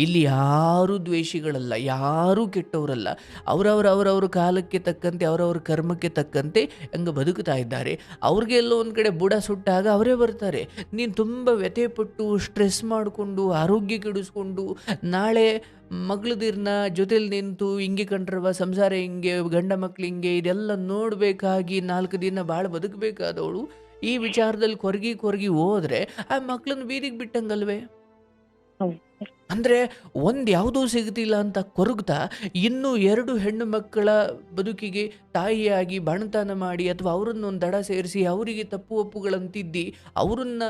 ಇಲ್ಲಿ ಯಾರೂ ದ್ವೇಷಿಗಳಲ್ಲ, ಯಾರೂ ಕೆಟ್ಟವರಲ್ಲ. ಅವರವರ ಕಾಲಕ್ಕೆ ತಕ್ಕಂತೆ ಅವರವ್ರ ಕರ್ಮಕ್ಕೆ ತಕ್ಕಂತೆ ಹಂಗೆ ಬದುಕ್ತಾ ಇದ್ದಾರೆ. ಅವ್ರಿಗೆಲ್ಲೋ ಒಂದು ಕಡೆ ಬುಡ ಸುಟ್ಟಾಗ ಅವರೇ ಬರ್ತಾರೆ. ನೀನು ತುಂಬ ವ್ಯಥೆಪಟ್ಟು ಸ್ಟ್ರೆಸ್ ಮಾಡಿಕೊಂಡು ಆರೋಗ್ಯ ಕೆಡಿಸ್ಕೊಂಡು ನಾಳೆ ಮಗಳದಿರ್ನ ಜೊತೆಲಿ ನಿಂತು ಹಿಂಗೆ ಕಂಡ್ರವ ಸಂಸಾರ ಹಿಂಗೆ, ಗಂಡ ಮಕ್ಳು ಹಿಂಗೆ, ಇದೆಲ್ಲ ನೋಡಬೇಕಾಗಿ 4 ದಿನ ಭಾಳ ಬದುಕಬೇಕಾದವಳು ಈ ವಿಚಾರದಲ್ಲಿ ಕೊರಗಿ ಹೋದ್ರೆ ಆ ಮಕ್ಕಳನ್ನ ಬೀದಿಗೆ ಬಿಟ್ಟಂಗಲ್ವೇ? ಅಂದ್ರೆ ಒಂದು ಯಾವುದೂ ಸಿಗ್ತಿಲ್ಲ ಅಂತ ಕೊರಗ್ತಾ ಇನ್ನೂ 2 ಹೆಣ್ಣು ಮಕ್ಕಳ ಬದುಕಿಗೆ ತಾಯಿಯಾಗಿ ಬಾಣತನ ಮಾಡಿ ಅಥವಾ ಅವರನ್ನು ಒಂದು ದಡ ಸೇರಿಸಿ ಅವರಿಗೆ ತಪ್ಪು ಒಪ್ಪುಗಳಂತಿದ್ದಿ ಅವರನ್ನ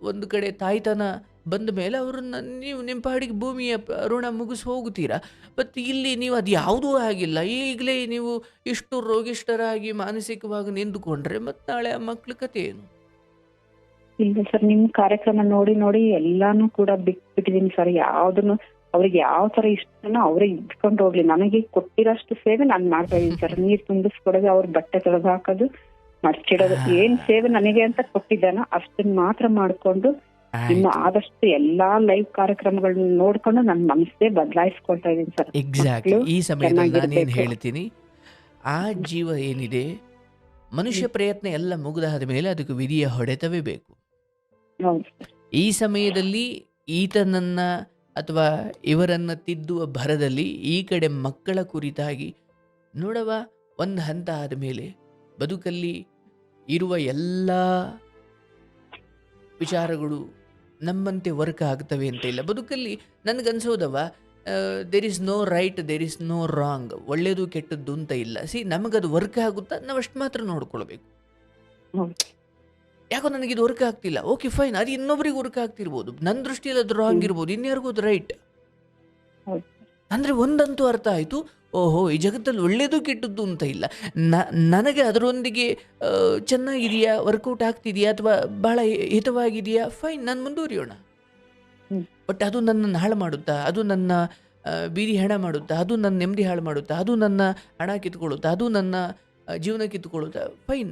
ಒಂದು ಕಡೆ ತಾಯ್ತನ ಬಂದ ಮೇಲೆ ಅವರನ್ನ ನೀವು ನಿಮ್ಮ ಪಾಡಿಗೆ ಭೂಮಿಯ ಋಣ ಮುಗಿಸಿ ಹೋಗುತ್ತೀರಾ. ಬಟ್ ಇಲ್ಲಿ ನೀವು ಅದು ಯಾವುದೂ ಆಗಿಲ್ಲ, ಈಗಲೇ ನೀವು ಇಷ್ಟು ರೋಗಿಷ್ಠರಾಗಿ ಮಾನಸಿಕವಾಗಿ ನಿಂತುಕೊಂಡ್ರೆ ಮತ್ತೆ ನಾಳೆ ಆ ಮಕ್ಳ ಕತೆ ಏನು? ಇಲ್ಲ ಸರ್, ನಿಮ್ ಕಾರ್ಯಕ್ರಮ ನೋಡಿ ಎಲ್ಲಾನು ಕೂಡ ಬಿಟ್ಟಿದೀನಿ ಸರ್. ಯಾವ್ದನ್ನು ಅವ್ರಿಗೆ ಯಾವ ತರ ಇಷ್ಟನೋ ಅವ್ರಿಗೆ ಇಟ್ಕೊಂಡು ಹೋಗ್ಲಿ, ನನಗೆ ಕೊಟ್ಟಿರೋಷ್ಟು ಸೇವೆ ನಾನು ಮಾಡ್ತಾ ಇದೀನಿ ಸರ್. ನೀರ್ ತುಂಬಿಸ್ಕೊಡೋದು, ಅವ್ರ ಬಟ್ಟೆ ತೊಳೆದು ಹಾಕೋದು, ಮಡ್ಚಿಡೋದು, ಏನ್ ಸೇವೆ ನನಗೆ ಅಂತ ಕೊಟ್ಟಿದ್ದಾನೋ ಅಷ್ಟನ್ನ ಮಾತ್ರ ಮಾಡ್ಕೊಂಡು ಇನ್ನು ಆದಷ್ಟು ಎಲ್ಲಾ ಲೈವ್ ಕಾರ್ಯಕ್ರಮಗಳನ್ನ ನೋಡ್ಕೊಂಡು ನನ್ನ ಮನಸ್ಸೇ ಬದಲಾಯಿಸ್ಕೊಳ್ತಾ ಇದೀನಿ ಸರ್. ಎಕ್ಸಾಕ್ಟ್ಲಿ. ಈ ಸಮಯದಲ್ಲಿ ನಾನೇನು ಹೇಳ್ತೀನಿ, ಆ ಜೀವ ಏನಿದೆ, ಮನುಷ್ಯ ಪ್ರಯತ್ನ ಎಲ್ಲ ಮುಗಿದಾದ ಮೇಲೆ ಅದಕ್ಕೆ ವಿಧಿಯ ಹೊಡೆತವೇ ಬೇಕು. ಈ ಸಮಯದಲ್ಲಿ ಈತನನ್ನ ಅಥವಾ ಇವರನ್ನ ತಿದ್ದುವ ಭರದಲ್ಲಿ ಈ ಕಡೆ ಮಕ್ಕಳ ಕುರಿತಾಗಿ ನೋಡವ, ಒಂದು ಹಂತ ಆದಮೇಲೆ ಬದುಕಲ್ಲಿ ಇರುವ ಎಲ್ಲ ವಿಚಾರಗಳು ನಮ್ಮಂತೆ ವರ್ಕ್ ಆಗ್ತವೆ ಅಂತ ಇಲ್ಲ. ಬದುಕಲ್ಲಿ ನನಗನ್ಸೋದವ, there is no right, there is no wrong, ಒಳ್ಳೇದು ಕೆಟ್ಟದ್ದು ಅಂತ ಇಲ್ಲ. ನಮಗದು ವರ್ಕ್ ಆಗುತ್ತಾ ನಾವು ಅಷ್ಟು ಮಾತ್ರ ನೋಡ್ಕೊಳ್ಬೇಕು. ಯಾಕೋ ನನಗಿದು ವರ್ಕ್ ಆಗ್ತಿಲ್ಲ, ಓಕೆ ಫೈನ್, ಅದು ಇನ್ನೊಬ್ರಿಗೆ ವರ್ಕ್ ಆಗ್ತಿರ್ಬೋದು, ನನ್ನ ದೃಷ್ಟಿಯಲ್ಲಿ ಅದು ರಾಂಗ್ ಇರ್ಬೋದು, ಇನ್ಯಾರಿಗೂ ಅದು ರೈಟ್. ಅಂದರೆ ಒಂದಂತೂ ಅರ್ಥ ಆಯಿತು, ಓಹೋ ಈ ಜಗತ್ತಲ್ಲಿ ಒಳ್ಳೇದು ಕೆಟ್ಟದ್ದು ಅಂತ ಇಲ್ಲ. ನನಗೆ ಅದರೊಂದಿಗೆ ಚೆನ್ನಾಗಿದೆಯಾ, ವರ್ಕೌಟ್ ಆಗ್ತಿದೆಯಾ ಅಥವಾ ಭಾಳ ಹಿತವಾಗಿದೆಯಾ, ಫೈನ್, ನಾನು ಮುಂದುವರಿಯೋಣ. ಬಟ್ ಅದು ನನ್ನನ್ನು ಹಾಳು ಮಾಡುತ್ತಾ, ಅದು ನನ್ನ ಬೀದಿ ಹೆಣ ಮಾಡುತ್ತಾ, ಅದು ನನ್ನ ನೆಮ್ಮದಿ ಹಾಳು ಮಾಡುತ್ತಾ, ಅದು ನನ್ನ ಹಣ ಕಿತ್ಕೊಳ್ಳುತ್ತಾ, ಅದು ನನ್ನ ಜೀವನ ಕಿತ್ಕೊಳ್ಳುತ್ತಾ, ಫೈನ್,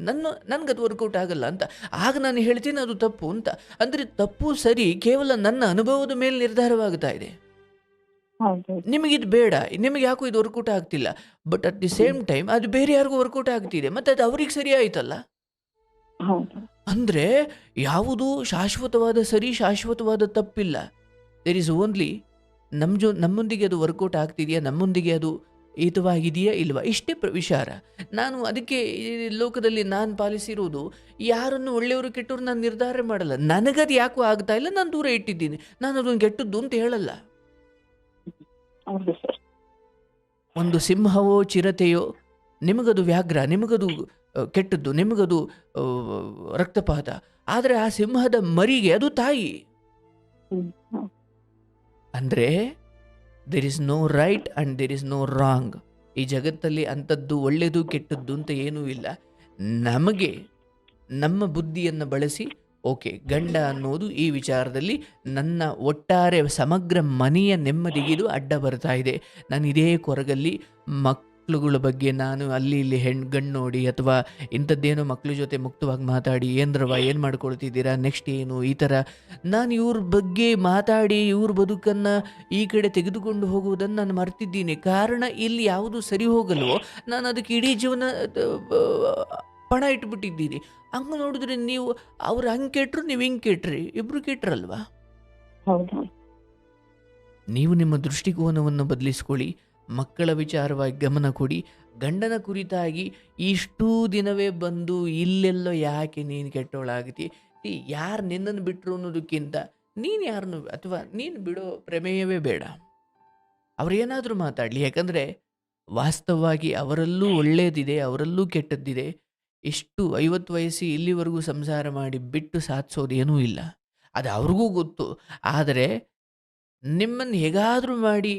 ನನಗದು ವರ್ಕೌಟ್ ಆಗಲ್ಲ ಅಂತ ಆಗ ನಾನು ಹೇಳ್ತೀನಿ ಅದು ತಪ್ಪು ಅಂತ. ಅಂದರೆ ತಪ್ಪು ಸರಿ ಕೇವಲ ನನ್ನ ಅನುಭವದ ಮೇಲೆ ನಿರ್ಧಾರವಾಗ್ತಾ ಇದೆ. ನಿಮಗಿದು ಬೇಡ, ನಿಮಗೆ ಯಾಕೋ ಇದು ವರ್ಕೌಟ್ ಆಗ್ತಿಲ್ಲ, but at the same time ಅದು ಬೇರೆ ಯಾರಿಗೂ ವರ್ಕೌಟ್ ಆಗ್ತಿದೆ, ಮತ್ತು ಅದು ಅವ್ರಿಗೆ ಸರಿ ಆಯ್ತಲ್ಲ. ಅಂದರೆ ಯಾವುದು ಶಾಶ್ವತವಾದ ಸರಿ, ಶಾಶ್ವತವಾದ ತಪ್ಪಿಲ್ಲ. ದೇರ್ ಇಸ್ ಓನ್ಲಿ ನಮ್ಮೊಂದಿಗೆ ಅದು ವರ್ಕೌಟ್ ಆಗ್ತಿದೆಯಾ, ನಮ್ಮೊಂದಿಗೆ ಅದು ಹಿತವಾಗಿದೆಯಾ ಇಲ್ವಾ, ಇಷ್ಟೇ ವಿಚಾರ. ನಾನು ಅದಕ್ಕೆ ಈ ಲೋಕದಲ್ಲಿ ನಾನು ಪಾಲಿಸಿರುವುದು, ಯಾರನ್ನು ಒಳ್ಳೆಯವರು ಕೆಟ್ಟವರು ನಾನು ನಿರ್ಧಾರ ಮಾಡಲ್ಲ. ನನಗದು ಯಾಕೋ ಆಗ್ತಾ ಇಲ್ಲ, ನಾನು ದೂರ ಇಟ್ಟಿದ್ದೀನಿ, ನಾನು ಅದೊಂದು ಕೆಟ್ಟದ್ದು ಅಂತ ಹೇಳಲ್ಲ. ಒಂದು ಸಿಂಹವೋ ಚಿರತೆಯೋ, ನಿಮಗದು ವ್ಯಾಘ್ರ, ನಿಮಗದು ಕೆಟ್ಟದ್ದು, ನಿಮಗದು ರಕ್ತಪಾತ, ಆದರೆ ಆ ಸಿಂಹದ ಮರಿಗೆ ಅದು ತಾಯಿ. ಅಂದರೆ there is no right and there is no wrong. ಈ ಜಗತ್ತಲ್ಲಿ ಅಂಥದ್ದು ಒಳ್ಳೆಯದು ಕೆಟ್ಟದ್ದು ಅಂತ ಏನೂ ಇಲ್ಲ. ನಮಗೆ ನಮ್ಮ ಬುದ್ಧಿಯನ್ನು ಬಳಸಿ ಓಕೆ, ಗಂಡ ಅನ್ನೋದು ಈ ವಿಚಾರದಲ್ಲಿ ನನ್ನ ಒಟ್ಟಾರೆ ಸಮಗ್ರ ಮನೆಯ ನೆಮ್ಮದಿಗಿದು ಅಡ್ಡ ಬರ್ತಾ ಇದೆ. ನಾನು ಇದೇ ಕೊರಗಲ್ಲಿ ಮಕ್ಕಳುಗಳ ಬಗ್ಗೆ ನಾನು ಅಲ್ಲಿ ಇಲ್ಲಿ ಗಣ್ಣು ನೋಡಿ ಅಥವಾ ಇಂಥದ್ದೇನೋ ಮಕ್ಕಳ ಜೊತೆ ಮುಕ್ತವಾಗಿ ಮಾತಾಡಿ ಏನು ಮಾಡ್ಕೊಳ್ತಿದ್ದೀರಾ, ನೆಕ್ಸ್ಟ್ ಏನು, ಈ ಥರ ನಾನು ಇವ್ರ ಬಗ್ಗೆ ಮಾತಾಡಿ ಇವ್ರ ಬದುಕನ್ನು ಈ ಕಡೆ ತೆಗೆದುಕೊಂಡು ಹೋಗುವುದನ್ನು ನಾನು ಮರ್ತಿದ್ದೀನಿ. ಕಾರಣ ಇಲ್ಲಿ ಯಾವುದು ಸರಿ ಹೋಗಲ್ವೋ ನಾನು ಅದಕ್ಕೆ ಇಡೀ ಜೀವನ ಪಣ ಇಟ್ಬಿಟ್ಟಿದ್ದೀನಿ. ಹಂಗೆ ನೋಡಿದ್ರೆ ನೀವು ಅವ್ರು ಹಂಗೆ ಕೆಟ್ರು, ನೀವು ಹಿಂಗೆ ಕೆಟ್ರಿ, ಇಬ್ರು ಕೆಟ್ರಲ್ವಾ? ಹೌದು. ನೀವು ನಿಮ್ಮ ದೃಷ್ಟಿಕೋನವನ್ನು ಬದಲಿಸ್ಕೊಳ್ಳಿ, ಮಕ್ಕಳ ವಿಚಾರವಾಗಿ ಗಮನ ಕೊಡಿ. ಗಂಡನ ಕುರಿತಾಗಿ ಇಷ್ಟೂ ದಿನವೇ ಬಂದು ಇಲ್ಲೆಲ್ಲೋ ಯಾಕೆ ನೀನು ಕೆಟ್ಟವಳಾಗ್ತಿ, ಯಾರು ನಿನ್ನನ್ನು ಬಿಟ್ಟರು ಅನ್ನೋದಕ್ಕಿಂತ ನೀನು ಯಾರನ್ನು ಅಥವಾ ನೀನು ಬಿಡೋ ಪ್ರಮೇಯವೇ ಬೇಡ. ಅವ್ರೇನಾದರೂ ಮಾತಾಡಲಿ, ಯಾಕಂದರೆ ವಾಸ್ತವವಾಗಿ ಅವರಲ್ಲೂ ಒಳ್ಳೆಯದಿದೆ, ಅವರಲ್ಲೂ ಕೆಟ್ಟದ್ದಿದೆ. ಎಷ್ಟು 50 ವಯಸ್ಸು ಇಲ್ಲಿವರೆಗೂ ಸಂಸಾರ ಮಾಡಿ ಬಿಟ್ಟು ಸಾಧಿಸೋದೇನೂ ಇಲ್ಲ, ಅದು ಅವ್ರಿಗೂ ಗೊತ್ತು. ಆದರೆ ನಿಮ್ಮನ್ನು ಹೇಗಾದರೂ ಮಾಡಿ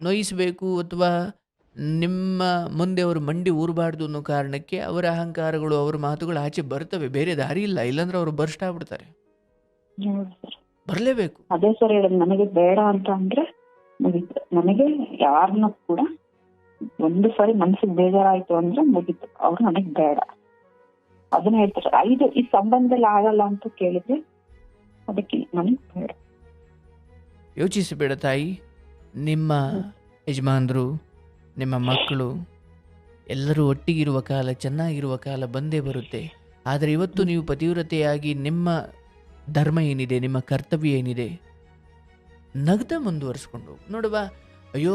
ನೋಯಿಸಬೇಕು ಅಥವಾ ನಿಮ್ಮ ಮುಂದೆ ಅವರು ಮಂಡಿ ಊರಬಾರ್ದು ಅನ್ನೋ ಕಾರಣಕ್ಕೆ ಅವರ ಅಹಂಕಾರಗಳು, ಅವರ ಮಾತುಗಳು ಆಚೆ ಬರ್ತವೆ. ಬೇರೆ ದಾರಿ ಇಲ್ಲ, ಇಲ್ಲಾಂದ್ರೆ ಅವರು ಬರ್ಸ್ಟ್ ಆಗ್ಬಿಡ್ತಾರೆ. ಬರಲೇಬೇಕು. ಅದೇ ಸರ್ ಹೇಳೋದು, ನನಗೆ ಬೇಡ ಅಂತ ಅಂದ್ರೆ ಮುಗೀತು. ನನಗೆ ಯಾರನ್ನೂ ಕೂಡ ಒಂದು ಸಾರಿ ಮನ್ಸಿಗೆ ಬೇಜಾರಾಯ್ತು ಅಂದ್ರೆ ಮುಗೀತು, ಅವ್ರು ನನಗ್ ಬೇಡ. ಅದನ್ನ ಹೇಳ್ತಾರೆ. ಈ ಸಂಬಂಧದಲ್ಲಿ ಆಗಲ್ಲ ಅಂತ ಕೇಳಿದ್ರೆ ಅದಕ್ಕೆ ನನಗ್ ಬೇಡ. ಯೋಚಿಸಬೇಡ ತಾಯಿ, ನಿಮ್ಮ ಯಜಮಾನರು, ನಿಮ್ಮ ಮಕ್ಕಳು ಎಲ್ಲರೂ ಒಟ್ಟಿಗಿರುವ ಕಾಲ, ಚೆನ್ನಾಗಿರುವ ಕಾಲ ಬಂದೇ ಬರುತ್ತೆ. ಆದರೆ ಇವತ್ತು ನೀವು ಪತಿವ್ರತೆಯಾಗಿ ನಿಮ್ಮ ಧರ್ಮ ಏನಿದೆ, ನಿಮ್ಮ ಕರ್ತವ್ಯ ಏನಿದೆ, ನಗ್ದ ಮುಂದುವರಿಸ್ಕೊಂಡು ನೋಡುವ. ಅಯ್ಯೋ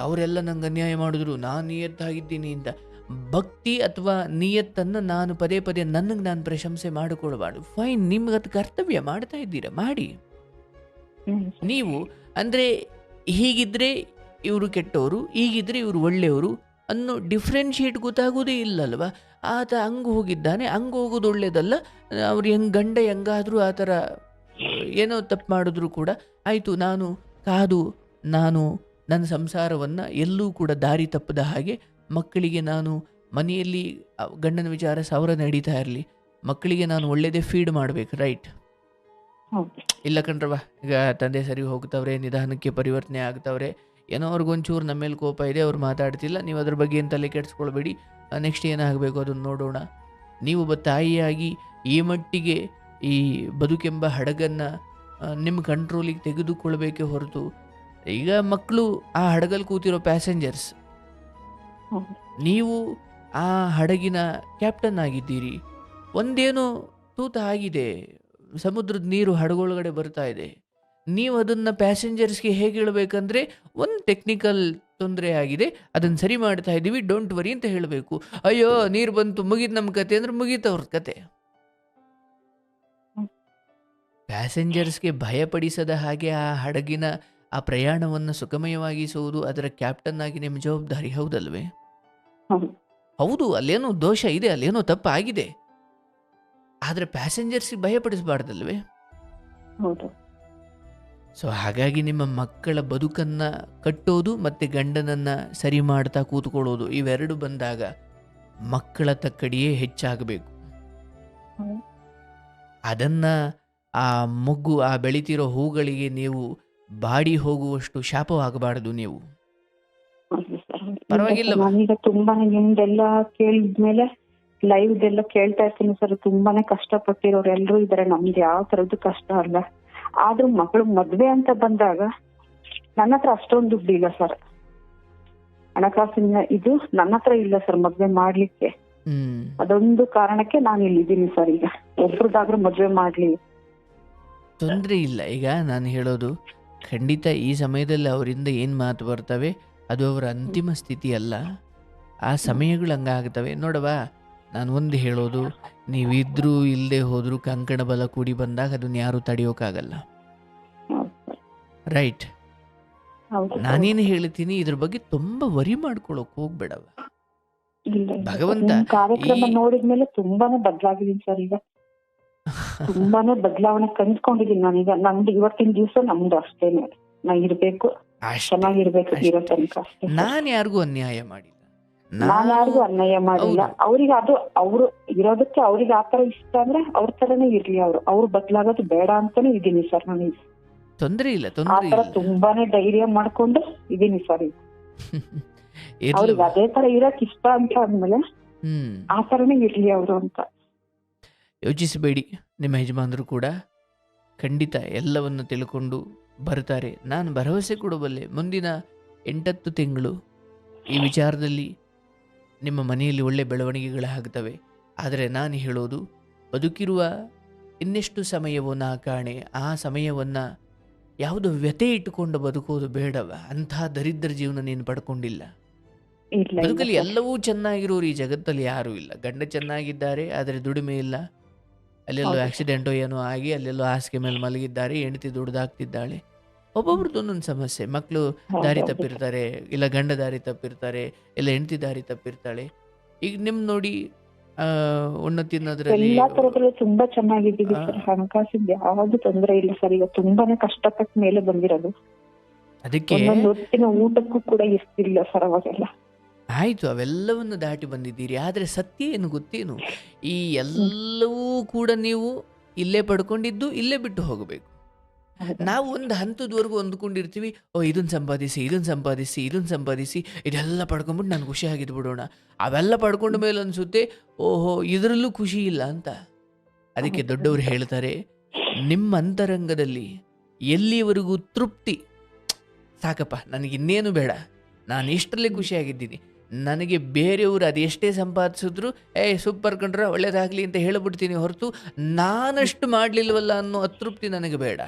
ಅವರೆಲ್ಲ ನಂಗೆ ಅನ್ಯಾಯ ಮಾಡಿದ್ರು, ನಾನು ನಿಯತ್ತಾಗಿದ್ದೀನಿ ಅಂತ ಭಕ್ತಿ ಅಥವಾ ನಿಯತ್ತನ್ನು ನಾನು ಪದೇ ಪದೇ ನನಗೆ ನಾನು ಪ್ರಶಂಸೆ ಮಾಡಿಕೊಳ್ಬಾರ್ದು. ಫೈನ್, ನಿಮ್ಗೆ ಅದು ಕರ್ತವ್ಯ ಮಾಡ್ತಾ ಇದ್ದೀರಾ, ಮಾಡಿ. ನೀವು ಅಂದರೆ ಹೀಗಿದ್ರೆ ಇವರು ಕೆಟ್ಟವರು, ಹೀಗಿದ್ರೆ ಇವರು ಒಳ್ಳೆಯವರು ಅನ್ನೋ ಡಿಫ್ರೆನ್ಷಿಯೇಟ್ ಗೊತ್ತಾಗೋದೇ ಇಲ್ಲಲ್ವ. ಆತ ಹಂಗೆ ಹೋಗಿದ್ದಾನೆ, ಹಂಗೆ ಹೋಗೋದು ಒಳ್ಳೇದಲ್ಲ. ಅವ್ರು ಗಂಡ ಹೆಂಗಾದರೂ ಆ ಥರ ಏನೋ ತಪ್ಪು ಮಾಡಿದ್ರು ಕೂಡ ಆಯಿತು, ನಾನು ಕಾದು ನಾನು ನನ್ನ ಸಂಸಾರವನ್ನು ಎಲ್ಲೂ ಕೂಡ ದಾರಿ ತಪ್ಪದ ಹಾಗೆ ಮಕ್ಕಳಿಗೆ ನಾನು ಮನೆಯಲ್ಲಿ ಗಂಡನ ವಿಚಾರ ಸಾವಿರ ನಡೀತಾ ಇರಲಿ, ಮಕ್ಕಳಿಗೆ ನಾನು ಒಳ್ಳೆಯದೇ ಫೀಡ್ ಮಾಡಬೇಕು, ರೈಟ್? ಇಲ್ಲ ಕಣ್ರವ, ಈಗ ತಂದೆ ಸರಿ ಹೋಗ್ತವ್ರೆ, ನಿಧಾನಕ್ಕೆ ಪರಿವರ್ತನೆ ಆಗ್ತವ್ರೆ, ಏನೋ ಅವ್ರಿಗೊಂಚೂರು ನಮ್ಮ ಮೇಲೆ ಕೋಪ ಇದೆ, ಅವ್ರು ಮಾತಾಡ್ತಿಲ್ಲ, ನೀವು ಅದ್ರ ಬಗ್ಗೆ ಏನು ತಲೆ ಕೆಡಿಸ್ಕೊಳ್ಬೇಡಿ, ನೆಕ್ಸ್ಟ್ ಏನಾಗಬೇಕು ಅದನ್ನು ನೋಡೋಣ. ನೀವು ಒಬ್ಬ ತಾಯಿಯಾಗಿ ಈ ಮಟ್ಟಿಗೆ ಈ ಬದುಕೆಂಬ ಹಡಗನ್ನು ನಿಮ್ಮ ಕಂಟ್ರೋಲಿಗೆ ತೆಗೆದುಕೊಳ್ಬೇಕೇ ಹೊರತು, ಈಗ ಮಕ್ಕಳು ಆ ಹಡಗಲ್ಲಿ ಕೂತಿರೋ ಪ್ಯಾಸೆಂಜರ್ಸ್, ನೀವು ಆ ಹಡಗಿನ ಕ್ಯಾಪ್ಟನ್ ಆಗಿದ್ದೀರಿ. ಒಂದೇನೋ ತೂತ ಆಗಿದೆ, ಸಮುದ್ರದ ನೀರು ಹಡಗೊಳಗಡೆ ಬರ್ತಾ ಇದೆ, ನೀವು ಅದನ್ನು ಪ್ಯಾಸೆಂಜರ್ಸ್ಗೆ ಹೇಗೆ ಹೇಳಬೇಕಂದ್ರೆ ಒಂದು ಟೆಕ್ನಿಕಲ್ ತೊಂದರೆ ಆಗಿದೆ, ಅದನ್ನು ಸರಿ ಮಾಡ್ತಾ ಇದ್ದೀವಿ, ಡೋಂಟ್ ವರಿ ಅಂತ ಹೇಳಬೇಕು. ಅಯ್ಯೋ ನೀರು ಬಂತು ಮುಗೀತು ನಮ್ಮ ಕತೆ ಅಂದ್ರೆ ಮುಗೀತವ್ರ ಕತೆ. ಪ್ಯಾಸೆಂಜರ್ಸ್ಗೆ ಭಯಪಡಿಸದ ಹಾಗೆ ಆ ಹಡಗಿನ ಆ ಪ್ರಯಾಣವನ್ನು ಸುಖಮಯವಾಗಿಸುವುದು ಅದರ ಕ್ಯಾಪ್ಟನ್ ಆಗಿ ನಿಮ್ಮ ಜವಾಬ್ದಾರಿ, ಹೌದಲ್ವೇ? ಹೌದು, ಅಲ್ಲೇನೋ ದೋಷ ಇದೆ, ಅಲ್ಲೇನೋ ತಪ್ಪ ಆಗಿದೆ, ಆದರೆ ಪ್ಯಾಸೆಂಜರ್ಸ್ಗೆ ಭಯಪಡಿಸಬಾರ್ದಲ್ವೇ? ಸೊ ಹಾಗಾಗಿ ನಿಮ್ಮ ಮಕ್ಕಳ ಬದುಕನ್ನು ಕಟ್ಟೋದು ಮತ್ತು ಗಂಡನನ್ನು ಸರಿ ಮಾಡ್ತಾ ಕೂತ್ಕೊಳ್ಳೋದು, ಇವೆರಡು ಬಂದಾಗ ಮಕ್ಕಳ ತಕ್ಕಡಿಯೇ ಹೆಚ್ಚಾಗಬೇಕು. ಅದನ್ನು ಆ ಮೊಗ್ಗು, ಆ ಬೆಳಿತಿರೋ ಹೂಗಳಿಗೆ ನೀವು ಬಾಡಿ ಹೋಗುವಷ್ಟು ಶಾಪವಾಗಬಾರದು. ನೀವು ಪರವಾಗಿಲ್ಲ, ನಾನೀಗ ತುಂಬಾನೇ ನಿಮ್ದೆಲ್ಲ ಕೇಳಿದ್ಮೇಲೆ ಲೈವ್ ಎಲ್ಲ ಕೇಳ್ತಾ ಇರ್ತೀನಿ ಸರ್. ತುಂಬಾನೇ ಕಷ್ಟಪಟ್ಟಿರೋರು ಎಲ್ಲರೂ ಇದಾರೆ, ನಮ್ದು ಯಾವ ತರದ್ದು ಕಷ್ಟ ಅಲ್ಲ. ಆದ್ರೂ ಮಗಳು ಮದ್ವೆ ಅಂತ ಬಂದಾಗ ನನ್ನ ಹತ್ರ ಅಷ್ಟೊಂದು ದುಡ್ಡು ಇಲ್ಲ ಸರ್, ಹಣಕಾಸಿನ ಇದು ನನ್ನ ಹತ್ರ ಇಲ್ಲ ಸರ್ ಮದ್ವೆ ಮಾಡ್ಲಿಕ್ಕೆ. ಅದೊಂದು ಕಾರಣಕ್ಕೆ ನಾನು ಇಲ್ಲಿದ್ದೀನಿ ಸರ್. ಈಗ ಒಬ್ರದಾದ್ರೂ ಮದ್ವೆ ಮಾಡ್ಲಿ, ತೊಂದರೆ ಇಲ್ಲ. ಈಗ ನಾನು ಹೇಳೋದು ಖಂಡಿತ ಈ ಸಮಯದಲ್ಲಿ ಅವರಿಂದ ಏನು ಮಾತು ಬರ್ತವೆ ಅದು ಅವರ ಅಂತಿಮ ಸ್ಥಿತಿ ಅಲ್ಲ, ಆ ಸಮಯಗಳು ಹಂಗಾಗ್ತವೆ. ನೋಡವ, ನಾನು ಒಂದು ಹೇಳೋದು, ನೀವಿದ್ರೂ ಇಲ್ಲದೆ ಹೋದರೂ ಕಂಕಣ ಬಲ ಕೂಡಿ ಬಂದಾಗ ಅದನ್ನ ಯಾರು ತಡೆಯೋಕ್ಕಾಗಲ್ಲ, ರೈಟ್? ನಾನೇನು ಹೇಳ್ತೀನಿ, ಇದ್ರ ಬಗ್ಗೆ ತುಂಬಾ ವರಿ ಮಾಡ್ಕೊಳಕ್ ಹೋಗ್ಬೇಡವ. ಭಗವಂತ ಕಾರ್ಯಕ್ರಮ ನೋಡಿದ್ಮೇಲೆ ತುಂಬಾನೇ ಬದಲಾಗಿದ್ದೀನಿ ಸರ್. ಈಗ ತುಂಬಾನೇ ಬದಲಾವಣೆ ಕಂಡ್ಕೊಂಡಿದೀನಿ ನಾನೀಗ. ನಮ್ದು ಇವತ್ತಿನ ದಿವಸ ನಮ್ದು ಅಷ್ಟೇನೆ, ನಾ ಇರ್ಬೇಕು, ಚೆನ್ನಾಗಿರ್ಬೇಕು ಇರೋ ತನಕ ಅಷ್ಟೇ. ನಾನು ಯಾರಿಗೂ ಅನ್ಯಾಯ ಮಾಡಿಲ್ಲ, ನಾನ್ ನಾನು ಯಾರಿಗೂ ಅನ್ಯಾಯ ಮಾಡಿಲ್ಲ. ಹೌದು ಅವ್ರಿಗೆ ಅದು ಅವ್ರು ಇರೋದಕ್ಕೆ ಅವ್ರಿಗೆ ಆತರ ಇಷ್ಟ ಅಂದ್ರೆ ಅವ್ರ ತರನೇ ಇರ್ಲಿ. ಅವ್ರು ಬದ್ಲಾಗೋದು ಬೇಡ ಅಂತಾನೆ ಇದೀನಿ ಸರ್ ನಾನು. ತೊಂದರೆ ಇಲ್ಲ ಆ ತೊಂದರೆ ತರ ಇಲ್ಲ ತುಂಬಾನೇ ಧೈರ್ಯ ಮಾಡ್ಕೊಂಡು ಇದೀನಿ ಸರ್. ಅವ್ರಿಗೆ ಇರ್ಲವ ಅದೇ ತರ ಇರಕ್ ಇಷ್ಟ ಅಂತ ಅಂದ್ಮೇಲೆ ಹ್ಮ್ ಆ ತರನೇ ಇರ್ಲಿ ಅವರು ಅಂತ. ಯೋಚಿಸಬೇಡಿ, ನಿಮ್ಮ ಯಜಮಾನರು ಕೂಡ ಖಂಡಿತ ಎಲ್ಲವನ್ನು ತಿಳ್ಕೊಂಡು ಬರ್ತಾರೆ. ನಾನು ಭರವಸೆ ಕೊಡಬಲ್ಲೆ, ಮುಂದಿನ 8-10 ತಿಂಗಳು ಈ ವಿಚಾರದಲ್ಲಿ ನಿಮ್ಮ ಮನೆಯಲ್ಲಿ ಒಳ್ಳೆ ಬೆಳವಣಿಗೆಗಳಾಗ್ತವೆ. ಆದರೆ ನಾನು ಹೇಳೋದು, ಬದುಕಿರುವ ಇನ್ನೆಷ್ಟು ಸಮಯವೋ ನಾ ಕಾಣೆ, ಆ ಸಮಯವನ್ನು ಯಾವುದೋ ವ್ಯತೆ ಇಟ್ಟುಕೊಂಡು ಬದುಕೋದು ಬೇಡವ. ಅಂಥ ದರಿದ್ರ ಜೀವನ ನೀನು ಪಡ್ಕೊಂಡಿಲ್ಲ. ಇಲ್ಲ ಇಲ್ಲ ಬದುಕಲ್ಲಿ ಸರ್. ಎಲ್ಲವೂ ಚೆನ್ನಾಗಿರೋರು ಈ ಜಗತ್ತಲ್ಲಿ ಯಾರೂ ಇಲ್ಲ. ಗಂಡ ಚೆನ್ನಾಗಿದ್ದಾರೆ ಆದರೆ ದುಡಿಮೆ ಇಲ್ಲ, ಅಲ್ಲೆಲ್ಲೋ ಹೌದು ಸರ್. ಆಕ್ಸಿಡೆಂಟೋ ಏನೋ ಆಗಿ ಅಲ್ಲೆಲ್ಲೋ ಹಾಸಿಗೆ ಮೇಲೆ ಮಲಗಿದ್ದಾರೆ, ಹೆಂಡತಿ ದುಡ್ದಾಗ್ತಿದ್ದಾಳೆ. ಒಬ್ಬೊಬ್ರದ್ದು ಒಂದೊಂದು ಸಮಸ್ಯೆ. ಮಕ್ಕಳು ದಾರಿ ಹೌದೌದು ಸರ್. ತಪ್ಪಿರ್ತಾರೆ, ಇಲ್ಲ ಗಂಡ ದಾರಿ ತಪ್ಪಿರ್ತಾರೆ, ಇಲ್ಲ ಹೆಂಡತಿ ದಾರಿ ತಪ್ಪಿರ್ತಾಳೆ. ಈಗ ನಿಮ್ ನೋಡಿ ಉಣ್ಣು ತಿನ್ನೋದ್ರಲ್ಲಿ ಎಲ್ಲಾ ತರದಲ್ಲೂ ತುಂಬಾ ಚೆನ್ನಾಗಿದ್ದೀವಿ ಸರ್. ಹಣಕಾಸಿಂದ ಯಾವ್ದು ತೊಂದರೆ ಇಲ್ಲ ಸರ್. ಈಗ ತುಂಬಾನೇ ಕಷ್ಟಪಟ್ಟ ಮೇಲೆ ಬಂದಿರೋದು. ಅದಕ್ಕೆ ಒಂದೊಂದು ಹೊತ್ತಿನ ಊಟಕ್ಕೂ ಕೂಡ ಇರ್ತಿಲ್ಲ ಸರ್ ಅವಾಗೆಲ್ಲ. ಆಯ್ತು, ಅವೆಲ್ಲವನ್ನು ದಾಟಿ ಬಂದಿದ್ದೀರಿ. ಆದರೆ ಸತ್ಯ ಏನು ಗೊತ್ತೇನು, ಈ ಎಲ್ಲವೂ ಕೂಡ ನೀವು ಇಲ್ಲೇ ಪಡ್ಕೊಂಡಿದ್ದು ಇಲ್ಲೇ ಬಿಟ್ಟು ಹೋಗಬೇಕು. ಹೌದಾ? ನಾವು ಒಂದು ಹಂತದವರೆಗೂ ಅಂದ್ಕೊಂಡಿರ್ತೀವಿ, ಓ ಇದನ್ನು ಸಂಪಾದಿಸಿ ಇದನ್ನು ಸಂಪಾದಿಸಿ ಇದನ್ನು ಸಂಪಾದಿಸಿ ಇದೆಲ್ಲ ಪಡ್ಕೊಂಬಿಟ್ಟು ನಾನು ಖುಷಿಯಾಗಿದ್ದು ಬಿಡೋಣ. ಅವೆಲ್ಲ ಪಡ್ಕೊಂಡ ಮೇಲೆ ಅನಿಸುತ್ತೆ, ಓಹೋ ಇದರಲ್ಲೂ ಖುಷಿ ಇಲ್ಲ ಅಂತ. ಅದಕ್ಕೆ ಹೌದು. ದೊಡ್ಡವರು ಹೇಳ್ತಾರೆ, ನಿಮ್ಮ ಅಂತರಂಗದಲ್ಲಿ ಎಲ್ಲಿಯವರೆಗೂ ತೃಪ್ತಿ, ಸಾಕಪ್ಪ ನನಗೆ ಇನ್ನೇನು ಬೇಡ, ನಾನು ಇಷ್ಟರಲ್ಲೇ ಖುಷಿಯಾಗಿದ್ದೀನಿ, ನನಗೆ ಬೇರೆಯವರು ಅದೆಷ್ಟೇ ಸಂಪಾದಿಸಿದ್ರು ಸೂಪರ್ ಕಂಡ್ರೆ ಒಳ್ಳೇದಾಗಲಿ ಅಂತ ಹೇಳಿಬಿಡ್ತೀನಿ ಹೊರತು ನಾನಷ್ಟು ಮಾಡಲಿಲ್ವಲ್ಲ ಅನ್ನೋ ಅತೃಪ್ತಿ ನನಗೆ ಬೇಡ.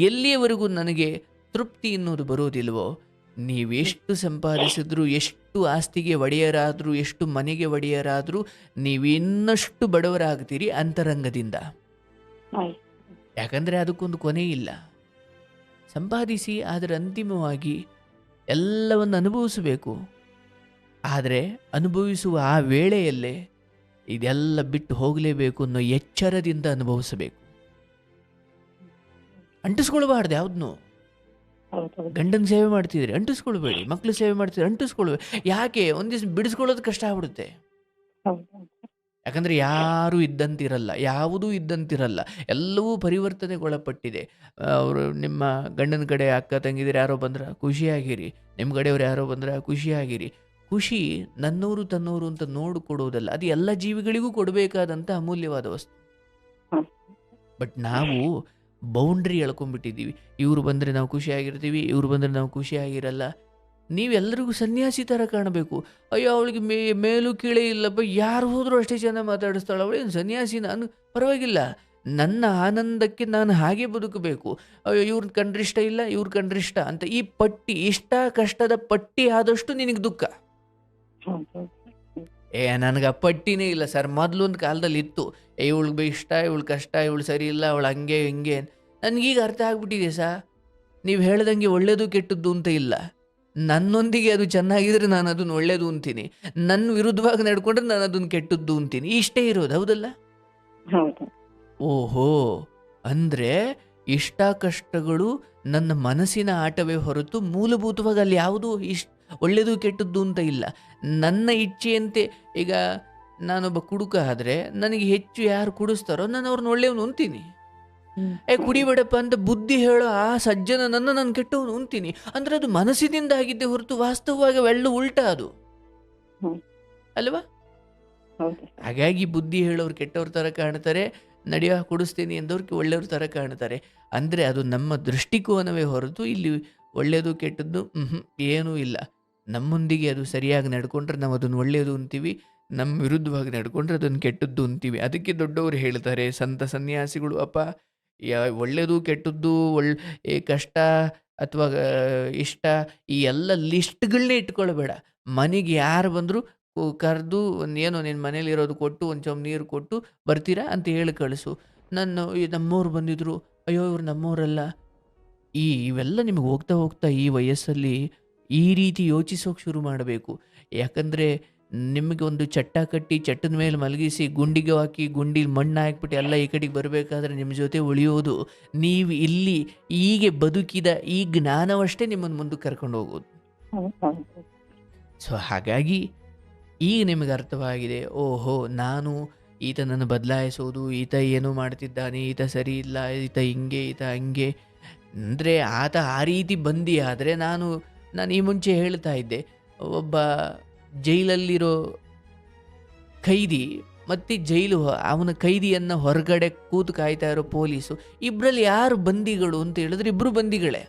ಎಲ್ಲಿಯವರೆಗೂ ನನಗೆ ತೃಪ್ತಿ ಅನ್ನೋದು ಬರೋದಿಲ್ವೋ, ನೀವೆಷ್ಟು ಸಂಪಾದಿಸಿದ್ರು, ಎಷ್ಟು ಆಸ್ತಿಗೆ ಒಡೆಯರಾದರೂ, ಎಷ್ಟು ಮನೆಗೆ ಒಡೆಯರಾದರೂ, ನೀವಿನ್ನಷ್ಟು ಬಡವರಾಗ್ತೀರಿ ಅಂತರಂಗದಿಂದ. ಆಯ್ತು. ಯಾಕಂದರೆ ಅದಕ್ಕೊಂದು ಕೊನೆ ಇಲ್ಲ. ಸಂಪಾದಿಸಿ, ಆದರೆ ಅಂತಿಮವಾಗಿ ಎಲ್ಲವನ್ನು ಅನುಭವಿಸಬೇಕು. ಆದರೆ ಅನುಭವಿಸುವ ಆ ವೇಳೆಯಲ್ಲೇ ಇದೆಲ್ಲ ಬಿಟ್ಟು ಹೋಗಲೇಬೇಕು ಅನ್ನೋ ಎಚ್ಚರದಿಂದ ಅನುಭವಿಸಬೇಕು. ಅಂಟಿಸ್ಕೊಳ್ಬಾರ್ದು ಯಾವುದನ್ನು. ಹೌದೌದು. ಗಂಡನ ಸೇವೆ ಮಾಡ್ತಿದ್ರಿ ಅಂಟಿಸ್ಕೊಳ್ಬೇಡಿ, ಮಕ್ಕಳು ಸೇವೆ ಮಾಡ್ತಿದ್ರೆ ಅಂಟಿಸ್ಕೊಳ್ಬೇಡಿ. ಯಾಕೆ ಒಂದಿವ್ಸ ಬಿಡಿಸ್ಕೊಳ್ಳೋದು ಕಷ್ಟ ಆಗ್ಬಿಡುತ್ತೆ. ಹೌದೌದು. ಯಾಕಂದರೆ ಯಾರೂ ಇದ್ದಂತಿರಲ್ಲ, ಯಾವುದೂ ಇದ್ದಂತಿರಲ್ಲ, ಎಲ್ಲವೂ ಪರಿವರ್ತನೆಗೊಳಪಟ್ಟಿದೆ. ಅವರು ನಿಮ್ಮ ಗಂಡನ ಕಡೆ ಅಕ್ಕ ತಂಗಿದಿರು ಯಾರೋ ಬಂದ್ರೆ ಖುಷಿಯಾಗಿರಿ, ನಿಮ್ಮ ಕಡೆಯವ್ರು ಯಾರೋ ಬಂದ್ರೆ ಖುಷಿಯಾಗಿರಿ. ಖುಷಿ ನನ್ನವರು ತನ್ನವರು ಅಂತ ನೋಡಿಕೊಡೋದಲ್ಲ, ಅದು ಎಲ್ಲ ಜೀವಿಗಳಿಗೂ ಕೊಡಬೇಕಾದಂಥ ಅಮೂಲ್ಯವಾದ ವಸ್ತು. ಹ್ಮ್. ಬಟ್ ನಾವು ಬೌಂಡ್ರಿ ಎಳ್ಕೊಂಡ್ಬಿಟ್ಟಿದ್ದೀವಿ. ಇವರು ಬಂದರೆ ನಾವು ಖುಷಿಯಾಗಿರ್ತೀವಿ, ಇವರು ಬಂದರೆ ನಾವು ಖುಷಿಯಾಗಿರಲ್ಲ. ನೀವೆಲ್ಲರಿಗೂ ಸನ್ಯಾಸಿ ಥರ ಕಾಣಬೇಕು. ಅಯ್ಯೋ ಅವಳಿಗೆ ಮೇಲೂ ಕೀಳೇ ಇಲ್ಲಪ್ಪ, ಯಾರು ಹೋದರೂ ಅಷ್ಟೇ ಚೆನ್ನಾಗಿ ಮಾತಾಡಿಸ್ತಾಳೆ, ಅವಳೇನು ಸನ್ಯಾಸಿ, ನಾನು ಪರವಾಗಿಲ್ಲ, ನನ್ನ ಆನಂದಕ್ಕೆ ನಾನು ಹಾಗೆ ಬದುಕಬೇಕು. ಅಯ್ಯೋ ಇವ್ರನ್ನ ಕಂಡ್ರಿಷ್ಟ ಇಲ್ಲ, ಇವ್ರ ಕಂಡ್ರಿಷ್ಟ ಅಂತ ಈ ಪಟ್ಟಿ, ಇಷ್ಟ ಕಷ್ಟದ ಪಟ್ಟಿ ಆದಷ್ಟು ನಿನಗೆ ದುಃಖ. ಹೌದೌದು. ನನಗೆ ಆ ಪಟ್ಟಿನೇ ಇಲ್ಲ ಸರ್. ಮೊದಲೊಂದು ಕಾಲದಲ್ಲಿ ಇತ್ತು, ಇವಳಿಗೆ ಇಷ್ಟ, ಇವಳು ಕಷ್ಟ, ಇವಳು ಸರಿ ಇಲ್ಲ, ಅವಳು ಹಂಗೆ ಹಿಂಗೆ. ನನಗೀಗ ಅರ್ಥ ಆಗ್ಬಿಟ್ಟಿದೆ ಸರ್, ನೀವು ಹೇಳ್ದಂಗೆ ಒಳ್ಳೇದು ಕೆಟ್ಟದ್ದು ಅಂತ ಇಲ್ಲ. ನನ್ನೊಂದಿಗೆ ಅದು ಚೆನ್ನಾಗಿದ್ರೆ ನಾನು ಅದನ್ನು ಒಳ್ಳೇದು ಅಂತೀನಿ, ನನ್ನ ವಿರುದ್ಧವಾಗಿ ನಡ್ಕೊಂಡ್ರೆ ನಾನು ಅದನ್ನು ಕೆಟ್ಟದ್ದು ಅಂತೀನಿ. ಇಷ್ಟೇ ಇರೋದು, ಹೌದಲ್ಲ? ಹೌದು. ಓಹೋ, ಅಂದರೆ ಇಷ್ಟ ಕಷ್ಟಗಳು ನನ್ನ ಮನಸ್ಸಿನ ಆಟವೇ ಹೊರತು ಮೂಲಭೂತವಾಗಿ ಅಲ್ಲಿ ಯಾವುದೂ ಒಳ್ಳೆಯದು ಕೆಟ್ಟದ್ದು ಅಂತ ಇಲ್ಲ. ನನ್ನ ಇಚ್ಛೆಯಂತೆ. ಈಗ ನಾನೊಬ್ಬ ಕುಡುಕ ಆದರೆ ನನಗೆ ಹೆಚ್ಚು ಯಾರು ಕುಡಿಸ್ತಾರೋ ನಾನು ಅವ್ರನ್ನ ಒಳ್ಳೆಯವನು ಅಂತೀನಿ. ಕುಡಿಬೇಡಪ್ಪ ಅಂತ ಬುದ್ಧಿ ಹೇಳೋ ಆ ಸಜ್ಜನನನ್ನು ನಾನು ಕೆಟ್ಟವನು ಅಂತೀನಿ. ಅಂದರೆ ಅದು ಮನಸ್ಸಿನಿಂದ ಆಗಿದ್ದೆ ಹೊರತು ವಾಸ್ತವವಾಗಿ ಅವೆಲ್ಲ ಉಲ್ಟಾ ಅದು, ಅಲ್ವಾ? ಹೌದು. ಹಾಗಾಗಿ ಬುದ್ಧಿ ಹೇಳೋರು ಕೆಟ್ಟವ್ರ ಥರ ಕಾಣ್ತಾರೆ, ನಡೆಯೋ ಕುಡಿಸ್ತೀನಿ ಎಂದವ್ರಿಗೆ ಒಳ್ಳೆಯವ್ರ ಥರ ಕಾಣ್ತಾರೆ. ಅಂದರೆ ಅದು ನಮ್ಮ ದೃಷ್ಟಿಕೋನವೇ ಹೊರತು ಇಲ್ಲಿ ಒಳ್ಳೆಯದು ಕೆಟ್ಟದ್ದು ಏನೂ ಇಲ್ಲ. ನಮ್ಮೊಂದಿಗೆ ಅದು ಸರಿಯಾಗಿ ನಡ್ಕೊಂಡ್ರೆ ನಾವು ಅದನ್ನು ಒಳ್ಳೆಯದು ಅಂತೀವಿ, ನಮ್ಮ ವಿರುದ್ಧವಾಗಿ ನಡ್ಕೊಂಡ್ರೆ ಅದನ್ನು ಕೆಟ್ಟದ್ದು ಅಂತೀವಿ. ಅದಕ್ಕೆ ದೊಡ್ಡವರು ಹೇಳ್ತಾರೆ, ಸಂತ ಸನ್ಯಾಸಿಗಳು, ಅಪ್ಪ ಒಳ್ಳೆಯದು ಕೆಟ್ಟದ್ದು ಕಷ್ಟ ಅಥವಾ ಇಷ್ಟ ಈ ಎಲ್ಲ ಲಿಸ್ಟ್ಗಳನ್ನೇ ಇಟ್ಕೊಳ್ಬೇಡ. ಮನೆಗೆ ಯಾರು ಬಂದರೂ ಕರೆದು ಏನೋ ನಿನ್ನ ಮನೇಲಿ ಇರೋದು ಕೊಟ್ಟು ಒಂದು ಚಮ್ ನೀರು ಕೊಟ್ಟು ಬರ್ತೀರಾ ಅಂತ ಹೇಳಿ ಕಳಿಸು. ನಮ್ಮವ್ರು ಬಂದಿದ್ರು, ಅಯ್ಯೋ ಇವ್ರು ನಮ್ಮವರಲ್ಲ. ಇವೆಲ್ಲ ನಿಮಗೆ ಹೋಗ್ತಾ ಹೋಗ್ತಾ ಈ ವಯಸ್ಸಲ್ಲಿ ಈ ರೀತಿ ಯೋಚಿಸೋಕೆ ಶುರು ಮಾಡಬೇಕು. ಯಾಕಂದರೆ ನಿಮಗೆ ಒಂದು ಚಟ್ಟ ಕಟ್ಟಿ ಚಟ್ಟದ ಮೇಲೆ ಮಲಗಿಸಿ ಗುಂಡಿಗೆ ಹಾಕಿ ಗುಂಡಿಲಿ ಮಣ್ಣು ಹಾಕ್ಬಿಟ್ಟು ಎಲ್ಲ ಈ ಕಡೆಗೆ ಬರಬೇಕಾದ್ರೆ ನಿಮ್ಮ ಜೊತೆ ಉಳಿಯೋದು ನೀವು ಇಲ್ಲಿ ಹೀಗೆ ಬದುಕಿದ ಈ ಜ್ಞಾನವಷ್ಟೇ ನಿಮ್ಮನ್ನು ಮುಂದಕ್ಕೆ ಕರ್ಕೊಂಡು ಹೋಗೋದು. ಸೊ ಹಾಗಾಗಿ ಈಗ ನಿಮಗೆ ಅರ್ಥವಾಗಿದೆ, ಓಹೋ ನಾನು ಈತನನ್ನು ಬದಲಾಯಿಸೋದು, ಈತ ಏನೋ ಮಾಡ್ತಿದ್ದಾನೆ, ಈತ ಸರಿ ಇಲ್ಲ, ಈತ ಹಿಂಗೆ ಈತ ಹಂಗೆ ಅಂದರೆ ಆತ ಆ ರೀತಿ ಬಂದಿ. ಆದರೆ ನಾನು ಈ ಮುಂಚೆ ಹೇಳ್ತಾ ಇದ್ದೆ, ಒಬ್ಬ ಜೈಲಲ್ಲಿರೋ ಖೈದಿ ಮತ್ತು ಅವನ ಕೈದಿಯನ್ನು ಹೊರಗಡೆ ಕೂತು ಕಾಯ್ತಾ ಇರೋ ಪೊಲೀಸು, ಇಬ್ಬರಲ್ಲಿ ಯಾರು ಬಂದಿಗಳು ಅಂತ ಹೇಳಿದ್ರೆ ಇಬ್ಬರು ಬಂದಿಗಳೇ.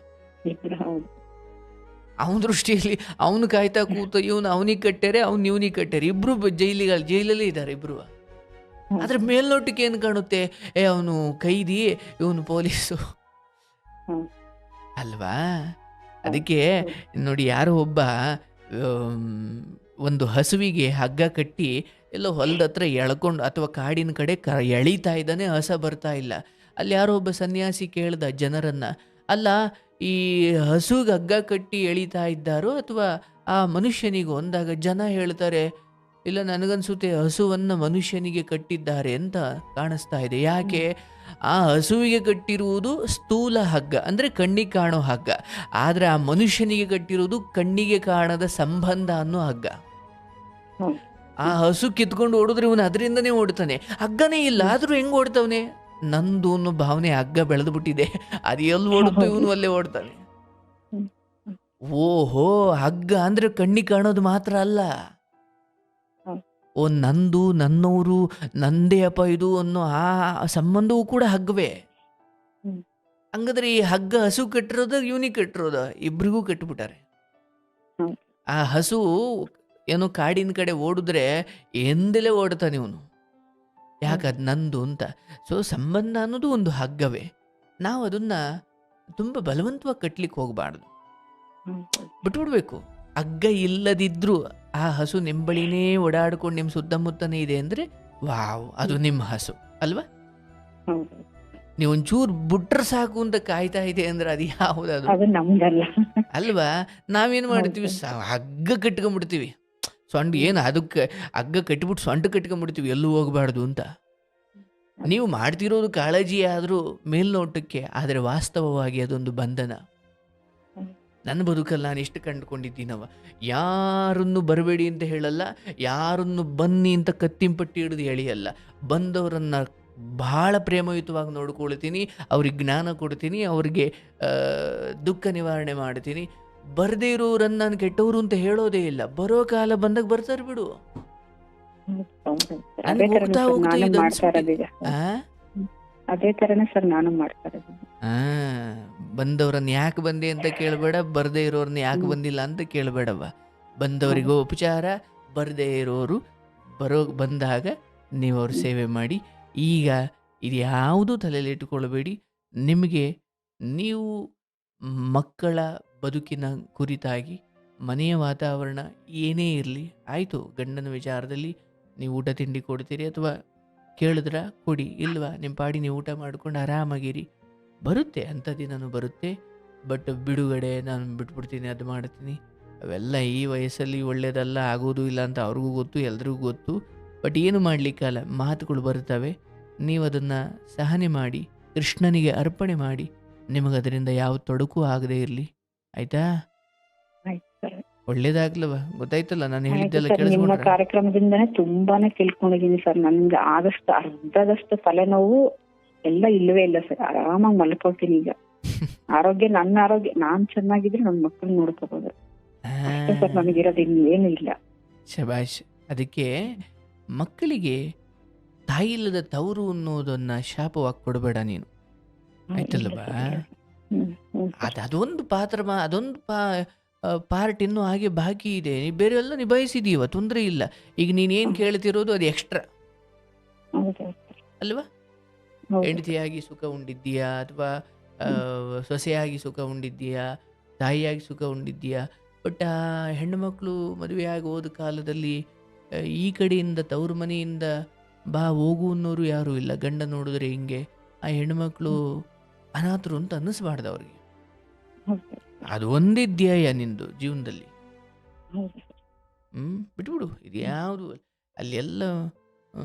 ಅವನ ದೃಷ್ಟಿಯಲ್ಲಿ ಅವನು ಕಾಯ್ತಾ ಕೂತು ಇವನು ಅವನಿಗೆ ಕಟ್ಟಾರೆ, ಅವ್ನು ಇವನಿಗೆ ಕಟ್ಟಾರೆ, ಇಬ್ರು ಜೈಲಲ್ಲೇ ಇದ್ದಾರೆ ಇಬ್ರು. ಆದ್ರೆ ಮೇಲ್ನೋಟಕ್ಕೆ ಏನು ಕಾಣುತ್ತೆ, ಅವನು ಕೈದಿ ಇವನು ಪೊಲೀಸು ಅಲ್ವಾ? ಅದಕ್ಕೆ ನೋಡಿ, ಯಾರೋ ಒಬ್ಬ ಒಂದು ಹಸುವಿಗೆ ಹಗ್ಗ ಕಟ್ಟಿ ಎಲ್ಲೋ ಹೊಲದ ಹತ್ರ ಎಳ್ಕೊಂಡು ಅಥವಾ ಕಾಡಿನ ಕಡೆ ಎಳೀತಾ ಇದ್ದಾನೆ, ಹಸ ಬರ್ತಾ ಇಲ್ಲ. ಅಲ್ಲಿ ಯಾರೋ ಒಬ್ಬ ಸನ್ಯಾಸಿ ಕೇಳ್ದ ಜನರನ್ನ, ಅಲ್ಲ ಈ ಹಸುಗೆ ಹಗ್ಗ ಕಟ್ಟಿ ಎಳೀತಾ ಇದ್ದಾರೋ ಅಥವಾ ಆ ಮನುಷ್ಯನಿಗೂ ಅಂದಾಗ ಜನ ಹೇಳ್ತಾರೆ, ಇಲ್ಲ ನನಗನ್ಸುತ್ತೆ ಹಸುವನ್ನು ಮನುಷ್ಯನಿಗೆ ಕಟ್ಟಿದ್ದಾರೆ ಅಂತ ಕಾಣಿಸ್ತಾ ಇದೆ. ಯಾಕೆ? ಆ ಹಸುವಿಗೆ ಕಟ್ಟಿರುವುದು ಸ್ಥೂಲ ಹಗ್ಗ, ಅಂದರೆ ಕಣ್ಣಿಗೆ ಕಾಣೋ ಹಗ್ಗ. ಆದರೆ ಆ ಮನುಷ್ಯನಿಗೆ ಕಟ್ಟಿರುವುದು ಕಣ್ಣಿಗೆ ಕಾಣದ ಸಂಬಂಧ ಅನ್ನೋ ಹಗ್ಗ. ಆ ಹಸು ಕಿತ್ಕೊಂಡು ಓಡಿದ್ರೆ ಇವನು ಅದರಿಂದನೇ ಓಡ್ತಾನೆ, ಹಗ್ಗನೇ ಇಲ್ಲ ಆದರೂ ಹೆಂಗೆ ಓಡ್ತಾವನೆ? ನಂದು ಅನ್ನೋ ಭಾವನೆ ಹಗ್ಗ ಬೆಳೆದು ಬಿಟ್ಟಿದೆ, ಅದು ಎಲ್ಲಿ ಓಡುತ್ತೋ ಇವನು ಅಲ್ಲೇ ಓಡ್ತಾನೆ. ಓಹೋ, ಹಗ್ಗ ಅಂದ್ರೆ ಕಣ್ಣಿಗೆ ಕಾಣೋದು ಮಾತ್ರ ಅಲ್ಲ, ಓ ನಂದು, ನನ್ನವರು, ನಂದೇ ಅಪ್ಪ ಇದು ಅನ್ನೋ ಆ ಸಂಬಂಧವೂ ಕೂಡ ಹಗ್ಗವೇ. ಹಂಗಾದ್ರೆ ಈ ಹಗ್ಗ ಹಸು ಕಟ್ಟಿರೋದ ಇವನಿಗೆ ಕಟ್ಟಿರೋದ? ಇಬ್ರಿಗೂ ಕಟ್ಟಿಬಿಟ್ಟಾರೆ. ಆ ಹಸು ಏನೋ ಕಾಡಿನ ಕಡೆ ಓಡಿದ್ರೆ ಎಂದಲೇ ಓಡ್ತಾನೆ ಇವನು, ಯಾಕದು ನಂದು ಅಂತ. ಸೊ ಸಂಬಂಧ ಅನ್ನೋದು ಒಂದು ಹಗ್ಗವೇ. ನಾವು ಅದನ್ನ ತುಂಬ ಬಲವಂತವಾಗಿ ಕಟ್ಲಿಕ್ಕೆ ಹೋಗಬಾರ್ದು, ಬಿಟ್ಬಿಡ್ಬೇಕು. ಹಗ್ಗ ಇಲ್ಲದಿದ್ರೂ ಆ ಹಸು ನಿಂಬಳಿನೇ ಓಡಾಡ್ಕೊಂಡು ನಿಮ್ಮ ಸುತ್ತಮುತ್ತನೇ ಇದೆ ಅಂದರೆ ವಾವ್, ಅದು ನಿಮ್ಮ ಹಸು ಅಲ್ವಾ? ನೀವು ಒಂಚೂರು ಬಿಟ್ರೆ ಸಾಕು ಅಂತ ಕಾಯ್ತಾ ಇದೆ ಅಂದ್ರೆ ಅದು ಯಾವುದದು ಅಲ್ವಾ? ನಾವೇನು ಮಾಡ್ತೀವಿ, ಹಗ್ಗ ಕಟ್ಕೊಂಡ್ಬಿಡ್ತೀವಿ, ಸೊಂಡು ಏನು ಅದಕ್ಕೆ ಹಗ್ಗ ಕಟ್ಟಿಬಿಟ್ಟು ಸೊಂಟ ಕಟ್ಕೊಂಡ್ಬಿಡ್ತೀವಿ, ಎಲ್ಲೂ ಹೋಗಬಾರ್ದು ಅಂತ. ನೀವು ಮಾಡ್ತಿರೋದು ಕಾಳಜಿ ಆದರೂ ಮೇಲ್ನೋಟಕ್ಕೆ, ಆದರೆ ವಾಸ್ತವವಾಗಿ ಅದೊಂದು ಬಂಧನ. ನನ್ನ ಬದುಕಲ್ಲಿ ನಾನು ಎಷ್ಟು ಕಂಡುಕೊಂಡಿದ್ದೀನವ, ಯಾರನ್ನು ಬರಬೇಡಿ ಅಂತ ಹೇಳಲ್ಲ, ಯಾರನ್ನು ಬನ್ನಿ ಅಂತ ಕತ್ತಿಂಪಟ್ಟಿ ಹಿಡಿದು ಎಳೆಯಲ್ಲ. ಬಂದವರನ್ನು ಭಾಳ ಪ್ರೇಮಯುತವಾಗಿ ನೋಡ್ಕೊಳ್ತೀನಿ, ಅವ್ರಿಗೆ ಜ್ಞಾನ ಕೊಡ್ತೀನಿ, ಅವ್ರಿಗೆ ದುಃಖ ನಿವಾರಣೆ ಮಾಡ್ತೀನಿ. ಬರದೇ ಇರೋರನ್ನು ನಾನು ಕೆಟ್ಟವರು ಅಂತ ಹೇಳೋದೇ ಇಲ್ಲ, ಬರೋ ಕಾಲ ಬಂದಾಗ ಬರ್ತಾರೆ ಬಿಡು. ಅದೇ ತರನೇ ಸರ್ ನಾನು ಮಾಡ್ತಾ ಇರೋದು. ಬಂದವ್ರನ್ನ ಯಾಕೆ ಬಂದೆ ಅಂತ ಕೇಳಬೇಡ, ಬರದೇ ಇರೋರನ್ನ ಯಾಕೆ ಬಂದಿಲ್ಲ ಅಂತ ಕೇಳಬೇಡವ. ಬಂದವರಿಗೂ ಉಪಚಾರ, ಬರದೇ ಇರೋರು ಬಂದಾಗ ನೀವು ಅವ್ರ ಸೇವೆ ಮಾಡಿ. ಈಗ ಇದು ಯಾವುದೂ ತಲೆಯಲ್ಲಿ ಇಟ್ಟುಕೊಳ್ಬೇಡಿ. ನಿಮಗೆ ನೀವು ಮಕ್ಕಳ ಬದುಕಿನ ಕುರಿತಾಗಿ ಮನೆಯ ವಾತಾವರಣ ಏನೇ ಇರಲಿ ಆಯಿತು, ಗಂಡನ ವಿಚಾರದಲ್ಲಿ ನೀವು ಊಟ ತಿಂಡಿ ಕೊಡ್ತೀರಿ ಅಥವಾ ಕೇಳಿದ್ರ ಕೊಡಿ, ಇಲ್ವಾ ನಿಮ್ಮ ಪಾಡಿ ನೀವು ಊಟ ಮಾಡ್ಕೊಂಡು ಆರಾಮಾಗಿರಿ. ಬರುತ್ತೆ, ಅಂಥ ದಿನನೂ ಬರುತ್ತೆ. ಬಟ್ ಬಿಡುಗಡೆ ನಾನು ಬಿಟ್ಬಿಡ್ತೀನಿ, ಅದು ಮಾಡ್ತೀನಿ, ಅವೆಲ್ಲ ಈ ವಯಸ್ಸಲ್ಲಿ ಒಳ್ಳೆಯದಲ್ಲ, ಆಗೋದು ಇಲ್ಲ ಅಂತ ಅವ್ರಿಗೂ ಗೊತ್ತು, ಎಲ್ರಿಗೂ ಗೊತ್ತು. ಬಟ್ ಏನು ಮಾಡಲಿಕ್ಕಲ್ಲ, ಮಾತುಗಳು ಬರ್ತವೆ. ನೀವು ಅದನ್ನು ಸಹನೆ ಮಾಡಿ ಕೃಷ್ಣನಿಗೆ ಅರ್ಪಣೆ ಮಾಡಿ, ನಿಮಗದರಿಂದ ಯಾವ ತೊಡಕು ಆಗದೆ ಇರಲಿ. ಆಯ್ತಾ? ಒಳ್ಳೇದಾಗ್ಲವ, ಗೊತ್ತಾಯ್ತಲ್ಲ ನಾನು ಹೇಳಿದ್ದೆಲ್ಲ ನಿಮ್ಮ ಕಾರ್ಯಕ್ರಮದಿಂದನೇ ತುಂಬಾನೇ ತಿಳ್ಕೊಂಡಿದ್ದೀನಿ ಸರ್. ನನ್ಗೆ ಆದಷ್ಟು ಅರ್ಧದಷ್ಟು ತಲೆನೋವು ಎಲ್ಲ ಇಲ್ಲವೇ ಇಲ್ಲ ಸರ್. ಆರಾಮಾಗಿ ಮಲ್ಕೊಳ್ತೀನಿ ಈಗ. ಆರೋಗ್ಯ, ನನ್ನ ಆರೋಗ್ಯ ನಾನ್ ಚೆನ್ನಾಗಿದ್ರೆ ನನ್ನ ಮಕ್ಕಳು ನೋಡ್ಕೋಬಹುದು ಸರ್. ನನಗಿರೋದು ಇನ್ನೇನು ಇಲ್ಲ. ಶಬಾಷ್. ಅದಕ್ಕೆ ಮಕ್ಕಳಿಗೆ ತಾಯಿ ಇಲ್ಲದ ತವರು ಅನ್ನೋದನ್ನ ಶಾಪವಾಗಿ ಕೊಡಬೇಡ ನೀನು, ಆಯ್ತಲ್ವಾ? ಅದೊಂದು ಪಾತ್ರ, ಅದೊಂದು ಪಾರ್ಟ್ ಇನ್ನೂ ಹಾಗೆ ಬಾಕಿ ಇದೆ. ನೀವು ಬೇರೆ ಎಲ್ಲ ನಿಭಾಯಿಸಿದೀವ, ತೊಂದರೆ ಇಲ್ಲ. ಈಗ ನೀನೇನು ಕೇಳ್ತಿರೋದು ಅದು ಎಕ್ಸ್ಟ್ರಾ ಅಲ್ವಾ? ಹೆಂಡತಿಯಾಗಿ ಸುಖ ಉಂಡಿದ್ದೀಯಾ, ಅಥವಾ ಸೊಸೆಯಾಗಿ ಸುಖ ಉಂಡಿದ್ದೀಯಾ, ತಾಯಿಯಾಗಿ ಸುಖ ಉಂಡಿದ್ದೀಯಾ. ಬಟ್ ಆ ಹೆಣ್ಣುಮಕ್ಕಳು ಮದುವೆಯಾಗಿ ಹೋದ ಕಾಲದಲ್ಲಿ ಈ ಕಡೆಯಿಂದ ತವ್ರ ಮನೆಯಿಂದ ಬಾ ಹೋಗು ಅನ್ನೋರು ಯಾರೂ ಇಲ್ಲ. ಗಂಡ ನೋಡಿದ್ರೆ ಹಿಂಗೆ, ಆ ಹೆಣ್ಣುಮಕ್ಕಳು ಅನಾಥರು ಅಂತ ಅನ್ನಿಸ್ಬಾರ್ದು ಅವ್ರಿಗೆ. ಅದು ಒಂದೇ ಧ್ಯೇಯ ನಿಂದು ಜೀವನದಲ್ಲಿ. ಬಿಟ್ಬಿಡು, ಇದು ಯಾವುದು ಅಲ್ಲಿ ಎಲ್ಲ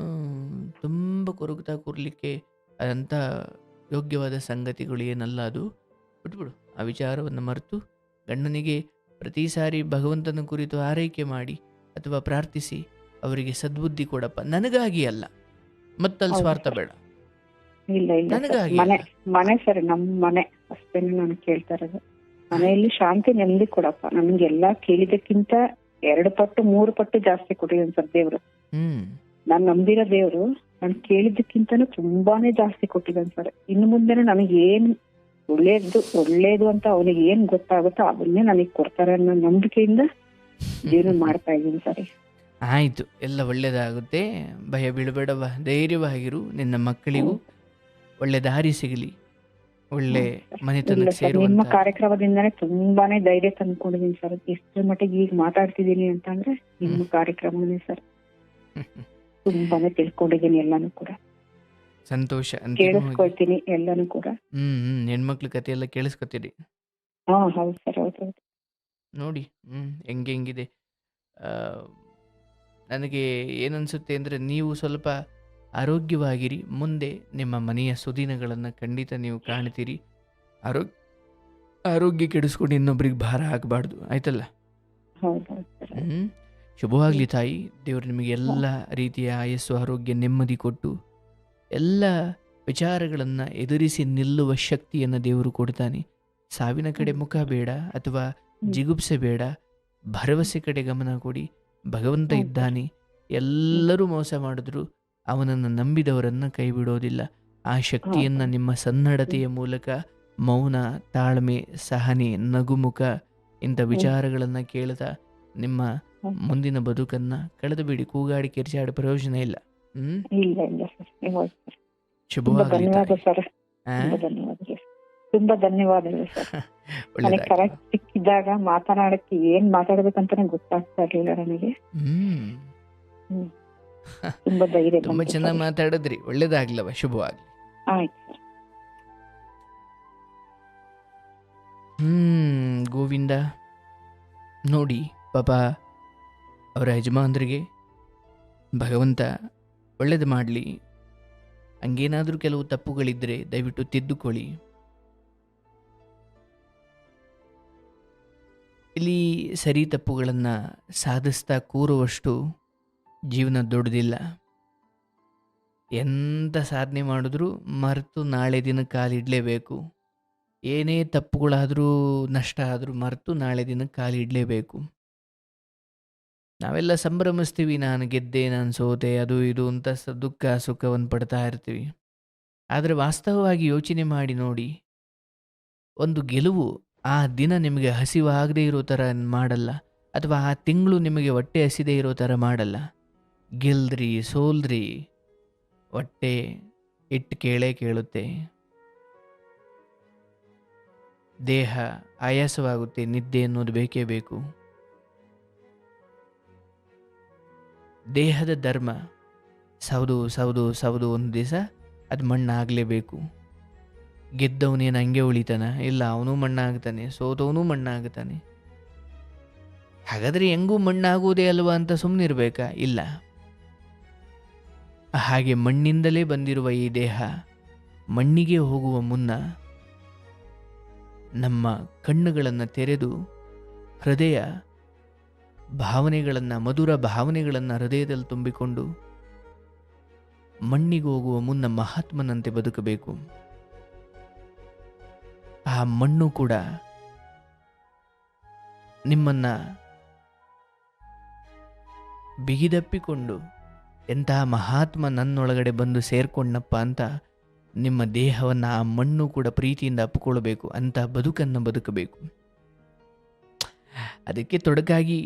ತುಂಬ ಕೊರಗುತ್ತಾ ಕೂರ್ಲಿಕ್ಕೆ ಅದಂಥ ಯೋಗ್ಯವಾದ ಸಂಗತಿಗಳು ಏನಲ್ಲ. ಅದು ಬಿಟ್ಬಿಡು. ಆ ವಿಚಾರವನ್ನು ಮರೆತು ಗಂಡನಿಗೆ ಪ್ರತಿ ಸಾರಿ ಭಗವಂತನ ಕುರಿತು ಆರೈಕೆ ಮಾಡಿ ಅಥವಾ ಪ್ರಾರ್ಥಿಸಿ ಅವರಿಗೆ ಸದ್ಬುದ್ಧಿ ಕೊಡಪ್ಪ, ನನಗಾಗಿ ಅಲ್ಲ, ಮತ್ತಲ್ಲಿ ಹೌದು ಸ್ವಾರ್ಥ ಸರ್. ಬೇಡ, ಇಲ್ಲ ಇಲ್ಲ ಸರ್, ನನಗಾಗಿ ಮನೆ ಅಲ್ಲ. ಮನೆ ಸರ್, ನಮ್ಮ ಮನೆ ಅಷ್ಟೇನೆ ನಾನು ಕೇಳ್ತಾ ಇರೋದು. ಮನೆಯಲ್ಲಿ ಶಾಂತಿ ನೆಮ್ಮದಿ ಕೊಡಪ್ಪ. ನನ್ಗೆಲ್ಲಾ ಕೇಳಿದಕ್ಕಿಂತ 2 ಪಟ್ಟು 3 ಪಟ್ಟು ಜಾಸ್ತಿ ಕೊಟ್ಟಿದ್ದಾನೆ ಸರ್ ದೇವ್ರು. ಹ್ಮ್ ನಾನ್ ನಂಬಿರೋ ದೇವ್ರು ನಾನು ಕೇಳಿದ್ದಕ್ಕಿಂತನೂ ತುಂಬಾನೇ ಜಾಸ್ತಿ ಕೊಟ್ಟಿದ್ದಾನೆ ಸರ್. ಇನ್ನು ಮುಂದೆ ನನಗೆ ಏನ್ ಒಳ್ಳೇದು ಅಂತ ಅವನಿಗೆ ಏನ್ ಗೊತ್ತಾಗುತ್ತೋ ಅದನ್ನೇ ನನಗೆ ಕೊಡ್ತಾರೆ ಅನ್ನೋ ನಂಬಿಕೆಯಿಂದ ಜೀವನ ಮಾಡ್ತಾ ಇದ್ದೀನಿ ಸರ್. ಆಯ್ತು, ಎಲ್ಲ ಒಳ್ಳೇದಾಗುತ್ತೆ, ಭಯ ಬೀಳಬೇಡವ, ಧೈರ್ಯವಾಗಿರು. ನಿನ್ನ ಮಕ್ಕಳಿಗೂ ಒಳ್ಳೆ ದಾರಿ ಸಿಗಲಿ, ಒಳ್ಳೆ ಇಲ್ಲ ಮನೆತನಕ್ಕೆ ಸರ್, ನಿಮ್ಮ ಸೇರುವಂತ. ಕಾರ್ಯಕ್ರಮದಿಂದಾನೇ ತುಂಬಾನೇ ಧೈರ್ಯ ತಂದ್ಕೊಂಡಿದೀನಿ ಸರ್. ಎಷ್ಟರ ಮಟ್ಟಿಗೆ ಈಗ ಮಾತಾಡ್ತಿದ್ದೀನಿ ಅಂತಂದ್ರೆ ನಿಮ್ಮ ಕಾರ್ಯಕ್ರಮನೇ ಸರ್. ತುಂಬಾನೇ ತಿಳ್ಕೊಂಡಿದ್ದೀನಿ ಎಲ್ಲಾನು ಕೂಡ, ಸಂತೋಷ. ಅಂತಿಮವಾಗಿ ಕೇಳಿಸ್ಕೊಳ್ತೀನಿ ಎಲ್ಲಾನು ಕೂಡ. ಹೆಣ್ಮಕ್ಳ ಕತೆ ಎಲ್ಲ ಕೇಳಿಸ್ಕೊತೀರಿ ಹೌದು ಸರ್, ಹೌದು. ನೋಡಿ. ಹೆಂಗಿದೆ. ಆ, ನನಗೆ ಏನನ್ಸುತ್ತೆ ಅಂದರೆ, ನೀವು ಸ್ವಲ್ಪ ಆರೋಗ್ಯವಾಗಿರಿ. ಮುಂದೆ ನಿಮ್ಮ ಮನೆಯ ಸುದಿನಗಳನ್ನು ಖಂಡಿತ ನೀವು ಕಾಣ್ತೀರಿ. ಆರೋಗ್ಯ ಕೆಡಿಸ್ಕೊಂಡು ಇನ್ನೊಬ್ರಿಗೆ ಭಾರ ಆಗಬಾರ್ದು, ಆಯ್ತಲ್ಲ? ಹೌದು ಸರ್. ಶುಭವಾಗಲಿ ತಾಯಿ. ದೇವರು ನಿಮಗೆ ಎಲ್ಲ ರೀತಿಯ ಆಯಸ್ಸು, ಆರೋಗ್ಯ, ನೆಮ್ಮದಿ ಕೊಟ್ಟು ಎಲ್ಲ ವಿಚಾರಗಳನ್ನು ಎದುರಿಸಿ ನಿಲ್ಲುವ ಶಕ್ತಿಯನ್ನು ದೇವರು ಕೊಡ್ತಾನೆ. ಸಾವಿನ ಕಡೆ ಮುಖ ಬೇಡ ಅಥವಾ ಜಿಗುಪ್ಸೆ ಬೇಡ, ಭರವಸೆ ಕಡೆ ಗಮನ ಕೊಡಿ. ಭಗವಂತ ಇದ್ದಾನೆ. ಎಲ್ಲರೂ ಮೋಸ ಮಾಡಿದ್ರು ಅವನನ್ನು ನಂಬಿದವರನ್ನು ಕೈ ಬಿಡೋದಿಲ್ಲ. ಆ ಶಕ್ತಿಯನ್ನು ನಿಮ್ಮ ಸನ್ನಡತೆಯ ಮೂಲಕ, ಮೌನ, ತಾಳ್ಮೆ, ಸಹನೆ, ನಗುಮುಖ ಇಂಥ ವಿಚಾರಗಳನ್ನು ಕೇಳ್ತಾ ನಿಮ್ಮ ಮುಂದಿನ ಬದುಕನ್ನು ಕಳೆದುಬಿಡಿ. ಕೂಗಾಡಿ ಕಿರ್ಚಾಡಿ ಪ್ರಯೋಜನ ಇಲ್ಲ. ಇಲ್ಲ ಇಲ್ಲ ಸರ್, ಶುಭವಾಗಲಿ ಧನ್ಯವಾದ ಸರ್. ಆ? ತುಂಬಾ ಧನ್ಯವಾದಗಳು ಸರ್. ನನಗೆ ಒಳ್ಳೆದಾಗ್ಲಿ. ಕರೆಕ್ಟ್ ಸಿಕ್ಕಿದಾಗ ಮಾತನಾಡಕ್ಕೆ ಏನ್ ಮಾತಾಡ್ಬೇಕಂತಾನೆ ಗೊತ್ತಾಗ್ತಾ ಇರ್ಲಿಲ್ಲ ನನಗೆ. ಹ್ಮ್ ತುಂಬಾ ಧೈರ್ಯ ತುಂಬಾ ಬಂತು ಚೆನ್ನಾಗಿ ಸರ್. ಮಾತಾಡಿದ್ರಿ. ಒಳ್ಳೇದಾಗ್ಲವ, ಶುಭವಾಗ್ಲಿ. ಆಯ್ತು ಸರ್. ಗೋವಿಂದ. ನೋಡಿ ಪಾಪ, ಅವರ ಯಜಮಾನ್ರಿಗೆ ಭಗವಂತ ಒಳ್ಳೇದು ಮಾಡಲಿ. ಹಂಗೇನಾದರೂ ಕೆಲವು ತಪ್ಪುಗಳಿದ್ದರೆ ದಯವಿಟ್ಟು ತಿದ್ದುಕೊಳ್ಳಿ. ಇಲ್ಲಿ ಸರಿ ತಪ್ಪುಗಳನ್ನು ಸಾಧಿಸ್ತಾ ಕೂರುವಷ್ಟು ಜೀವನ ದೊಡ್ಡದಿಲ್ಲ. ಎಂಥ ಸಾಧನೆ ಮಾಡಿದ್ರೂ ಮರೆತು ನಾಳೆ ದಿನ ಕಾಲಿಡಲೇಬೇಕು. ಏನೇ ತಪ್ಪುಗಳಾದರೂ, ನಷ್ಟ ಆದರೂ ಮರೆತು ನಾಳೆ ದಿನಕ್ಕೆ ಕಾಲಿಡಲೇಬೇಕು. ನಾವೆಲ್ಲ ಸಂಭ್ರಮಿಸ್ತೀವಿ, ನಾನು ಗೆದ್ದೆ, ನಾನು ಸೋತೆ, ಅದು ಇದು ಅಂತ ದುಃಖ ಸುಖವನ್ನು ಪಡ್ತಾ ಇರ್ತೀವಿ. ಆದರೆ ವಾಸ್ತವವಾಗಿ ಯೋಚನೆ ಮಾಡಿ ನೋಡಿ, ಒಂದು ಗೆಲುವು ಆ ದಿನ ನಿಮಗೆ ಹಸಿವಾಗದೇ ಇರೋ ಥರ ಮಾಡಲ್ಲ, ಅಥವಾ ಆ ತಿಂಗಳು ನಿಮಗೆ ಹೊಟ್ಟೆ ಹಸಿದೇ ಇರೋ ಥರ ಮಾಡಲ್ಲ. ಗೆಲ್ದ್ರಿ ಸೋಲ್ದ್ರಿ, ಹೊಟ್ಟೆ ಇಟ್ಟು ಕೇಳುತ್ತೆ. ದೇಹ ಆಯಾಸವಾಗುತ್ತೆ, ನಿದ್ದೆ ಅನ್ನೋದು ಬೇಕೇ ಬೇಕು. ದೇಹದ ಧರ್ಮ ಸೌದು ಒಂದು ದಿವಸ ಅದು ಮಣ್ಣಾಗಲೇಬೇಕು. ಗೆದ್ದವನೇನು ಹಂಗೆ ಉಳಿತಾನ? ಇಲ್ಲ, ಅವನು ಮಣ್ಣಾಗ್ತಾನೆ, ಸೋತವನು ಮಣ್ಣಾಗ್ತಾನೆ. ಹಾಗಾದರೆ ಹೆಂಗೂ ಮಣ್ಣಾಗುವುದೇ ಅಲ್ವಾ ಅಂತ ಸುಮ್ಮನಿರ್ಬೇಕಾ? ಇಲ್ಲ. ಹಾಗೆ ಮಣ್ಣಿಂದಲೇ ಬಂದಿರುವ ಈ ದೇಹ ಮಣ್ಣಿಗೆ ಹೋಗುವ ಮುನ್ನ ನಮ್ಮ ಕಣ್ಣುಗಳನ್ನು ತೆರೆದು ಹೃದಯ ಭಾವನೆಗಳನ್ನು, ಮಧುರ ಭಾವನೆಗಳನ್ನು ಹೃದಯದಲ್ಲಿ ತುಂಬಿಕೊಂಡು ಮಣ್ಣಿಗೆ ಹೋಗುವ ಮುನ್ನ ಮಹಾತ್ಮನಂತೆ ಬದುಕಬೇಕು. ಆ ಮಣ್ಣು ಕೂಡ ನಿಮ್ಮನ್ನ ಬಿಗಿದಪ್ಪಿಕೊಂಡು ಎಂತಹ ಮಹಾತ್ಮ ನನ್ನೊಳಗಡೆ ಬಂದು ಸೇರ್ಕೊಂಡಪ್ಪ ಅಂತ ನಿಮ್ಮ ದೇಹವನ್ನು ಆ ಮಣ್ಣು ಕೂಡ ಪ್ರೀತಿಯಿಂದ ಅಪ್ಪಿಕೊಳ್ಬೇಕು. ಅಂತಹ ಬದುಕನ್ನು ಬದುಕಬೇಕು. ಅದಕ್ಕೆ ತೊಡಕಾಗಿ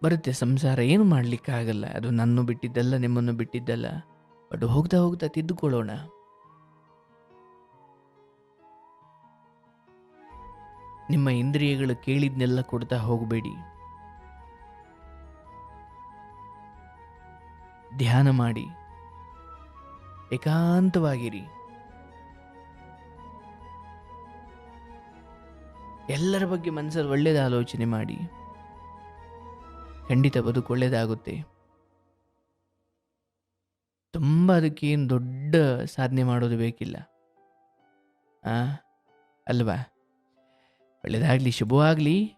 ಬರುತ್ತೆ ಸಂಸಾರ. ಏನು ಮಾಡಲಿಕ್ಕಾಗಲ್ಲ, ಅದು ನನ್ನನ್ನು ಬಿಟ್ಟಿದ್ದಲ್ಲ, ನಿಮ್ಮನ್ನು ಬಿಟ್ಟಿದ್ದಲ್ಲ. ಬಟ್ ಹೋಗ್ತಾ ಹೋಗ್ತಾ ತಿದ್ದುಕೊಳ್ಳೋಣ. ನಿಮ್ಮ ಇಂದ್ರಿಯಗಳು ಕೇಳಿದ್ನೆಲ್ಲ ಕೊಡ್ತಾ ಹೋಗಬೇಡಿ. ಧ್ಯಾನ ಮಾಡಿ, ಏಕಾಂತವಾಗಿರಿ. ಎಲ್ಲರ ಬಗ್ಗೆ ಮನಸ್ಸಲ್ಲಿ ಒಳ್ಳೆಯದ ಆಲೋಚನೆ ಮಾಡಿ. ಖಂಡಿತ ಬದುಕು ಒಳ್ಳೆಯದಾಗುತ್ತೆ. ತುಂಬ ಅದಕ್ಕೇನು ದೊಡ್ಡ ಸಾಧನೆ ಮಾಡೋದು ಬೇಕಿಲ್ಲ, ಅಲ್ವಾ? ಒಳ್ಳೆಯದಾಗಲಿ, ಶುಭವಾಗಲಿ.